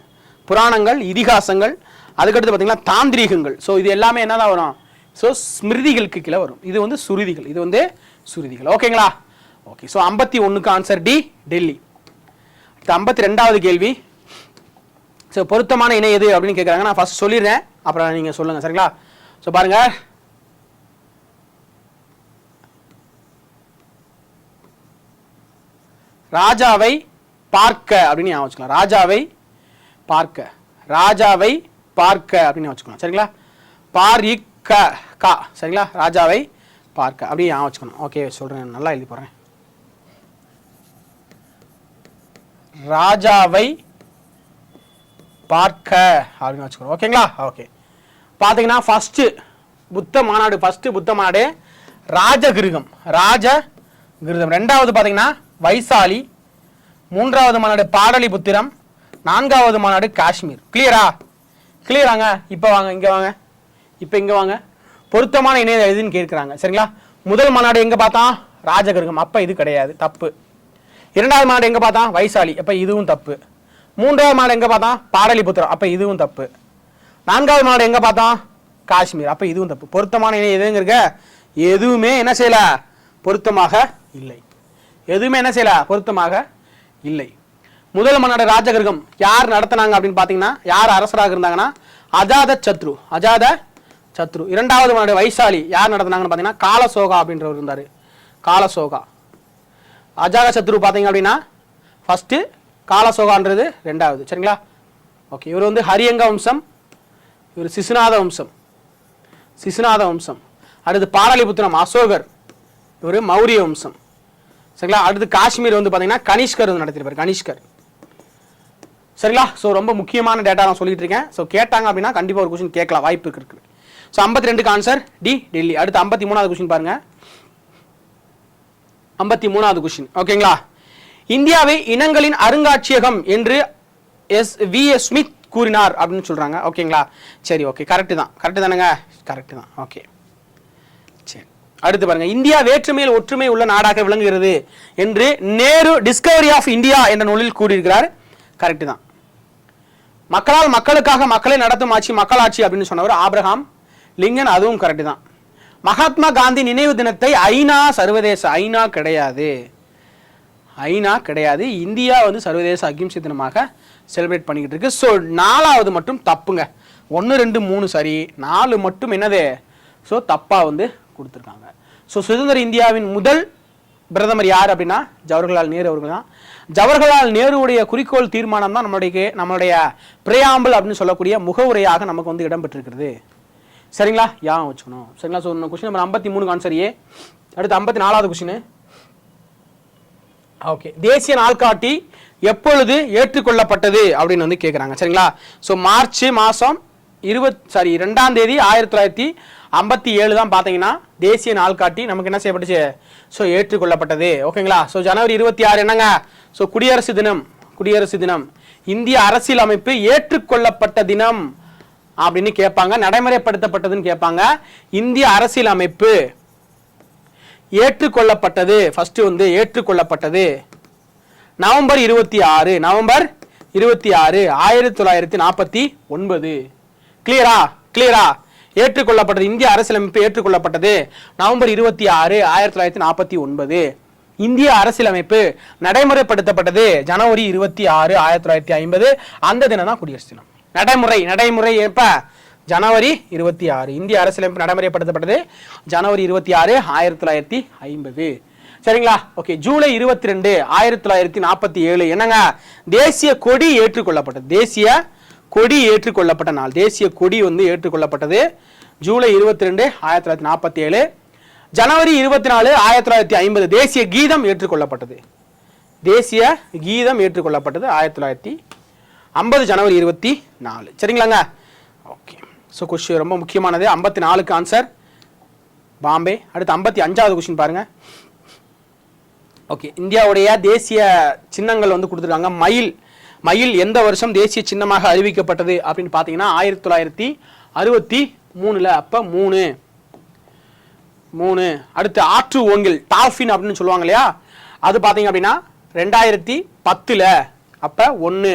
புராணங்கள் இதிகாசங்கள், அதுக்கடுத்து பார்த்தீங்கன்னா தாந்திரீகங்கள். ஸோ இது எல்லாமே என்னதான் வரும், ஸோ ஸ்மிருதிகளுக்கு கீழே வரும். இது வந்து சுருதிகள், இது வந்து சுருதிகள். ஓகேங்களா. ஓகே. ஸோ 51க்கு ஆன்சர் டி, டெல்லி. 52வது கேள்வி. ஸோ பொருத்தமான இணை எது அப்படின்னு கேட்குறாங்க. நான் ஃபர்ஸ்ட் சொல்லிடுறேன், அப்புறம் நீங்கள் சொல்லுங்கள் சரிங்களா. ஸோ பாருங்க, ராஜாவை பார்க்க அப்படின்னு ஞாபகம் வச்சுக்கலாம். ராஜாவை பார்க்க, ராஜாவை பார்க்க அப்படின்னு வச்சுக்கணும் சரிங்களா. பாரிக்க கா சரிங்களா, ராஜாவை பார்க்க அப்படி ஞாபகம் வச்சுக்கணும். ஓகே சொல்கிறேன், நல்லா எழுதி போடுறேன். ராஜாவை பார்க்க அப்படின்னு வச்சுக்கணும். ஓகேங்களா. ஓகே. பார்த்தீங்கன்னா ஃபர்ஸ்ட் புத்த மாநாடு ராஜகிருகம், ராஜகிருதம். 2வது பார்த்தீங்கன்னா வைசாலி, 3வது மாநாடு பாடலிபுத்திரம், 4வது மாநாடு காஷ்மீர். கிளியராங்க. இப்போ வாங்க, இங்கே வாங்க, இப்போ இங்கே வாங்க. பொருத்தமான இணைய எதுன்னு கேட்குறாங்க சரிங்களா. முதல் மாநாடு எங்கே பார்த்தோம், ராஜகிருகம், அப்போ இது கிடையாது, தப்பு. 2வது மாநாடு எங்கே பார்த்தோம், வைசாலி, அப்போ இதுவும் தப்பு. 3வது மாநாடு எங்கே பார்த்தோம், பாடலிபுத்திரம், அப்போ இதுவும் தப்பு. 4வது மாநாடு எங்கே பார்த்தோம், காஷ்மீர், அப்போ இதுவும் தப்பு. பொருத்தமான இணை எதுங்க இருக்க, எதுவுமே என்ன செய்யல, பொருத்தமாக இல்லை. எதுவுமே என்ன செய்யல, பொருத்தமாக இல்லை. முதல் மாநாடு ராஜகிருகம் யார் நடத்தினாங்க அப்படின்னு பார்த்தீங்கன்னா, யார் அரசராக இருந்தாங்கன்னா அஜாத சத்ரு. 2வது மாநாடு வைசாலி யார் நடத்தினாங்கன்னு பார்த்தீங்கன்னா காலசோகா அப்படின்றவர் இருந்தார். காலசோகா. அஜாத சத்ரு பார்த்தீங்க அப்படின்னா ஃபர்ஸ்ட், காலசோகான்றது 2வது சரிங்களா. ஓகே. இவர் வந்து ஹரியங்க வம்சம், இவர் சிசுநாத வம்சம். அடுத்து பாடலிபுத்திரம் அசோகர், இவர் மௌரிய வம்சம் சரிங்களா. அடுத்து காஷ்மீர் வந்து பார்த்தீங்கன்னா கனிஷ்கர் வந்து நடத்திருப்பார், கனிஷ்கர் சரிங்களா. ஸோ ரொம்ப முக்கியமான டேட்டா நான் சொல்லிட்டு இருக்கேன். ஸோ கேட்டாங்க அப்படின்னா கண்டிப்பாக ஒரு கொஸ்டின் கேட்கலாம், வாய்ப்பு இருக்கு. ஸோ 52க்கு ஆன்சர் டி, டெல்லி. அடுத்து 53வது கொஸ்டின் பாருங்க. 53வது கொஸ்டின் ஓகேங்களா. இந்தியாவை இனங்களின் அருங்காட்சியகம் என்று எஸ்.வி.எஸ். ஸ்மித் கூறினார் அப்படின்னு சொல்றாங்க. ஓகேங்களா. சரி, ஓகே, கரெக்ட் தானேங்க, கரெக்ட் தான். ஓகே சரி. அடுத்து பாருங்க, இந்தியா வேற்றுமையில் ஒற்றுமை உள்ள நாடாக விளங்குகிறது என்று நேரு டிஸ்கவரி ஆஃப் இந்தியா என்ற நூலில் கூறியிருக்கிறார். கரெக்ட் தான். மக்களால் மக்களுக்காக மக்களை நடத்தும் ஆட்சி மக்களாட்சி அப்படின்னு சொன்னவர் ஆப்ரஹாம் லிங்கன், அதுவும் கரெக்ட் தான். மகாத்மா காந்தி நினைவு தினத்தை ஐநா சர்வதேச, ஐநா கிடையாது, இந்தியா வந்து சர்வதேச அகிம்சை தினமாக செலிப்ரேட் பண்ணிக்கிட்டு இருக்கு. ஸோ 4வது மட்டும் தப்புங்க. 1, 2, 3 சரி, 4 மட்டும் என்னது, ஸோ தப்பாக வந்து கொடுத்துருக்காங்க. ஸோ சுதந்திர இந்தியாவின் முதல் பிரதமர் யார் அப்படின்னா ஜவஹர்லால் நேரு அவர்கள் தான். ஜவஹர்லால் நேருடைய குறிக்கோள் தீர்மானம் தான் நம்மளுடைய பிரையாம்பிள் அப்படின்னு சொல்லக்கூடிய முகவுரையாக நமக்கு வந்து இடம்பெற்றிருக்கிறது சரிங்களா. யா வச்சுக்கணும் சரிங்களா. So question number 53 answer A. அடுத்து 54வது கொஸ்டின். ஓகே. தேசிய நாள்காட்டி எப்பொழுது ஏற்றுக்கொள்ளப்பட்டது அப்படின்னு வந்து கேட்குறாங்க சரிங்களா. ஸோ மார்ச் மாதம் 2ஆம் தேதி 1957 தான் பார்த்தீங்கன்னா தேசிய நாள்காட்டி நமக்கு என்ன செய்யப்பட்டுச்சு, ஸோ ஏற்றுக்கொள்ளப்பட்டது. ஓகேங்களா. ஸோ ஜனவரி 26 என்னங்க, ஸோ குடியரசு தினம், குடியரசு தினம்? இந்திய அரசியல் அமைப்பு ஏற்றுக்கொள்ளப்பட்ட தினம் அப்படின்னு கேட்பாங்க. நடைமுறைப்படுத்தப்பட்டதுன்னு கேட்பாங்க. இந்திய அரசியல் அமைப்பு ஏற்றுக்கொள்ளப்பட்டது ஃபர்ஸ்ட் வந்து ஏற்றுக்கொள்ளப்பட்டது நவம்பர் 26 1949. கிளியரா ஏற்றுக்கொள்ளப்பட்டது. இந்திய அரசியலமைப்பு ஏற்றுக்கொள்ளப்பட்டது நவம்பர் 26 1949. இந்திய அரசியலமைப்பு நடைமுறைப்படுத்தப்பட்டது ஜனவரி 26 1950. அந்த தினம் தான் குடியரசு தினம். நடைமுறை எப்ப? ஜனவரி 26. இந்திய அரசியலமைப்பு நடைமுறைப்படுத்தப்பட்டது ஜனவரி 26 1950. சரிங்களா? ஓகே. ஜூலை 22 1947 என்னங்க? தேசிய கொடி ஏற்றுக்கொள்ளப்பட்டது. தேசிய கொடி ஏற்றுக்கொள்ளப்பட்ட நாள். தேசிய கொடி வந்து ஏற்றுக்கொள்ளப்பட்டது ஜூலை 22 1947. ஜனவரி 24 1950 தேசிய கீதம் ஏற்றுக்கொள்ளப்பட்டது. தேசிய கீதம் ஏற்றுக்கொள்ளப்பட்டது 1950 ஜனவரி 24. சரிங்களாங்க? ஓகே. ஸோ கொஸ்டின் ரொம்ப முக்கியமானது. 54க்கு ஆன்சர் பாம்பே. அடுத்து 55வது கொஸ்டின் பாருங்க. ஓகே. இந்தியாவுடைய தேசிய சின்னங்கள் வந்து கொடுத்துருக்காங்க. மயில் எந்த வருஷம் தேசிய சின்னமாக அறிவிக்கப்பட்டது அப்படின்னு பார்த்தீங்கன்னா 1963. அப்போ 3. அடுத்து ஆற்று ஓங்கில் டால்ஃபின் அப்படின்னு சொல்லுவாங்க இல்லையா, அது பார்த்தீங்க அப்படின்னா 2010. அப்போ 1.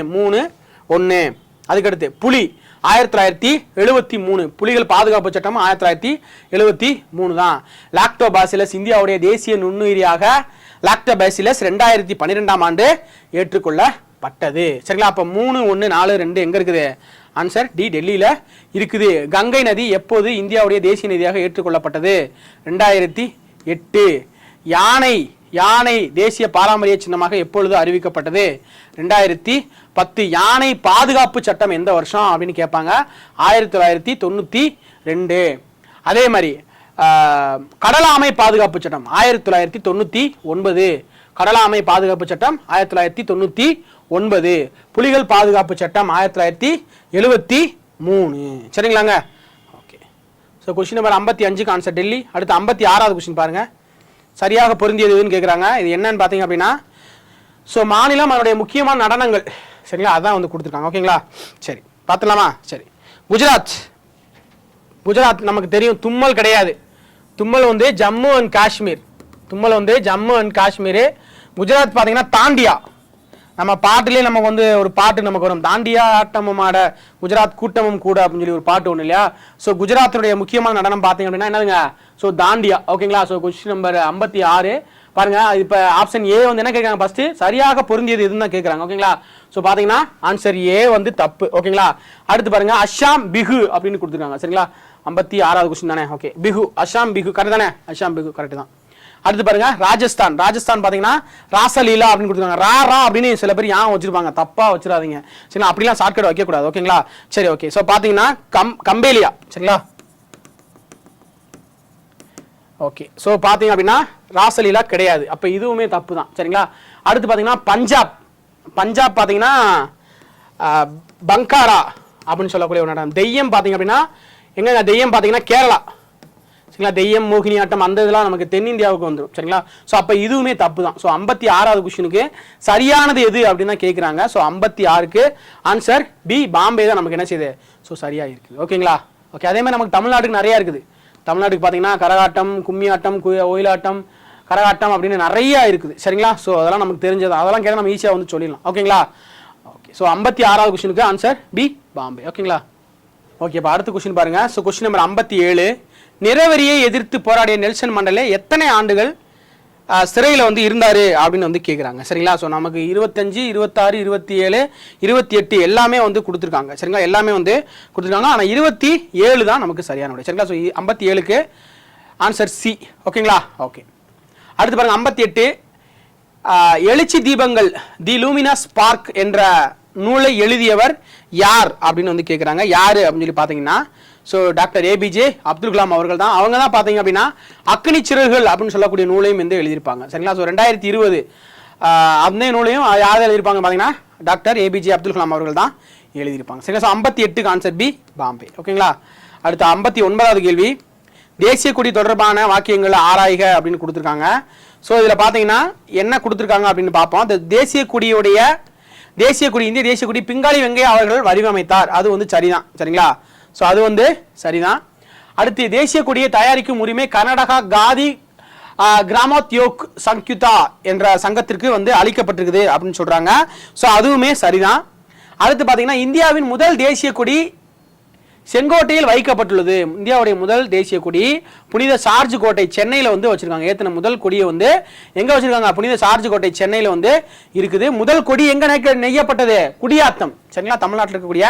அதுக்கடுத்து புலி 1973. புலிகள் பாதுகாப்பு சட்டம் 1973 தான். லாக்டோபாசிலஸ் இந்தியாவுடைய தேசிய நுண்ணுயிரியாக லாக்டோபாசிலஸ் 2012ஆம் ஆண்டு ஏற்றுக்கொள்ளப்பட்டது. சரிங்களா? அப்போ 3, 1, 4, 2 எங்க இருக்குது? ஆன்சர் டி, டெல்லியில இருக்குது. கங்கை நதி எப்போது இந்தியாவுடைய தேசிய நதியாக ஏற்றுக்கொள்ளப்பட்டது? 2008. யானை தேசிய பாரம்பரிய சின்னமாக எப்பொழுது அறிவிக்கப்பட்டது? 2010. யானை பாதுகாப்பு சட்டம் எந்த வருஷம் அப்படின்னு கேட்பாங்க? 1992. அதே மாதிரி கடலாமை பாதுகாப்பு சட்டம் 1999. கடலாமை பாதுகாப்பு சட்டம் 1999. புலிகள் பாதுகாப்பு சட்டம் 1973. சரிங்களாங்க? ஓகே. ஸோ கொஸ்டின் நம்பர் 55க்கு ஆன்சர் டெல்லி. அடுத்து 56வது கொஸ்டின் பாருங்க. சரியாக பொருந்தியதுன்னு கேட்குறாங்க. இது என்னன்னு பார்த்தீங்க அப்படின்னா, ஸோ மாநிலம் அதனுடைய முக்கியமான நடனங்கள். சரிங்களா? அதான் வந்து கொடுத்துருக்காங்க. ஓகேங்களா? சரி, பார்த்துலாமா? சரி. குஜராத் நமக்கு தெரியும். தும்மல் கிடையாது. தும்மல் வந்து ஜம்மு அண்ட் காஷ்மீர். குஜராத் பார்த்தீங்கன்னா தாண்டியா. நம்ம பாட்டுலேயே நமக்கு வந்து ஒரு பாட்டு நமக்கு வரும், தாண்டியா ஆட்டமும் ஆட குஜராத் கூட்டமும் கூட அப்படின்னு சொல்லி ஒரு பாட்டு ஒன்று இல்லையா? ஸோ குஜராத்தினுடைய முக்கியமான நடனம் பார்த்தீங்க அப்படின்னா என்னதுங்க? ஸோ தாண்டியா. ஓகேங்களா? ஸோ கொஸ்டின் நம்பர் 56 பாருங்க. இப்போ ஆப்ஷன் ஏ வந்து என்ன கேட்குறாங்க? ஃபர்ஸ்ட் சரியாக பொருந்தியது எதுன்னு தான் கேட்குறாங்க. ஓகேங்களா? ஸோ பார்த்தீங்கன்னா ஆன்சர் ஏ வந்து தப்பு. ஓகேங்களா? அடுத்து பாருங்க, அஸ்ஸாம் பிஹு அப்படின்னு கொடுத்துருக்காங்க. சரிங்களா? 56வது கொஸ்டின் தானே? ஓகே. பிஹு, அஸ்ஸாம் பிஹு கரெக்ட் தானே? அஸ்ஸாம் பிஹு கரெக்ட் தான். அடுத்து பாருங்க, ராஜஸ்தான் பார்த்தீங்கன்னா ராசலீலா அப்படின்னு கொடுத்துருக்காங்க. ரா அப்படின்னு சில பேர் ஏன் வச்சிருப்பாங்க, தப்பா வச்சிடாதீங்க. சரிங்களா? அப்படிலாம் ஷார்ட்கட் வைக்கக்கூடாது. ஓகேங்களா? சரி, ஓகே. ஸோ பார்த்தீங்கன்னா கம்பேலியா. சரிங்களா? ஓகே. ஸோ பார்த்தீங்க அப்படின்னா ராசலீலா கிடையாது. அப்போ இதுவுமே தப்பு தான். சரிங்களா? அடுத்து பார்த்தீங்கன்னா பஞ்சாப் பார்த்தீங்கன்னா பங்காரா அப்படின்னு சொல்லக்கூடிய ஒரு நடனம். தெய்யம் பார்த்தீங்க அப்படின்னா எங்க? தெய்யம் பார்த்தீங்கன்னா கேரளா. சரிங்களா? தெய்யம், மோகினி ஆட்டம் அந்த இதெல்லாம் நமக்கு தென்னிந்தியாவுக்கு வந்துடும். சரிங்களா? ஸோ அப்போ இதுவுமே தப்பு தான். ஸோ 56வது கொஸ்டினுக்கு சரியானது எது அப்படின்னு தான் கேட்குறாங்க. ஸோ 56க்கு ஆன்சர் பி, பாம்பே தான் நமக்கு என்ன செய்யுது? ஸோ சரியாக இருக்குது. ஓகேங்களா? ஓகே. அதே மாதிரி நமக்கு தமிழ்நாட்டுக்கு நிறையா இருக்குது. தமிழ்நாட்டுக்கு பார்த்தீங்கன்னா கரகாட்டம், கும்மியாட்டம், ஒயிலாட்டம், கரகாட்டம் அப்படின்னு நிறையா இருக்குது. சரிங்களா? ஸோ அதெல்லாம் நமக்கு தெரிஞ்சது. அதெல்லாம் கேட்டால் நம்ம ஈஸியாக வந்து சொல்லிடலாம். ஓகேங்களா? ஓகே. ஸோ 56வது கொஸ்டினுக்கு ஆன்சர் பி, பாம்பே. ஓகேங்களா? ஓகே. இப்போ அடுத்த கொஸ்டின் பாருங்க. So question number 57. நிறவெறியை எதிர்த்து போராடிய நெல்சன் மண்டலே எத்தனை ஆண்டுகள் சிறையில் வந்து இருந்தாரு அப்படின்னு வந்து கேட்குறாங்க. சரிங்களா? ஸோ நமக்கு 25, 26, 27, 28 எல்லாமே வந்து கொடுத்துருக்காங்க. சரிங்களா? எல்லாமே வந்து கொடுத்துருக்காங்க. ஆனால் 27 தான் நமக்கு சரியான விடை. சரிங்களா? ஸோ 57க்கு ஆன்சர் சி. ஓகேங்களா? ஓகே. அடுத்து பாருங்க 58. எழுச்சி தீபங்கள் தி லூமினஸ் ஸ்பார்க் என்ற நூலை எழுதியவர் யார் அப்படின்னு வந்து கேட்குறாங்க. யார் அப்படின்னு சொல்லி பார்த்தீங்கன்னா so doctor APJ Abdul Kalam அவர்கள் தான். அவங்க தான் பார்த்தீங்க அப்படின்னா அக்னி சிறகுகள் அப்படின்னு சொல்லக்கூடிய நூலையும் வந்து எழுதியிருப்பாங்க. சரிங்களா? ஸோ 2020 அந்த நூலையும் யார் எழுதியிருப்பாங்க பார்த்தீங்கன்னா டாக்டர் ஏபிஜே அப்துல் கலாம் அவர்கள் தான் எழுதியிருப்பாங்க. சரிங்களா? ஸோ 58க்கு ஆன்சர் பி, பாம்பே. ஓகேங்களா? அடுத்து 59வது கேள்வி. தேசிய கொடி தொடர்பான வாக்கியங்களை ஆராய்க அப்படின்னு கொடுத்துருக்காங்க. ஸோ இதில் பார்த்தீங்கன்னா என்ன கொடுத்துருக்காங்க அப்படின்னு பார்ப்போம். இந்த தேசிய கொடியுடைய தேசிய கொடி இந்திய தேசிய கொடி பிங்காலி வெங்கையா அவர்கள் வடிவமைத்தார். அது வந்து சரிதான். சரிங்களா? ஸோ அது வந்து சரிதான். அடுத்து தேசிய கொடியை தயாரிக்கும் உரிமை கர்நாடகா காதி கிராமோத்யோக் சங்யுதா என்ற சங்கத்திற்கு வந்து அளிக்கப்பட்டிருக்குது அப்படின்னு சொல்றாங்க. ஸோ அதுவுமே சரிதான். அடுத்து பார்த்தீங்கன்னா இந்தியாவின் முதல் தேசிய கொடி செங்கோட்டையில் வைக்கப்பட்டுள்ளது. இந்தியாவுடைய முதல் தேசிய கொடி புனித சார்ஜ் கோட்டை சென்னையில் வந்து வச்சிருக்காங்க. ஏற்றின முதல் கொடியை வந்து எங்க வச்சிருக்காங்க? புனித சார்ஜ் கோட்டை சென்னையில் வந்து இருக்குது. முதல் கொடி எங்க நெய்யப்பட்டது? குடியாத்தம். சரிங்களா? தமிழ்நாட்டில் இருக்கக்கூடிய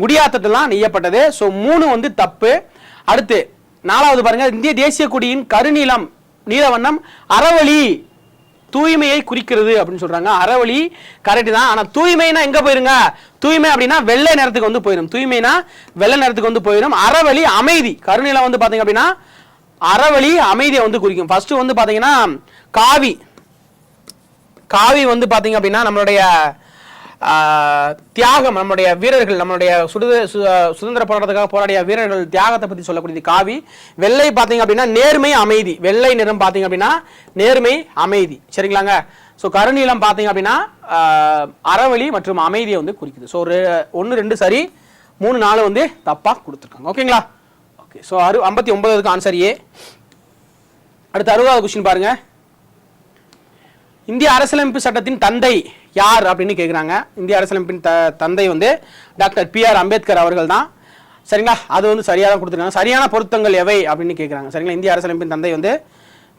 குடியாத்தத்திலாம் நெய்யப்பட்டது. ஸோ 3 வந்து தப்பு. அடுத்து 4வது பாருங்க, இந்திய தேசிய கொடியின் கருநீலம் நீலவண்ணம் அறவழி தூய்மையை குறிக்கிறது அப்படின்னு சொல்றாங்க. அறவழி கரெக்ட் தான். ஆனா தூய்மைனா எங்க போயிருங்க? தூய்மை அப்படின்னா வெள்ளை நிறத்துக்கு வந்து போயிடும். தூய்மைனா வெள்ளை நிறத்துக்கு வந்து போயிடும். அறவழி அமைதி. கருநிலம் வந்து பாத்தீங்க அப்படின்னா அறவழி அமைதியை வந்து குறிக்கும். ஃபர்ஸ்ட் வந்து பாத்தீங்கன்னா காவி. காவி வந்து பாத்தீங்க அப்படின்னா நம்மளுடைய தியாகம், நம்முடைய வீரர்கள், நம்மளுடைய சுதந்திர போராட்டத்துக்காக போராடிய வீரர்கள் தியாகத்தை பத்தி சொல்லக்கூடியது காவி. வெள்ளை பாத்தீங்க அப்படின்னா நேர்மை அமைதி. வெள்ளை நிறம் பாத்தீங்க அப்படின்னா நேர்மை அமைதி. சரிங்களாங்க? ஸோ கருநீலம் பாத்தீங்க அப்படின்னா அறவழி மற்றும் அமைதியை வந்து குறிக்குது. ஸோ 1 2 சரி, 3 4 வந்து தப்பா கொடுத்துருக்காங்க. ஓகேங்களா? ஓகே. ஸோ 59க்கு ஆன்சர் ஏ. அடுத்து 60வது கொஸ்டின் பாருங்க. இந்திய அரசியலமைப்பு சட்டத்தின் தந்தை யார் அப்படின்னு கேட்குறாங்க. இந்திய அரசியலமைப்பின் தந்தை வந்து டாக்டர் பி.ஆர். அம்பேத்கர் அவர்கள் தான். சரிங்களா? அது வந்து சரியாக தான் கொடுத்துருக்காங்க. சரியான பொருத்தங்கள் எவை அப்படின்னு கேட்குறாங்க. சரிங்களா? இந்திய அரசியலமைப்பின் தந்தை வந்து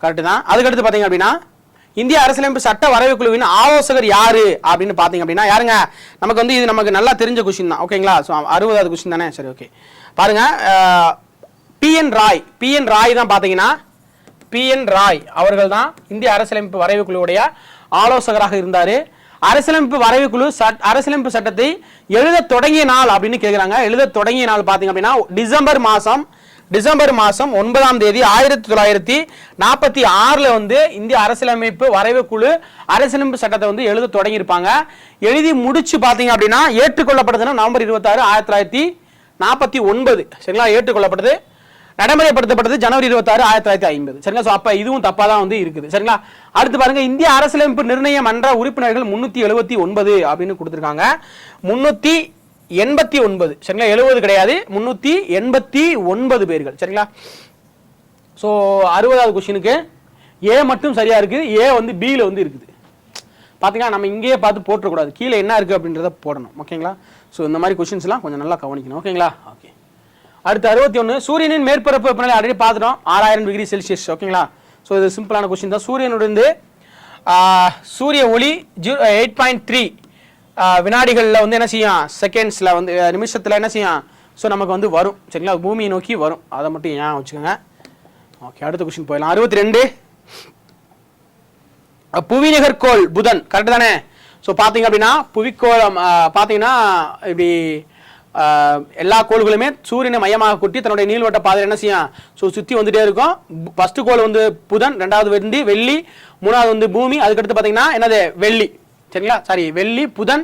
கரெக்டு தான். அதுக்கடுத்து பார்த்தீங்க அப்படின்னா இந்திய அரசியலமைப்பு சட்ட வரைவு குழுவின் ஆலோசகர் யாரு அப்படின்னு பார்த்தீங்க அப்படின்னா யாருங்க? நமக்கு வந்து இது நமக்கு நல்லா தெரிஞ்ச கொஸ்டின் தான். ஓகேங்களா? ஸோ 60வது கொஸ்டின் தானே? சரி, ஓகே. பாருங்க, பி.என். ராய். பி.என். ராய் தான் பார்த்தீங்கன்னா பி.என். ராய் அவர்கள் தான் இந்திய அரசியலமைப்பு வரைவு குழுவுடைய ஆலோசகராக இருந்தார். அரசியலமைப்பு வரைவு குழு அரசியலமைப்பு சட்டத்தை எழுத தொடங்கிய நாள் அப்படின்னு கேட்குறாங்க. எழுத தொடங்கிய நாள் பார்த்தீங்க அப்படின்னா டிசம்பர் மாதம் 9ஆம் தேதி 1946 வந்து இந்திய அரசியலமைப்பு வரைவு குழு அரசியலமைப்பு சட்டத்தை வந்து எழுத தொடங்கி இருப்பாங்க. எழுதி முடிச்சு பார்த்தீங்க அப்படின்னா ஏற்றுக்கொள்ளப்பட்டதுன்னா நவம்பர் 26 1949. சரிங்களா? ஏற்றுக்கொள்ளப்பட்டது. நடைமுறைப்படுத்தப்பட்டது ஜனவரி 26 1950. சரிங்களா? ஸோ அப்போ இதுவும் தப்பாக தான் வந்து இருக்குது. சரிங்களா? அடுத்து பாருங்க, இந்திய அரசியலமைப்பு நிர்ணய மன்ற உறுப்பினர்கள் 379 அப்படின்னு கொடுத்துருக்காங்க. 389. சரிங்களா? 70 கிடையாது, 389 பேர்கள். சரிங்களா? ஸோ 60வது கொஸ்டினுக்கு ஏ மட்டும் சரியா இருக்குது. ஏ வந்து பியில் வந்து இருக்குது. பார்த்தீங்கன்னா நம்ம இங்கேயே பார்த்து போட்டுறக்கூடாது, கீழே என்ன இருக்குது அப்படின்றத போடணும். ஓகேங்களா? ஸோ இந்த மாதிரி கொஸ்டின்ஸ்லாம் கொஞ்சம் நல்லா கவனிக்கணும். ஓகேங்களா? ஓகே. அடுத்து 61, சூரியனின் மேற்பரப்பு வெப்பநிலை ஆல்ரெடி பார்த்துட்டோம், 6000 டிகிரி செல்சியஸ். ஓகேங்களா? ஸோ இது சிம்பிளான கொஸ்டின் தான். சூரியனுடன் சூரிய ஒளி 8.3 வினாடிகளில் வந்து என்ன செய்யும்? செகண்ட்ஸில் வந்து நிமிஷத்தில் என்ன செய்யும்? ஸோ நமக்கு வந்து வரும். சரிங்களா? பூமியை நோக்கி வரும். அதை மட்டும் ஏன் வச்சுக்கோங்க. ஓகே, அடுத்த கொஸ்டின் போயிடலாம். 62, புவிநிகர்கோள் புதன். கரெக்டு தானே? ஸோ பார்த்தீங்க அப்படின்னா புவிக்கோளம் பார்த்தீங்கன்னா இப்படி எல்லா கோள்களுமே சூரியனை மையமாக கூட்டி தன்னுடைய நீள்வட்ட பாதையில் என்ன செய்யும்? ஸோ சுற்றி வந்துட்டே இருக்கும். ஃபர்ஸ்ட் கோள் வந்து புதன், 2வது வந்து வெள்ளி, 3வது வந்து பூமி, அதுக்கடுத்து பார்த்தீங்கன்னா என்னது? வெள்ளி. சரிங்களா? சாரி, வெள்ளி, புதன்,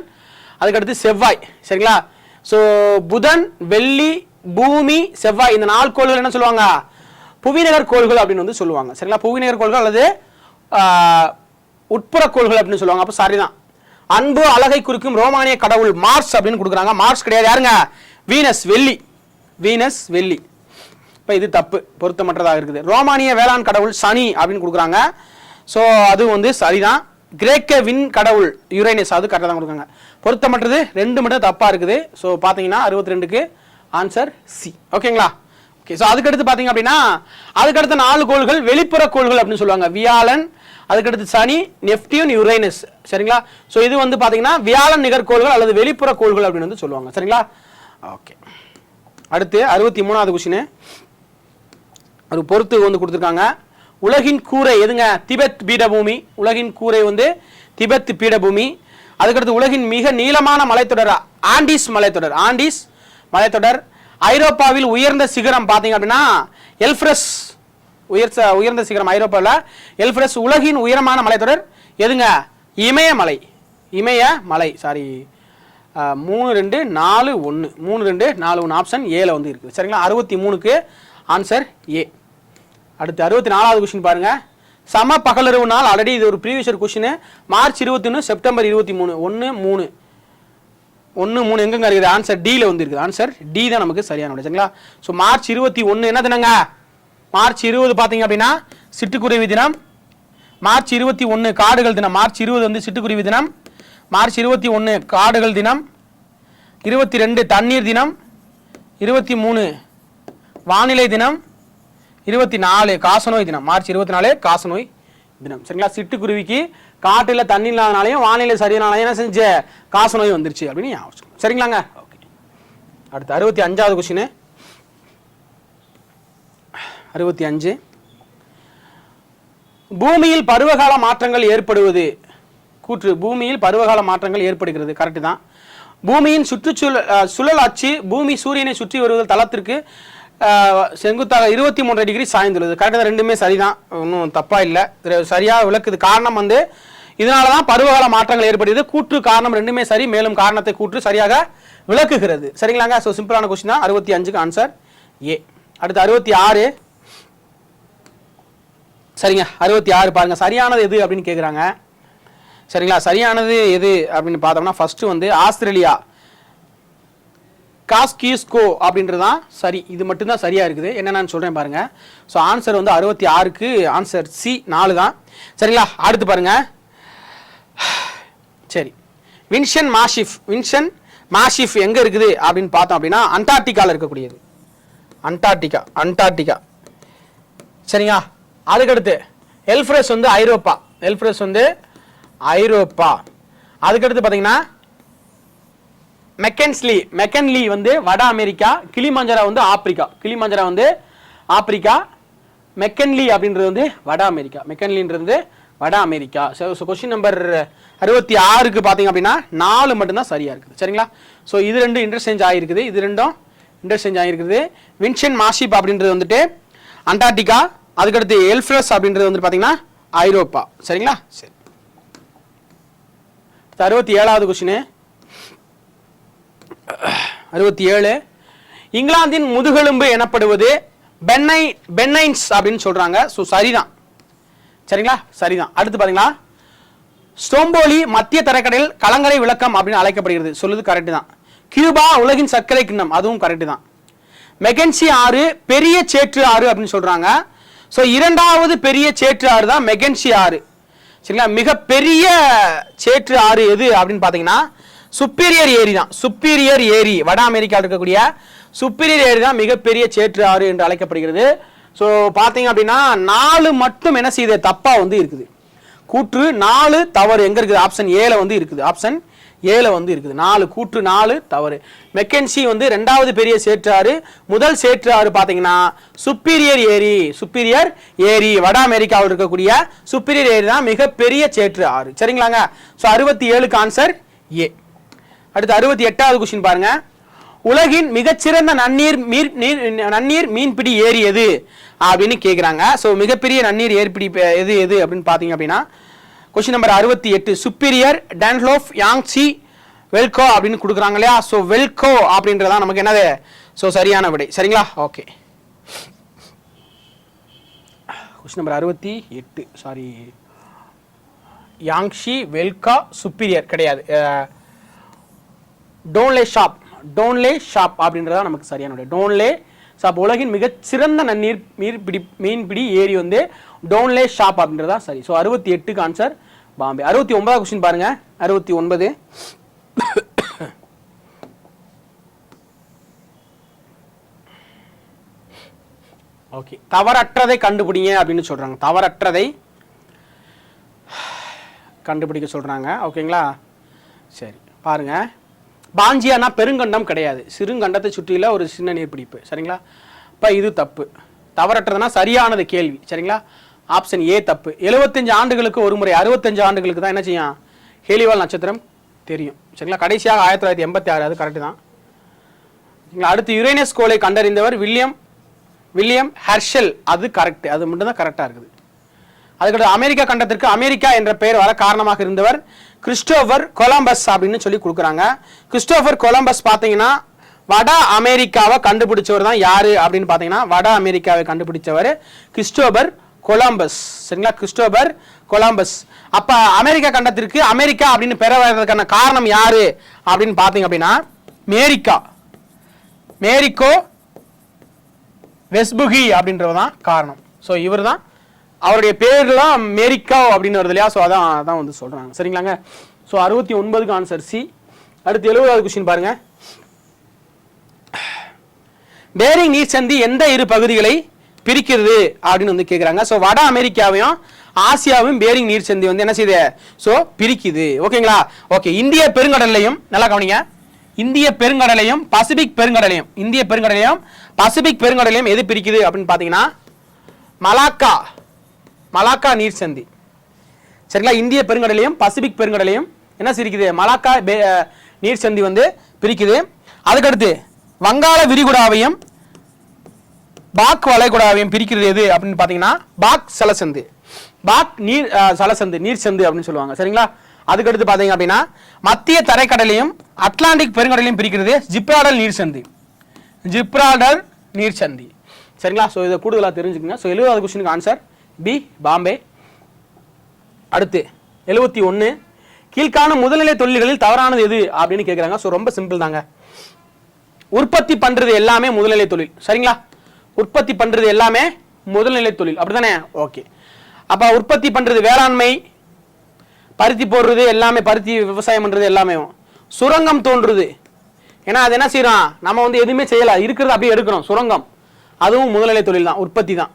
அதுக்கடுத்து செவ்வாய். சரிங்களா? ஸோ புதன், வெள்ளி, பூமி, செவ்வாய், இந்த 4 கோள்கள் என்ன சொல்லுவாங்க? புவிநகர் கோள்கள் அப்படின்னு வந்து சொல்லுவாங்க. சரிங்களா? புவிநகர் கோள்கள் அல்லது உட்புற கோள்கள் அப்படின்னு சொல்லுவாங்க. அப்போ சரிதான். அன்பு அழகை குறிக்கும் ரோமானிய கடவுள் மார்ஸ் அப்படின்னு கொடுக்குறாங்க. மார்ஸ் கிடையாது, யாருங்க? வீனஸ், வெள்ளி. வீனஸ், வெள்ளி. இப்போ இது தப்பு, பொருத்தமற்றதாக இருக்குது. ரோமானிய வேளாண் கடவுள் சனி அப்படின்னு கொடுக்குறாங்க. ஸோ அது வந்து சரிதான். கிரேக்க விண் கடவுள் யுரேனஸ், அது கரெக்டாக தான் கொடுக்குறாங்க. பொருத்தமற்றது 2 மட்டும் தப்பாக இருக்குது. ஸோ பார்த்தீங்கன்னா 62க்கு ஆன்சர் சி. ஓகேங்களா? ஓகே. ஸோ அதுக்கடுத்து பார்த்தீங்க அப்படின்னா அதுக்கடுத்த 4 கோள்கள் வெளிப்புற கோள்கள் அப்படின்னு சொல்லுவாங்க. வியாழன், அதுக்கடுத்து சனி, நெப்டியூன், யுரேனஸ். சரிங்களா? ஸோ இது வந்து பார்த்தீங்கன்னா வியாழன் நிகர்கோள்கள் அல்லது வெளிப்புற கோள்கள் அப்படின்னு வந்து சொல்லுவாங்க. சரிங்களா? ஓகே. அடுத்து 63வது கொஸ்டின். ஒரு பொறுத்து வந்து கொடுத்துருக்காங்க. உலகின் கூரை எதுங்க? திபெத் பீடபூமி. உலகின் கூரை வந்து திபெத் பீடபூமி. அதுக்கடுத்து உலகின் மிக நீளமான மலைத்தொடர் ஆண்டிஸ் மலைத்தொடர். ஆண்டிஸ் மலைத்தொடர். ஐரோப்பாவில் உயர்ந்த சிகரம் பார்த்தீங்க அப்படின்னா எல்ஃப்ரஸ். உயர்ந்த சிகரம் ஐரோப்பாவில் எல்ஃப்ரஸ். உலகின் உயரமான மலைத்தொடர் எதுங்க? இமயமலை. இமயமலை. சாரி, 3 2 4 1 3 2 4 1 ஆப்ஷன் ஏல வந்து இருக்குது. சரிங்களா? 63க்கு ஆன்சர் ஏ. அடுத்து 64வது கொஸ்டின் பாருங்க. சம பகலரவு நாள். ஆல்ரெடி இது ஒரு ப்ரீவியஸ் கொஸ்டின். மார்ச் 21 செப்டம்பர் 23 1 3 1 3 எங்கங்க இருக்குது? ஆன்சர் டியில் வந்து இருக்குது. ஆன்சர் டி தான் நமக்கு சரியான விடை. சரிங்களா? ஸோ மார்ச் 21 என்ன தினங்க? மார்ச் 20 பார்த்தீங்க அப்படின்னா சிட்டுக்குருவி தினம். மார்ச் 21 காடுகள் தினம். மார்ச் 20 வந்து சிட்டுக்குருவி தினம். மார்ச் 21 காடுகள் தினம். 22 தண்ணீர் தினம். 23 வானிலை தினம். 24 காசநோய் தினம். மார்ச் 24 காசநோய் தினம். சரிங்களா? சிட்டுக்குருவிக்கு காட்டில் தண்ணி இல்லாதனாலையும் வானிலை சரியானாலையும் என்ன செஞ்ச காசநோய் வந்துருச்சு அப்படின்னு ஞாபகம். சரிங்களாங்க? ஓகே. அடுத்து 65வது கொஸ்டின். 65 பூமியில் பருவகால மாற்றங்கள் ஏற்படுவது. கூற்று பூமியில் பருவகால மாற்றங்கள் ஏற்படுகிறது. கரெக்டு தான். பூமியின் சுழல் அச்சு பூமி சூரியனை சுற்றி வருவதால் தளத்திற்கு செங்குத்தாக 23 டிகிரி சாய்ந்துள்ளது. கரெக்டாக ரெண்டுமே சரிதான், ஒன்றும் தப்பா இல்லை, சரியாக விளக்குது. காரணம் வந்து இதனால தான் பருவகால மாற்றங்கள் ஏற்படுது. கூற்று காரணம் ரெண்டுமே சரி, மேலும் காரணத்தை கூற்று சரியாக விளக்குகிறது. சரிங்களாங்க? ஸோ சிம்பிளான கொஸ்டின் தான். 65க்கு ஆன்சர் ஏ. அடுத்து 66. சரிங்க, 66 பாருங்க. சரியானது எது அப்படின்னு கேட்குறாங்க. சரிங்களா? சரியானது எது அப்படின்னு பார்த்தோம்னா ஃபர்ஸ்ட் வந்து ஆஸ்திரேலியா காஸ்கிஸ்கோ அப்படின்றதான் சரி. இது மட்டும்தான் சரியா இருக்குது. என்ன நான் சொல்றேன் பாருங்க. ஸோ ஆன்சர் வந்து 66க்கு ஆன்சர் சி 4 தான். சரிங்களா? அடுத்து பாருங்க. சரி, வின்சன் மாஷிஃப் எங்க இருக்குது அப்படின்னு பார்த்தோம் அப்படின்னா அண்டார்டிகால இருக்கக்கூடியது. அண்டார்டிகா. சரிங்களா? அதுக்கடுத்து எல்ஃப்ரஸ் வந்து ஐரோப்பா. அதுக்கடுத்து பார்த்தீங்கன்னா மெக்கன்லி வந்து வட அமெரிக்கா. கிளிமஞ்சரா வந்து ஆப்பிரிக்கா. மெக்கன்லி அப்படின்றது வந்து வட அமெரிக்கா. ஸோ கொஸ்டின் நம்பர் 66க்கு பார்த்தீங்க அப்படின்னா 4 மட்டும்தான் சரியா இருக்குது. சரிங்களா? ஸோ இது ரெண்டும் இன்டர்சேஞ்ச் ஆகிருக்குது. வின்சன் மாஷிப் அப்படின்றது வந்துட்டு அண்டார்டிகா. அதுக்கடுத்து எல்ஃப்ரஸ் அப்படின்றது வந்து பார்த்தீங்கன்னா ஐரோப்பா. சரிங்களா? சரி, 67வது கொஸ்டின். 67 இங்கிலாந்தின் முதுகெலும்பு எனப்படுவது பென்னைன்ஸ் அப்படின்னு சொல்றாங்க. ஸோ சரிதான். சரிங்களா? சரிதான். அடுத்து பாத்தீங்களா, ஸ்டோம்போலி மத்திய தரைக்கடல் கலங்கரை விளக்கம் அப்படின்னு அழைக்கப்படுகிறது. சொல்லுது கரெக்ட் தான். கியூபா உலகின் சர்க்கரை கிண்ணம், அதுவும் கரெக்ட் தான். மெக்கன்சி ஆறு பெரிய சேற்று ஆறு அப்படின்னு சொல்றாங்க. ஸோ இரண்டாவது பெரிய சேற்று ஆறு தான் மெக்கன்சி ஆறு. சரிங்களா? மிகப்பெரிய சேற்று ஆறு எது அப்படின்னு பார்த்தீங்கன்னா சுப்பீரியர் ஏரி தான். சுப்பீரியர் ஏரி வட அமெரிக்காவில் இருக்கக்கூடிய சுப்பீரியர் ஏரி தான் மிகப்பெரிய சேற்று ஆறு என்று அழைக்கப்படுகிறது. ஸோ பார்த்தீங்க அப்படின்னா 4 மட்டும் என்ன செய்யுது தப்பா வந்து இருக்குது. கூற்று 4 தவறு எங்க இருக்குது? ஆப்ஷன் ஏல வந்து இருக்குது. 4 கூற்று 4 தவறு. மெக்கன்சி வந்து இரண்டாவது பெரிய சேற்றாறு. முதல் சேற்றாறு பாத்தீங்கன்னா சுப்பீரியர் ஏரி வட அமெரிக்காவில் இருக்கக்கூடிய சுப்பீரியர் ஏரி தான் மிகப்பெரிய சேற்று ஆறு. சரிங்களாங்க? ஸோ 67க்கு ஆன்சர் ஏ. அடுத்து 68வது கொஸ்டின் பாருங்க. உலகின் மிகச்சிறந்த நன்னீர் மீன்பிடி ஏரி எது அப்படின்னு கேட்குறாங்க. ஸோ மிகப்பெரிய நன்னீர் ஏற்பிடி எது அப்படின்னு பார்த்தீங்க அப்படின்னா கொஸ்டின் நம்பர் 68 சுப்பீரியர் டான்லோஃப் யாங்சி வெல்கோ அப்படின்னு கொடுக்குறாங்க இல்லையா? ஸோ வெல்கோ அப்படின்றதான் நமக்கு என்னது ஸோ சரியான விடை. சரிங்களா? Okay. Question number 68 sorry Yangtze Volga Superior கிடையாது. டோன்லே ஷாப் அப்படின்றதான் நமக்கு சரியான விடை. டோன்லே ஷாப் உலகின் மிகச்சிறந்த நன்னீர் மீன்பிடி ஏரி வந்து டோன்லே ஷாப் அப்படின்றதா சரி. ஸோ 68க்கு ஆன்சர் பாம்பே. 69வது கொஸ்டின் பாருங்க. 69 ஓகே. தவறற்றதை கண்டுபிடிங்க அப்படின்னு சொல்றாங்க. தவறற்றதை கண்டுபிடிக்க சொல்றாங்க. ஓகேங்களா? சரி பாருங்க. பாஞ்சியானா பெருங்கண்டம் கிடையாது, சிறுங்கண்டத்தை சுற்றில ஒரு சின்ன நீர்பிடிப்பு. சரிங்களா? இப்போ இது தப்பு. தவறற்றதுனா சரியானது கேள்வி. சரிங்களா? ஆப்ஷன் ஏ தப்பு. 75 ஆண்டுகளுக்கு ஒரு முறை 65 ஆண்டுகளுக்கு தான் என்ன செய்யும் ஹேலிவால் நட்சத்திரம் தெரியும். சரிங்களா? கடைசியாக 1986 அது கரெக்ட் தான். அடுத்து யுரேனஸ் கோளை கண்டறிந்தவர் வில்லியம் ஹெர்ஷல், அது கரெக்ட். அது மட்டும் தான் கரெக்டாக இருக்குது. அதுக்கடுத்து அமெரிக்கா கண்டத்திற்கு அமெரிக்கா என்ற பெயர் வர காரணமாக இருந்தவர் கிறிஸ்டோபர் கொலம்பஸ் அப்படின்னு சொல்லி கொடுக்குறாங்க. கிறிஸ்டோபர் கொலம்பஸ் பார்த்தீங்கன்னா வட அமெரிக்காவை கண்டுபிடிச்சவர் தான் யாரு அப்படின்னு பார்த்தீங்கன்னா வட அமெரிக்காவை கண்டுபிடிச்சவர் கிறிஸ்டோபர் கொலம்பஸ். சரிங்களா, கிறிஸ்டோபர் கொலம்பஸ். அப்ப அமெரிக்கா கண்டத்திற்கு அமெரிக்கா அப்படின்னு பெற வர்றதுக்கான காரணம் யாரு அப்படின்னு பாத்தீங்க அப்படின்னா மேரிக்கோ வெஸ்புகி அப்படின்றதுதான் காரணம். ஸோ இவர் தான், அவருடைய பேர்லாம் மேரிக்கா அப்படின்னு வருது இல்லையா, ஸோ அதான் வந்து சொல்றாங்க. சரிங்களாங்க. ஸோ 69க்கு ஆன்சர் சி. அடுத்து 70வது கொஸ்டின் பாருங்க. பேரிங் நீர்ச்சந்தி எந்த இரு பகுதிகளை பிரிக்கிறது அப்படின்னு வந்து கேட்குறாங்க. ஸோ வட அமெரிக்காவையும் ஆசியாவும் பேரிங் நீர்ச்சந்தி வந்து என்ன செய்யுது, ஸோ பிரிக்குது. ஓகேங்களா. ஓகே, இந்திய பெருங்கடலையும் நல்லா கவனிங்க, இந்திய பெருங்கடலையும் பசிபிக் பெருங்கடலையும் எது பிரிக்குது அப்படின்னு பார்த்தீங்கன்னா மலாக்கா நீர்ச்சந்தி. சரிங்களா, இந்திய பெருங்கடலையும் பசிபிக் பெருங்கடலையும் என்ன சிரிக்குது, மலாக்கா நீர்ச்சந்தி வந்து பிரிக்குது. அதுக்கடுத்து வங்காள விரிகுடாவையும் பாக் வளைகுடாவையும் பிரிக்கிறது எது அப்படின்னு பார்த்தீங்கன்னா பாக் நீர்ச்சந்து அப்படின்னு சொல்லுவாங்க. சரிங்களா. அதுக்கடுத்து பார்த்தீங்க அப்படின்னா மத்திய தரைக்கடலையும் அட்லாண்டிக் பெருங்கடலையும் பிரிக்கிறது ஜிப்ரால்டர் நீர்ச்சந்தி. சரிங்களா. ஸோ இதை கூடுதலாக தெரிஞ்சுக்கங்க. ஸோ 70வது கொஸ்டினுக்கு ஆன்சர் பி, பாம்பே. அடுத்து 71, கீழ்காணும் முதல்நிலை தொழில்களில் தவறானது எது அப்படின்னு கேட்குறாங்க. ஸோ ரொம்ப சிம்பிள் தாங்க. உற்பத்தி பண்றது எல்லாமே முதல்நிலை தொழில். சரிங்களா, உற்பத்தி பண்றது எல்லாமே முதல்நிலை தொழில், அப்படித்தானே. ஓகே, அப்ப உற்பத்தி பண்றது வேளாண்மை, பருத்தி போடுறது எல்லாமே, பருத்தி விவசாயம் பண்றது எல்லாமே. சுரங்கம் தோன்றுறது, ஏன்னா அது என்ன செய்யறோம், நம்ம வந்து எதுவுமே செய்யல, இருக்கிறது அப்படியே எடுக்கிறோம். சுரங்கம் அதுவும் முதல்நிலை தொழில் தான், உற்பத்தி தான்.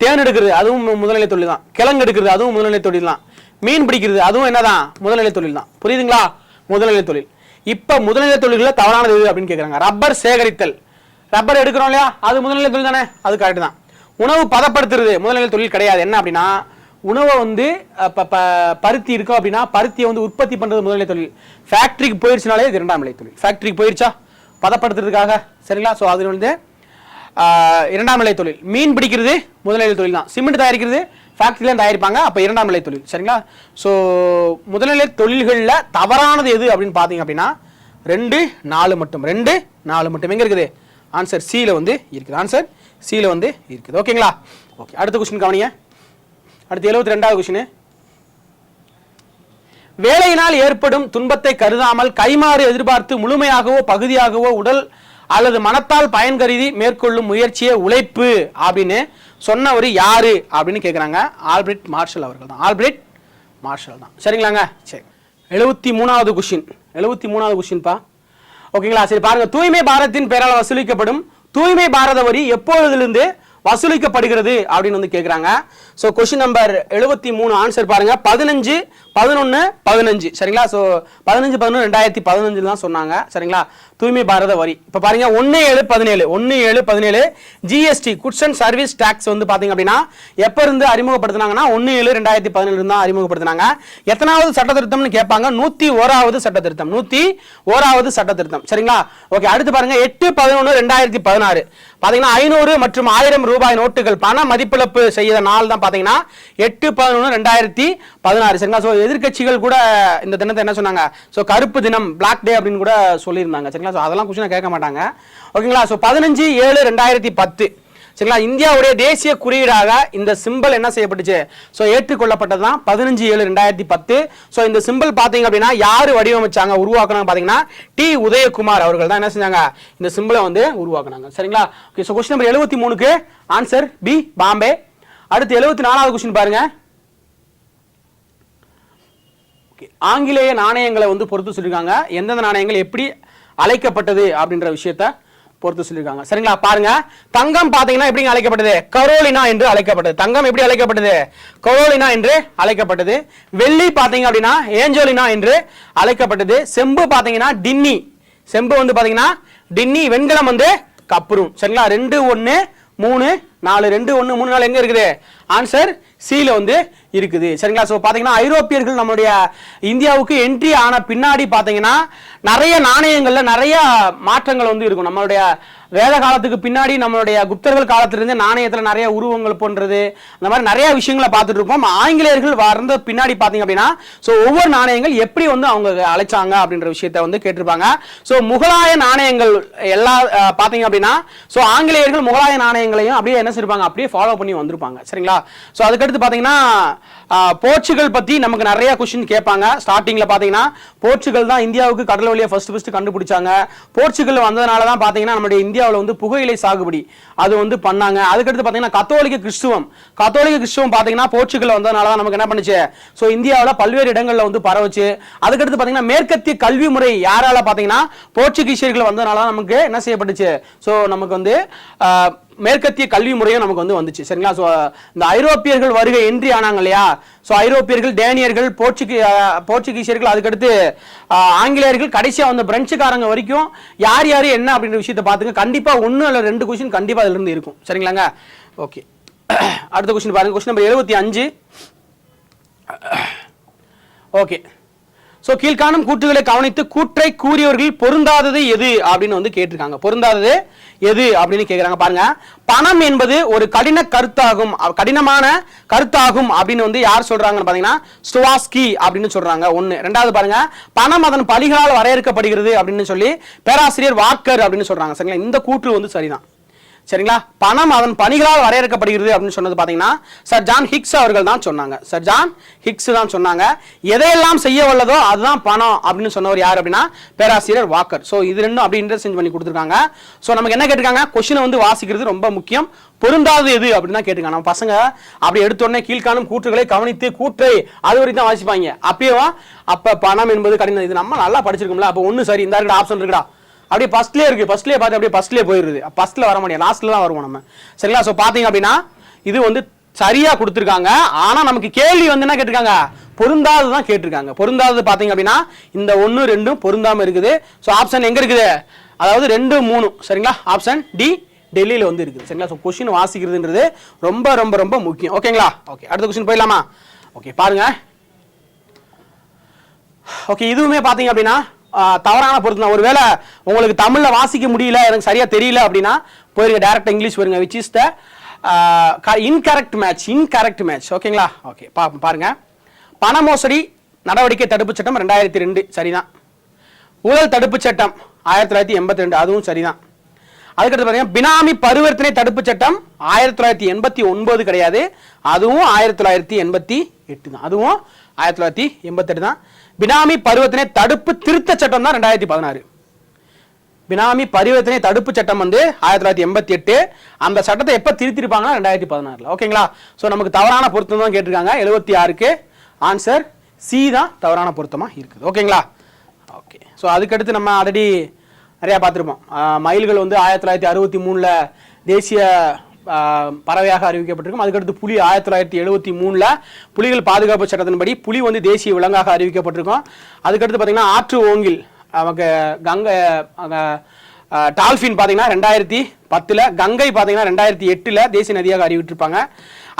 தேன் எடுக்கிறது அதுவும் முதல்நிலை தொழில் தான். கிழங்கு எடுக்கிறது அதுவும் முதல்நிலை தொழில் தான். மீன் பிடிக்கிறது அதுவும் என்னதான், முதல்நிலை தொழில் தான். புரியுதுங்களா, முதல்நிலை தொழில். இப்ப முதல்நிலை தொழில்கள் தவறானது எது அப்படின்னு கேட்கறாங்க. ரப்பர் சேகரித்தல், ரப்பர் எடுக்கிறோம் இல்லையா, அது முதல்நிலை தொழில் தானே, அது கரெக்ட் தான். உணவு பதப்படுத்துறது முதல்நிலை தொழில் கிடையாது. என்ன அப்படின்னா உணவை வந்து பருத்தி இருக்கும் அப்படின்னா பருத்தியை வந்து உற்பத்தி பண்றது முதல்நிலை தொழில். ஃபேக்டரிக்கு போயிடுச்சுனாலே இது இரண்டாம் நிலை தொழில். ஃபேக்டரிக்கு போயிடுச்சா பதப்படுத்துறதுக்காக, சரிங்களா. ஸோ அது வந்து இரண்டாம் நிலை தொழில். மீன் பிடிக்கிறது முதல்நிலை தொழில் தான். சிமெண்ட் தயாரிக்கிறது ஃபேக்டரியில தயாரிப்பாங்க, அப்ப இரண்டாம் நிலை தொழில். சரிங்களா. ஸோ முதல்நிலை தொழில்களில் தவறானது எது அப்படின்னு பார்த்தீங்க அப்படின்னா 2, 4 மட்டும். 2, 4 மட்டும் எங்க இருக்குது, ஆன்சர் சில வந்து இருக்குது. ஆன்சர் சில வந்து இருக்குது. ஓகேங்களா. ஓகே, அடுத்த கொஸ்டின் கவனிங்க. அடுத்து 72வது கொஸ்டின். வேலையினால் ஏற்படும் துன்பத்தை கருதாமல் கைமாறு எதிர்பார்த்து முழுமையாகவோ பகுதியாகவோ உடல் அல்லது மனத்தால் பயன் கருதி மேற்கொள்ளும் முயற்சியே உழைப்பு அப்படின்னு சொன்னவர் யாரு அப்படின்னு கேட்குறாங்க. ஆல்பிரட் மார்ஷல் அவர்கள் தான். ஆல்பிரட் மார்ஷல் தான். சரிங்களாங்க. சரி, 73வது கொஸ்டின். 73வது கொஸ்டின்பா. ஓகேங்களா. சரி பாருங்க, தூய்மை பாரத்தின் பெயரால் வசூலிக்கப்படும் தூய்மை பாரத வரி எப்பொழுதிலிருந்து வசூலிக்கப்படுகிறது அப்படின்னு வந்து கேட்குறாங்க. ஸோ கொஸ்டின் நம்பர் 73 ஆன்சர் பாருங்க 15, 11, 15. சரிங்களா. ஸோ 15, 11, 2015 தான் சொன்னாங்க. சரிங்களா, தூய்மை பாரத வரி. இப்போ பாருங்க 17 GST goods and service tax வந்து பாத்தீங்க அப்படின்னா எப்ப இருந்து அறிமுகப்படுத்தினாங்கன்னா 17/2017 தான் அறிமுகப்படுத்தினாங்க. எத்தனாவது சட்ட திருத்தம்னு கேட்பாங்க, 101வது சட்ட திருத்தம். 101வது சட்ட திருத்தம். சரிங்களா. ஓகே, அடுத்து பாருங்க 8/11/2016 பாத்தீங்கன்னா 500 மற்றும் 1000 ரூபாய் நோட்டுகள் பண மதிப்பிழப்பு செய்த நாள் தான் பாத்தீங்கன்னா 8/11/2016. சரிங்களா. ஸோ எதிர்கட்சிகள் கூட இந்த தினத்தை என்ன சொன்னாங்க, ஸோ கருப்பு தினம், பிளாக் டே அப்படின்னு கூட சொல்லியிருந்தாங்க. சரிங்களா. ஸோ அதெல்லாம் கொஸ்டின் கேட்க மாட்டாங்க. ஓகேங்களா. ஸோ 15/7/2010 சரிங்களா, இந்தியாவுடைய தேசிய குறியீடாக இந்த சிம்பிள் என்ன செய்யப்பட்டுச்சு, ஸோ ஏற்றுக்கொள்ளப்பட்டது தான் 15/7/2010. ஸோ இந்த சிம்பிள் பார்த்தீங்க அப்படின்னா யாரு வடிவமைச்சாங்க, உருவாக்குனாங்க பார்த்தீங்கன்னா டி உதயகுமார் அவர்கள் தான் என்ன செஞ்சாங்க, இந்த சிம்பிளை வந்து உருவாக்குனாங்க. சரிங்களா. ஓகே, ஸோ கொஸ்டின் நம்பர் 73க்கு ஆன்சர் பி, பாம்பே. அடுத்து 74வது கொஸ்டின் பாருங்க. ஆங்கிலேய நாணயங்களை வந்து பொறுத்து சொல்லியிருக்காங்க. எந்தெந்த நாணயங்கள் எப்படி அழைக்கப்பட்டது அப்படின்ற விஷயத்தை பொறுத்து சொல்லியிருக்காங்க. சரிங்களா. பாருங்க, தங்கம் பாத்தீங்கன்னா எப்படி அழைக்கப்பட்டது, கரோலினா என்று அழைக்கப்பட்டது. தங்கம் எப்படி அழைக்கப்பட்டது, கரோலினா என்று அழைக்கப்பட்டது. வெள்ளி பாத்தீங்க அப்படின்னா ஏஞ்சோலினா என்று அழைக்கப்பட்டது. செம்பு பாத்தீங்கன்னா டின்னி, செம்பு வந்து பாத்தீங்கன்னா டின்னி. வெண்கலம் வந்து கப்ரூன். சரிங்களா. 2, 1, 3, 4 2, 1, 3, 4 எங்க இருக்குது, ஆன்சர் சில வந்து இருக்குது சரிங்களா. ஸோ பார்த்தீங்கன்னா ஐரோப்பியர்கள் நம்மளுடைய இந்தியாவுக்கு என்ட்ரி ஆன பின்னாடி பார்த்தீங்கன்னா நிறைய நாணயங்கள்ல நிறைய மாற்றங்கள் வந்து இருக்கும். நம்மளுடைய வேத காலத்துக்கு பின்னாடி நம்மளுடைய குப்தர்கள் காலத்திலிருந்து நாணயத்தில் நிறைய உருவங்கள் போன்றது அந்த மாதிரி நிறைய விஷயங்களை பார்த்துட்டு இருப்போம். ஆங்கிலேயர்கள் வந்த பின்னாடி பார்த்தீங்க அப்படின்னா ஸோ ஒவ்வொரு நாணயங்கள் எப்படி வந்து அவங்க அழைச்சாங்க அப்படின்ற விஷயத்த வந்து கேட்டிருப்பாங்க. ஸோ முகலாய நாணயங்கள் எல்லா பார்த்தீங்க அப்படின்னா ஸோ ஆங்கிலேயர்கள் முகலாய நாணயங்களையும் அப்படியே என்ன செய்வாங்க அப்படியே ஃபாலோ பண்ணி வந்திருப்பாங்க சரிங்களா. ஸோ அதுக்கடுத்து பார்த்தீங்கன்னா போர்ச்சுகல் பற்றி நமக்கு நிறைய கொஸ்டின் கேட்பாங்க. ஸ்டார்டிங்கில் பார்த்தீங்கன்னா போர்ச்சுகல் தான் இந்தியாவுக்கு கடல் வழியை ஃபர்ஸ்ட் கண்டுபிடிச்சாங்க. போர்ச்சுகல் வந்ததுனால தான் பார்த்தீங்கன்னா நம்மளுடைய இந்தியாவில் வந்து புகையிலை சாகுபடி அது வந்து பண்ணாங்க. அதுக்கடுத்து பார்த்தீங்கன்னா கத்தோலிக்க கிறிஸ்துவம் பார்த்தீங்கன்னா போர்ச்சுகல் வந்ததுனால தான் நமக்கு என்ன பண்ணுச்சு ஸோ இந்தியாவில் பல்வேறு இடங்களில் வந்து பரவுச்சு. அதுக்கடுத்து பார்த்தீங்கன்னா மேற்கத்திய கல்வி முறை யாரால பார்த்தீங்கன்னா போர்ச்சுகீசியர்கள் வந்ததுனால நமக்கு என்ன செய்யப்பட்டுச்சு ஸோ நமக்கு வந்து மேற்கத்திய கல்வி முறையும் நமக்கு வந்து வந்துச்சு சரிங்களா. ஸோ இந்த ஐரோப்பியர்கள் வருகை என்ட்ரி ஆனாங்க இல்லையா. ஸோ ஐரோப்பியர்கள் டேனியர்கள் போர்ச்சுகீசியர்கள் அதுக்கடுத்து ஆங்கிலேயர்கள் கடைசியாக வந்த பிரெஞ்சுக்காரங்க வரைக்கும் யார் யார் என்ன அப்படின்ற விஷயத்தை பார்த்துங்க. கண்டிப்பாக 1 அல்ல 2 கொஸ்டின் கண்டிப்பாக அதுல இருந்து இருக்கும் சரிங்களாங்க. ஓகே அடுத்த கொஸ்டின் பாருங்க. Question number 75. ஓகே ஸோ கீழ்காணும் கூற்றுகளை கவனித்து கூற்றை கூறியவர்கள் பொருந்தாதது எது அப்படின்னு வந்து கேட்டிருக்காங்க. பொருந்தாதது எது அப்படின்னு கேட்குறாங்க பாருங்க. பணம் என்பது ஒரு கடினமான கருத்தாகும் அப்படின்னு வந்து யார் சொல்றாங்கன்னு பாத்தீங்கன்னா ஸ்டுவாஸ்கி அப்படின்னு சொல்றாங்க. 1. 2வது பாருங்க பணம் அதன் பலிகளால் வரையறுக்கப்படுகிறது அப்படின்னு சொல்லி பேராசிரியர் வாக்கர் அப்படின்னு சொல்றாங்க சரிங்களா. இந்த கூற்று வந்து சரிதான் சரிங்களா. பணம் அதன் பணிகளால் வரையறுக்கப்படுகிறது அப்படின்னு சொன்னது பாத்தீங்கன்னா சர் ஜான் ஹிக்ஸ் அவர்கள் தான் சொன்னாங்க. சர் ஜான் ஹிக்ஸ் தான் சொன்னாங்க. எதையெல்லாம் செய்ய வல்லதோ அதுதான் பணம் அப்படின்னு சொன்னவர் யார் அப்படின்னா பேராசிரியர் வாக்கர். ஸோ இது ரெண்டும் அப்படி இன்டர்சேஞ்ச் பண்ணி கொடுத்துருக்காங்க. ஸோ நமக்கு என்ன கேட்டிருக்காங்க கொஸ்டினை வந்து வாசிக்கிறது ரொம்ப முக்கியம். பொருந்தாது எது அப்படின்னு தான் கேட்டிருக்காங்க. நம்ம பசங்க அப்படி எடுத்தோடனே கீழ்காணும் கூற்றுகளை கவனித்து கூற்றை அது வரைக்கும் தான் வாசிப்பாங்க. அப்ப பணம் என்பது கடினம். இது நம்ம நல்லா படிச்சிருக்கோம்ல. அப்போ 1 சரி இந்த இருக்கிற ஆப்ஷன் இருக்குடா அப்படியே ஃபர்ஸ்ட்லேயே இருக்கு. ஃபர்ஸ்ட்லேயே பார்த்து அப்படியே ஃபர்ஸ்ட்லேயே போயிருது. ஃபர்ஸ்ட்ல வர முடியாது லாஸ்ட்ல தான் வருவோம் நம்ம சரிங்களா. ஸோ பார்த்தீங்க அப்படின்னா இது வந்து சரியா கொடுத்துருக்காங்க. ஆனால் நமக்கு கேள்வி வந்து என்ன கேட்டிருக்காங்க பொருந்தாது தான் கேட்டிருக்காங்க. பொருந்தாது பார்த்தீங்க அப்படின்னா இந்த 1 2 பொருந்தாம இருக்குது. ஸோ ஆப்ஷன் எங்க இருக்குது அதாவது 2 3 சரிங்களா. ஆப்ஷன் டி டெல்லியில் வந்து இருக்குது சரிங்களா. ஸோ கொஸ்டின் வாசிக்கிறதுன்றது ரொம்ப ரொம்ப ரொம்ப முக்கியம் ஓகேங்களா. ஓகே அடுத்த கொஸ்டின் போயிடலாமா. ஓகே பாருங்க. ஓகே இதுவுமே பார்த்தீங்க அப்படின்னா தவறான பொருத்தம். ஒருவேளை உங்களுக்கு தமிழ்ல வாசிக்க முடியல எனக்கு சரியா தெரியல அப்படின்னா போயிருங்க டைரக்டா இங்கிலீஷ் வருங்க. Which is the incorrect match ஓகேங்களா. ஓகே பாருங்க. பண மோசடி நடவடிக்கை தடுப்பு சட்டம் 2002 சரிதான். ஊழல் தடுப்பு சட்டம் 1982 அதுவும் சரிதான். அதுக்கடுத்து பாத்தீங்கன்னா பினாமி பரிவர்த்தனை தடுப்பு சட்டம் 1989 கிடையாது. அதுவும் 1988 தான். அதுவும் 1988 தான். பினாமி பரிவர்த்தனை தடுப்பு திருத்த சட்டம் தான் 2016. பினாமி பரிவர்த்தனை தடுப்பு சட்டம் வந்து 1988. அந்த சட்டத்தை எப்ப திருத்திருப்பாங்கன்னா 2016. ஓகேங்களா. சோ நமக்கு தவறான பொருத்தம் தான் கேட்டிருக்காங்க. 76க்கு ஆன்சர் சி தான் தவறான பொருத்தமா இருக்குது ஓகேங்களா. ஓகே ஸோ அதுக்கடுத்து நம்ம ஆல்ரெடி நிறைய பார்த்துருப்போம். மயில்கள் வந்து 1963 தேசிய பறவையாக அறிவிக்கப்பட்டிருக்கும். அதுக்கடுத்து புலி 1973 புலிகள் பாதுகாப்பு சட்டத்தின்படி புலி வந்து தேசிய விலங்காக அறிவிக்கப்பட்டிருக்கும். அதுக்கடுத்து பார்த்தீங்கன்னா ஆற்று ஓங்கில் நமக்கு கங்கை டால்ஃபின் பார்த்தீங்கன்னா 2010, கங்கை பார்த்தீங்கன்னா 2008 தேசிய நதியாக அறிவிட்டிருப்பாங்க.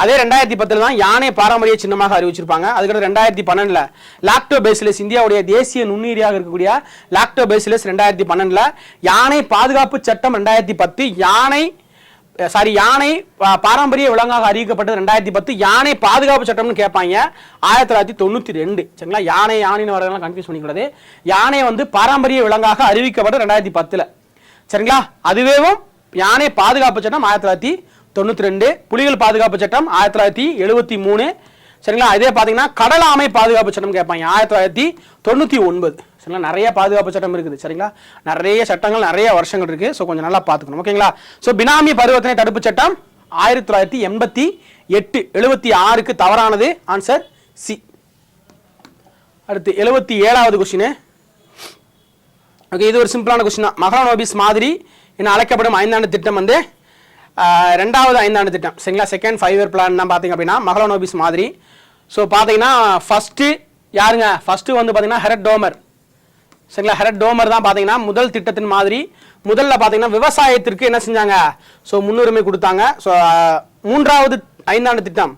அதே 2010 தான் யானை பாரம்பரிய சின்னமாக அறிவிச்சிருப்பாங்க. அதுக்கடுத்து 2012 லாக்டோபேசிலஸ் இந்தியாவுடைய தேசிய நுண்ணுயிரியாக இருக்கக்கூடிய லாக்டோபேசிலஸ் 2012 யானை பாதுகாப்பு சட்டம் 2010 யானை பாரம்பரிய விலங்காக அறிவிக்கப்பட்டது 2010 யானை பாதுகாப்பு சட்டம்னு கேட்பாங்க 1992 சரிங்களா. யானைன்னு வரதெல்லாம் கன்ஃபியூஸ் பண்ணிக்கூடாது. யானை வந்து பாரம்பரிய விலங்காக அறிவிக்கப்பட்டது 2010 சரிங்களா. அதுவேவும் யானை பாதுகாப்பு சட்டம் 1992, புலிகள் பாதுகாப்பு சட்டம் 1973 சரிங்களா. இதே பார்த்தீங்கன்னா கடல் ஆமை பாதுகாப்பு சட்டம் கேட்பாங்க 1999 சரிங்களா. நிறைய பாதுகாப்பு சட்டம் இருக்குது சரிங்களா. நிறைய சட்டங்கள் நிறைய வருஷங்கள் இருக்கு. ஸோ கொஞ்சம் நல்லா பார்த்துக்கணும் ஓகேங்களா. ஸோ பினாமி பரிவர்த்தனை தடுப்பு சட்டம் 1988. 76க்கு தவறானது ஆன்சர் சி. அடுத்து 77வது கொஸ்டின். ஓகே இது ஒரு சிம்பிளான கொஸ்டின் தான். மஹலனோபிஸ் மாதிரி என அழைக்கப்படும் 5ஆண்டு திட்டம் வந்து 2வது 5ஆண்டு திட்டம் சரிங்களா. செகண்ட் 5 இயர் பிளான் தான் பார்த்தீங்க அப்படின்னா மஹலனோபிஸ் மாதிரி. ஸோ பார்த்தீங்கன்னா ஃபர்ஸ்ட் யாருங்க ஃபர்ஸ்ட் வந்து பார்த்தீங்கன்னா ஹெரட் டோமர் சரிங்களா. ஹெரட் டோமர் தான் பார்த்தீங்கன்னா முதல் திட்டத்தின் மாதிரி. முதல்ல பார்த்தீங்கன்னா விவசாயத்திற்கு என்ன செஞ்சாங்க ஸோ முன்னுரிமை கொடுத்தாங்க. ஸோ 3வது 5ஆண்டு திட்டம்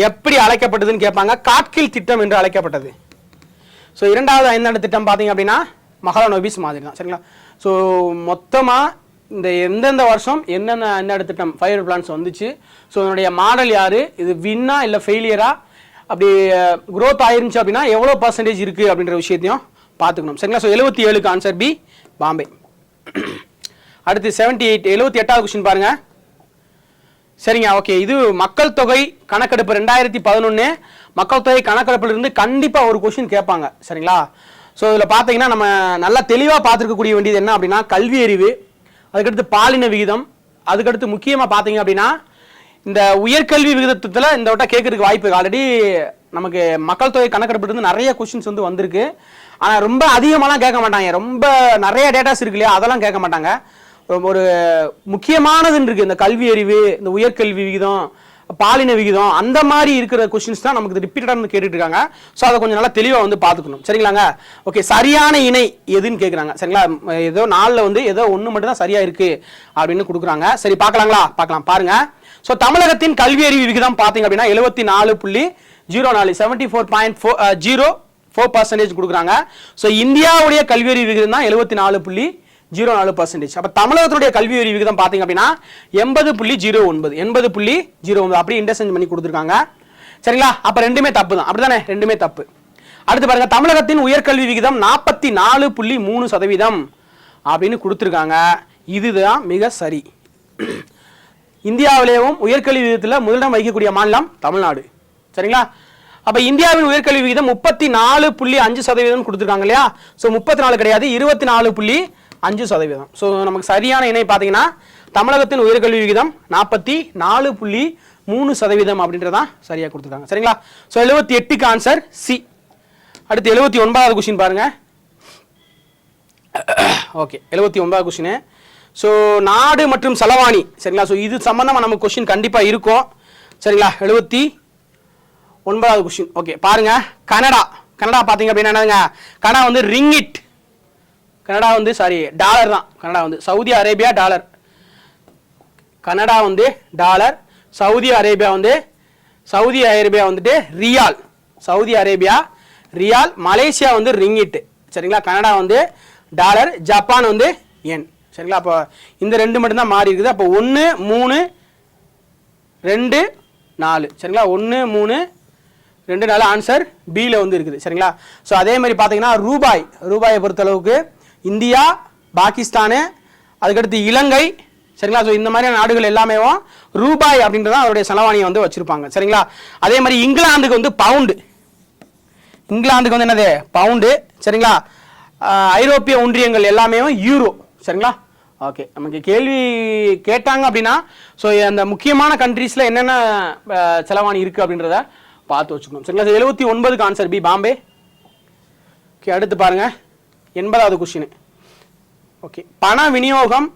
எப்படி அழைக்கப்பட்டதுன்னு கேட்பாங்க. காட்கில் திட்டம் என்று அழைக்கப்பட்டது. ஸோ இரண்டாவது ஐந்தாண்டு திட்டம் பார்த்தீங்க அப்படின்னா மஹலனோபிஸ் மாதிரி தான். சரிங்களா? ஸோ மொத்தமாக இந்த எந்தெந்த வருஷம் என்னென்ன ஐந்தாண்டு திட்டம் 5 இயர் பிளான்ஸ் வந்துச்சு, ஸோ இதனுடைய மாடல் யார், இது வின்னா இல்லை ஃபெயிலியரா, அப்படி க்ரோத் ஆயிருந்துச்சு அப்படின்னா எவ்வளோ பர்சன்டேஜ் இருக்குது அப்படின்ற விஷயத்தையும் பார்த்துக்கணும். சரிங்களா? ஸோ 78க்கு ஆன்சர் பி பாம்பே. அடுத்து 78 78வது கொஸ்டின் பாருங்க. சரிங்க, ஓகே. இது மக்கள் தொகை கணக்கெடுப்பு 2011 மக்கள் தொகை கணக்கெடுப்பிலிருந்து கண்டிப்பாக ஒரு கொஸ்டின் கேட்பாங்க. சரிங்களா? ஸோ இதில் பார்த்தீங்கன்னா நம்ம நல்லா தெளிவாக பார்த்துருக்கக்கூடிய வேண்டியது என்ன அப்படின்னா கல்வி அறிவு, அதுக்கடுத்து பாலின விகிதம், அதுக்கடுத்து முக்கியமாக பார்த்தீங்க அப்படின்னா இந்த உயர்கல்வி விகிதத்தில் இந்த வட்டம் கேட்கறதுக்கு வாய்ப்பு. ஆல்ரெடி நமக்கு மக்கள் தொகை கணக்கெடுப்பிலிருந்து நிறைய கொஸ்டின்ஸ் வந்து வந்திருக்கு. ஆனால் ரொம்ப அதிகமாகலாம் கேட்க மாட்டாங்க. ரொம்ப நிறைய டேட்டாஸ் இருக்கு இல்லையா, அதெல்லாம் கேட்க மாட்டாங்க. ஒரு முக்கியமானதுன்னு இருக்கு இந்த கல்வி அறிவு, இந்த உயர்கல்வி விகிதம், பாலின விகிதம், அந்த மாதிரி இருக்கிற கொஸ்டின்ஸ் தான் நமக்கு ரிப்பீட்டடாக வந்து கேட்டுட்டு இருக்காங்க. ஸோ அதை கொஞ்சம் நல்லா தெளிவாக வந்து பார்த்துக்கணும். சரிங்களாங்க? ஓகே, சரியான இணை எதுன்னு கேட்குறாங்க. சரிங்களா? ஏதோ 4ல் வந்து ஏதோ ஒன்று மட்டும் தான் சரியா இருக்கு அப்படின்னு கொடுக்குறாங்க. சரி, பார்க்கலாங்களா? பார்க்கலாம் பாருங்க. ஸோ தமிழகத்தின் கல்வி அறிவு விகிதம் பார்த்தீங்க அப்படின்னா 74.04 74.04% கொடுக்குறாங்க. ஸோ இந்தியாவுடைய கல்வி அறிவு விகிதம் தான் 74.04%. அப்ப தமிழகத்துடைய கல்வி அறிவு விகிதம் பாத்தீங்க அப்படின்னா 80.09 80.09 அப்படி இன்டர்சேஞ்ச் பண்ணி கொடுத்துருக்காங்க. சரிங்களா? அப்ப ரெண்டுமே தப்பு தான். அப்படிதானே? ரெண்டுமே தப்பு. அடுத்து பாருங்க, தமிழகத்தின் உயர்கல்வி விகிதம் 44.3% அப்படின்னு கொடுத்துருக்காங்க. இதுதான் மிக சரி. இந்தியாவிலேயும் உயர்கல்வி விகிதத்தில் முதலிடம் வகிக்கக்கூடிய மாநிலம் தமிழ்நாடு. சரிங்களா? அப்ப இந்தியாவின் உயர்கல்வி விகிதம் 34.5% கொடுத்துருக்காங்க இல்லையா? ஸோ 34 கிடையாது, 24.5%. ஸோ நமக்கு சரியான இணை பார்த்தீங்கன்னா தமிழகத்தின் உயர்கல்வி விகிதம் 44.3% அப்படின்றதான் சரியாக கொடுத்துருக்காங்க. சரிங்களா? ஸோ 78க்கு ஆன்சர் சி. அடுத்து 79வது கொஸ்டின் பாருங்க. ஓகே, 79வது கொஸ்டின். ஸோ நாடு மற்றும் செலவாணி. சரிங்களா? ஸோ இது சம்பந்தமாக நமக்கு கொஸ்டின் கண்டிப்பாக இருக்கும். சரிங்களா? 79வது கொஸ்டின். ஓகே பாருங்க, கனடா. கனடா பார்த்தீங்க அப்படின்னா என்னங்க, கனடா வந்து ரிங்கிட், கனடா வந்து டாலர் தான். கனடா வந்து சவுதி அரேபியா டாலர், கனடா வந்து டாலர், சவுதி அரேபியா வந்துட்டு ரியால், சவுதி அரேபியா ரியால், மலேசியா வந்து ரிங்கிட். சரிங்களா? கனடா வந்து டாலர், ஜப்பான் வந்து என். சரிங்களா? அப்போ இந்த ரெண்டு மட்டும் தான் மாறி இருக்குது. அப்போ 1 3 2 4. சரிங்களா? 1 3 2 4 ஆன்சர் பியில் வந்து இருக்குது. சரிங்களா? ஸோ அதே மாதிரி பார்த்தீங்கன்னா ரூபாயை பொறுத்தளவுக்கு இந்தியா, பாகிஸ்தானு, அதுக்கடுத்து இலங்கை. சரிங்களா? ஸோ இந்த மாதிரியான நாடுகள் எல்லாமே ரூபாய் அப்படின்றத அவருடைய செலவாணியை வந்து வச்சிருப்பாங்க. சரிங்களா? அதே மாதிரி இங்கிலாந்துக்கு வந்து பவுண்டு, இங்கிலாந்துக்கு வந்து என்னது பவுண்டு. சரிங்களா? ஐரோப்பிய ஒன்றியங்கள் எல்லாமே யூரோ. சரிங்களா? ஓகே, நமக்கு கேள்வி கேட்டாங்க அப்படின்னா ஸோ அந்த முக்கியமான கண்ட்ரீஸில் என்னென்ன செலவாணி இருக்குது அப்படின்றத பார்த்து வச்சுக்கணும். சரிங்களா? 79க்கு ஆன்சர் பி பாம்பே. ஓகே, அடுத்து பாருங்க 80வது கொஸ்டின். ஓகே, பண விநியோகம்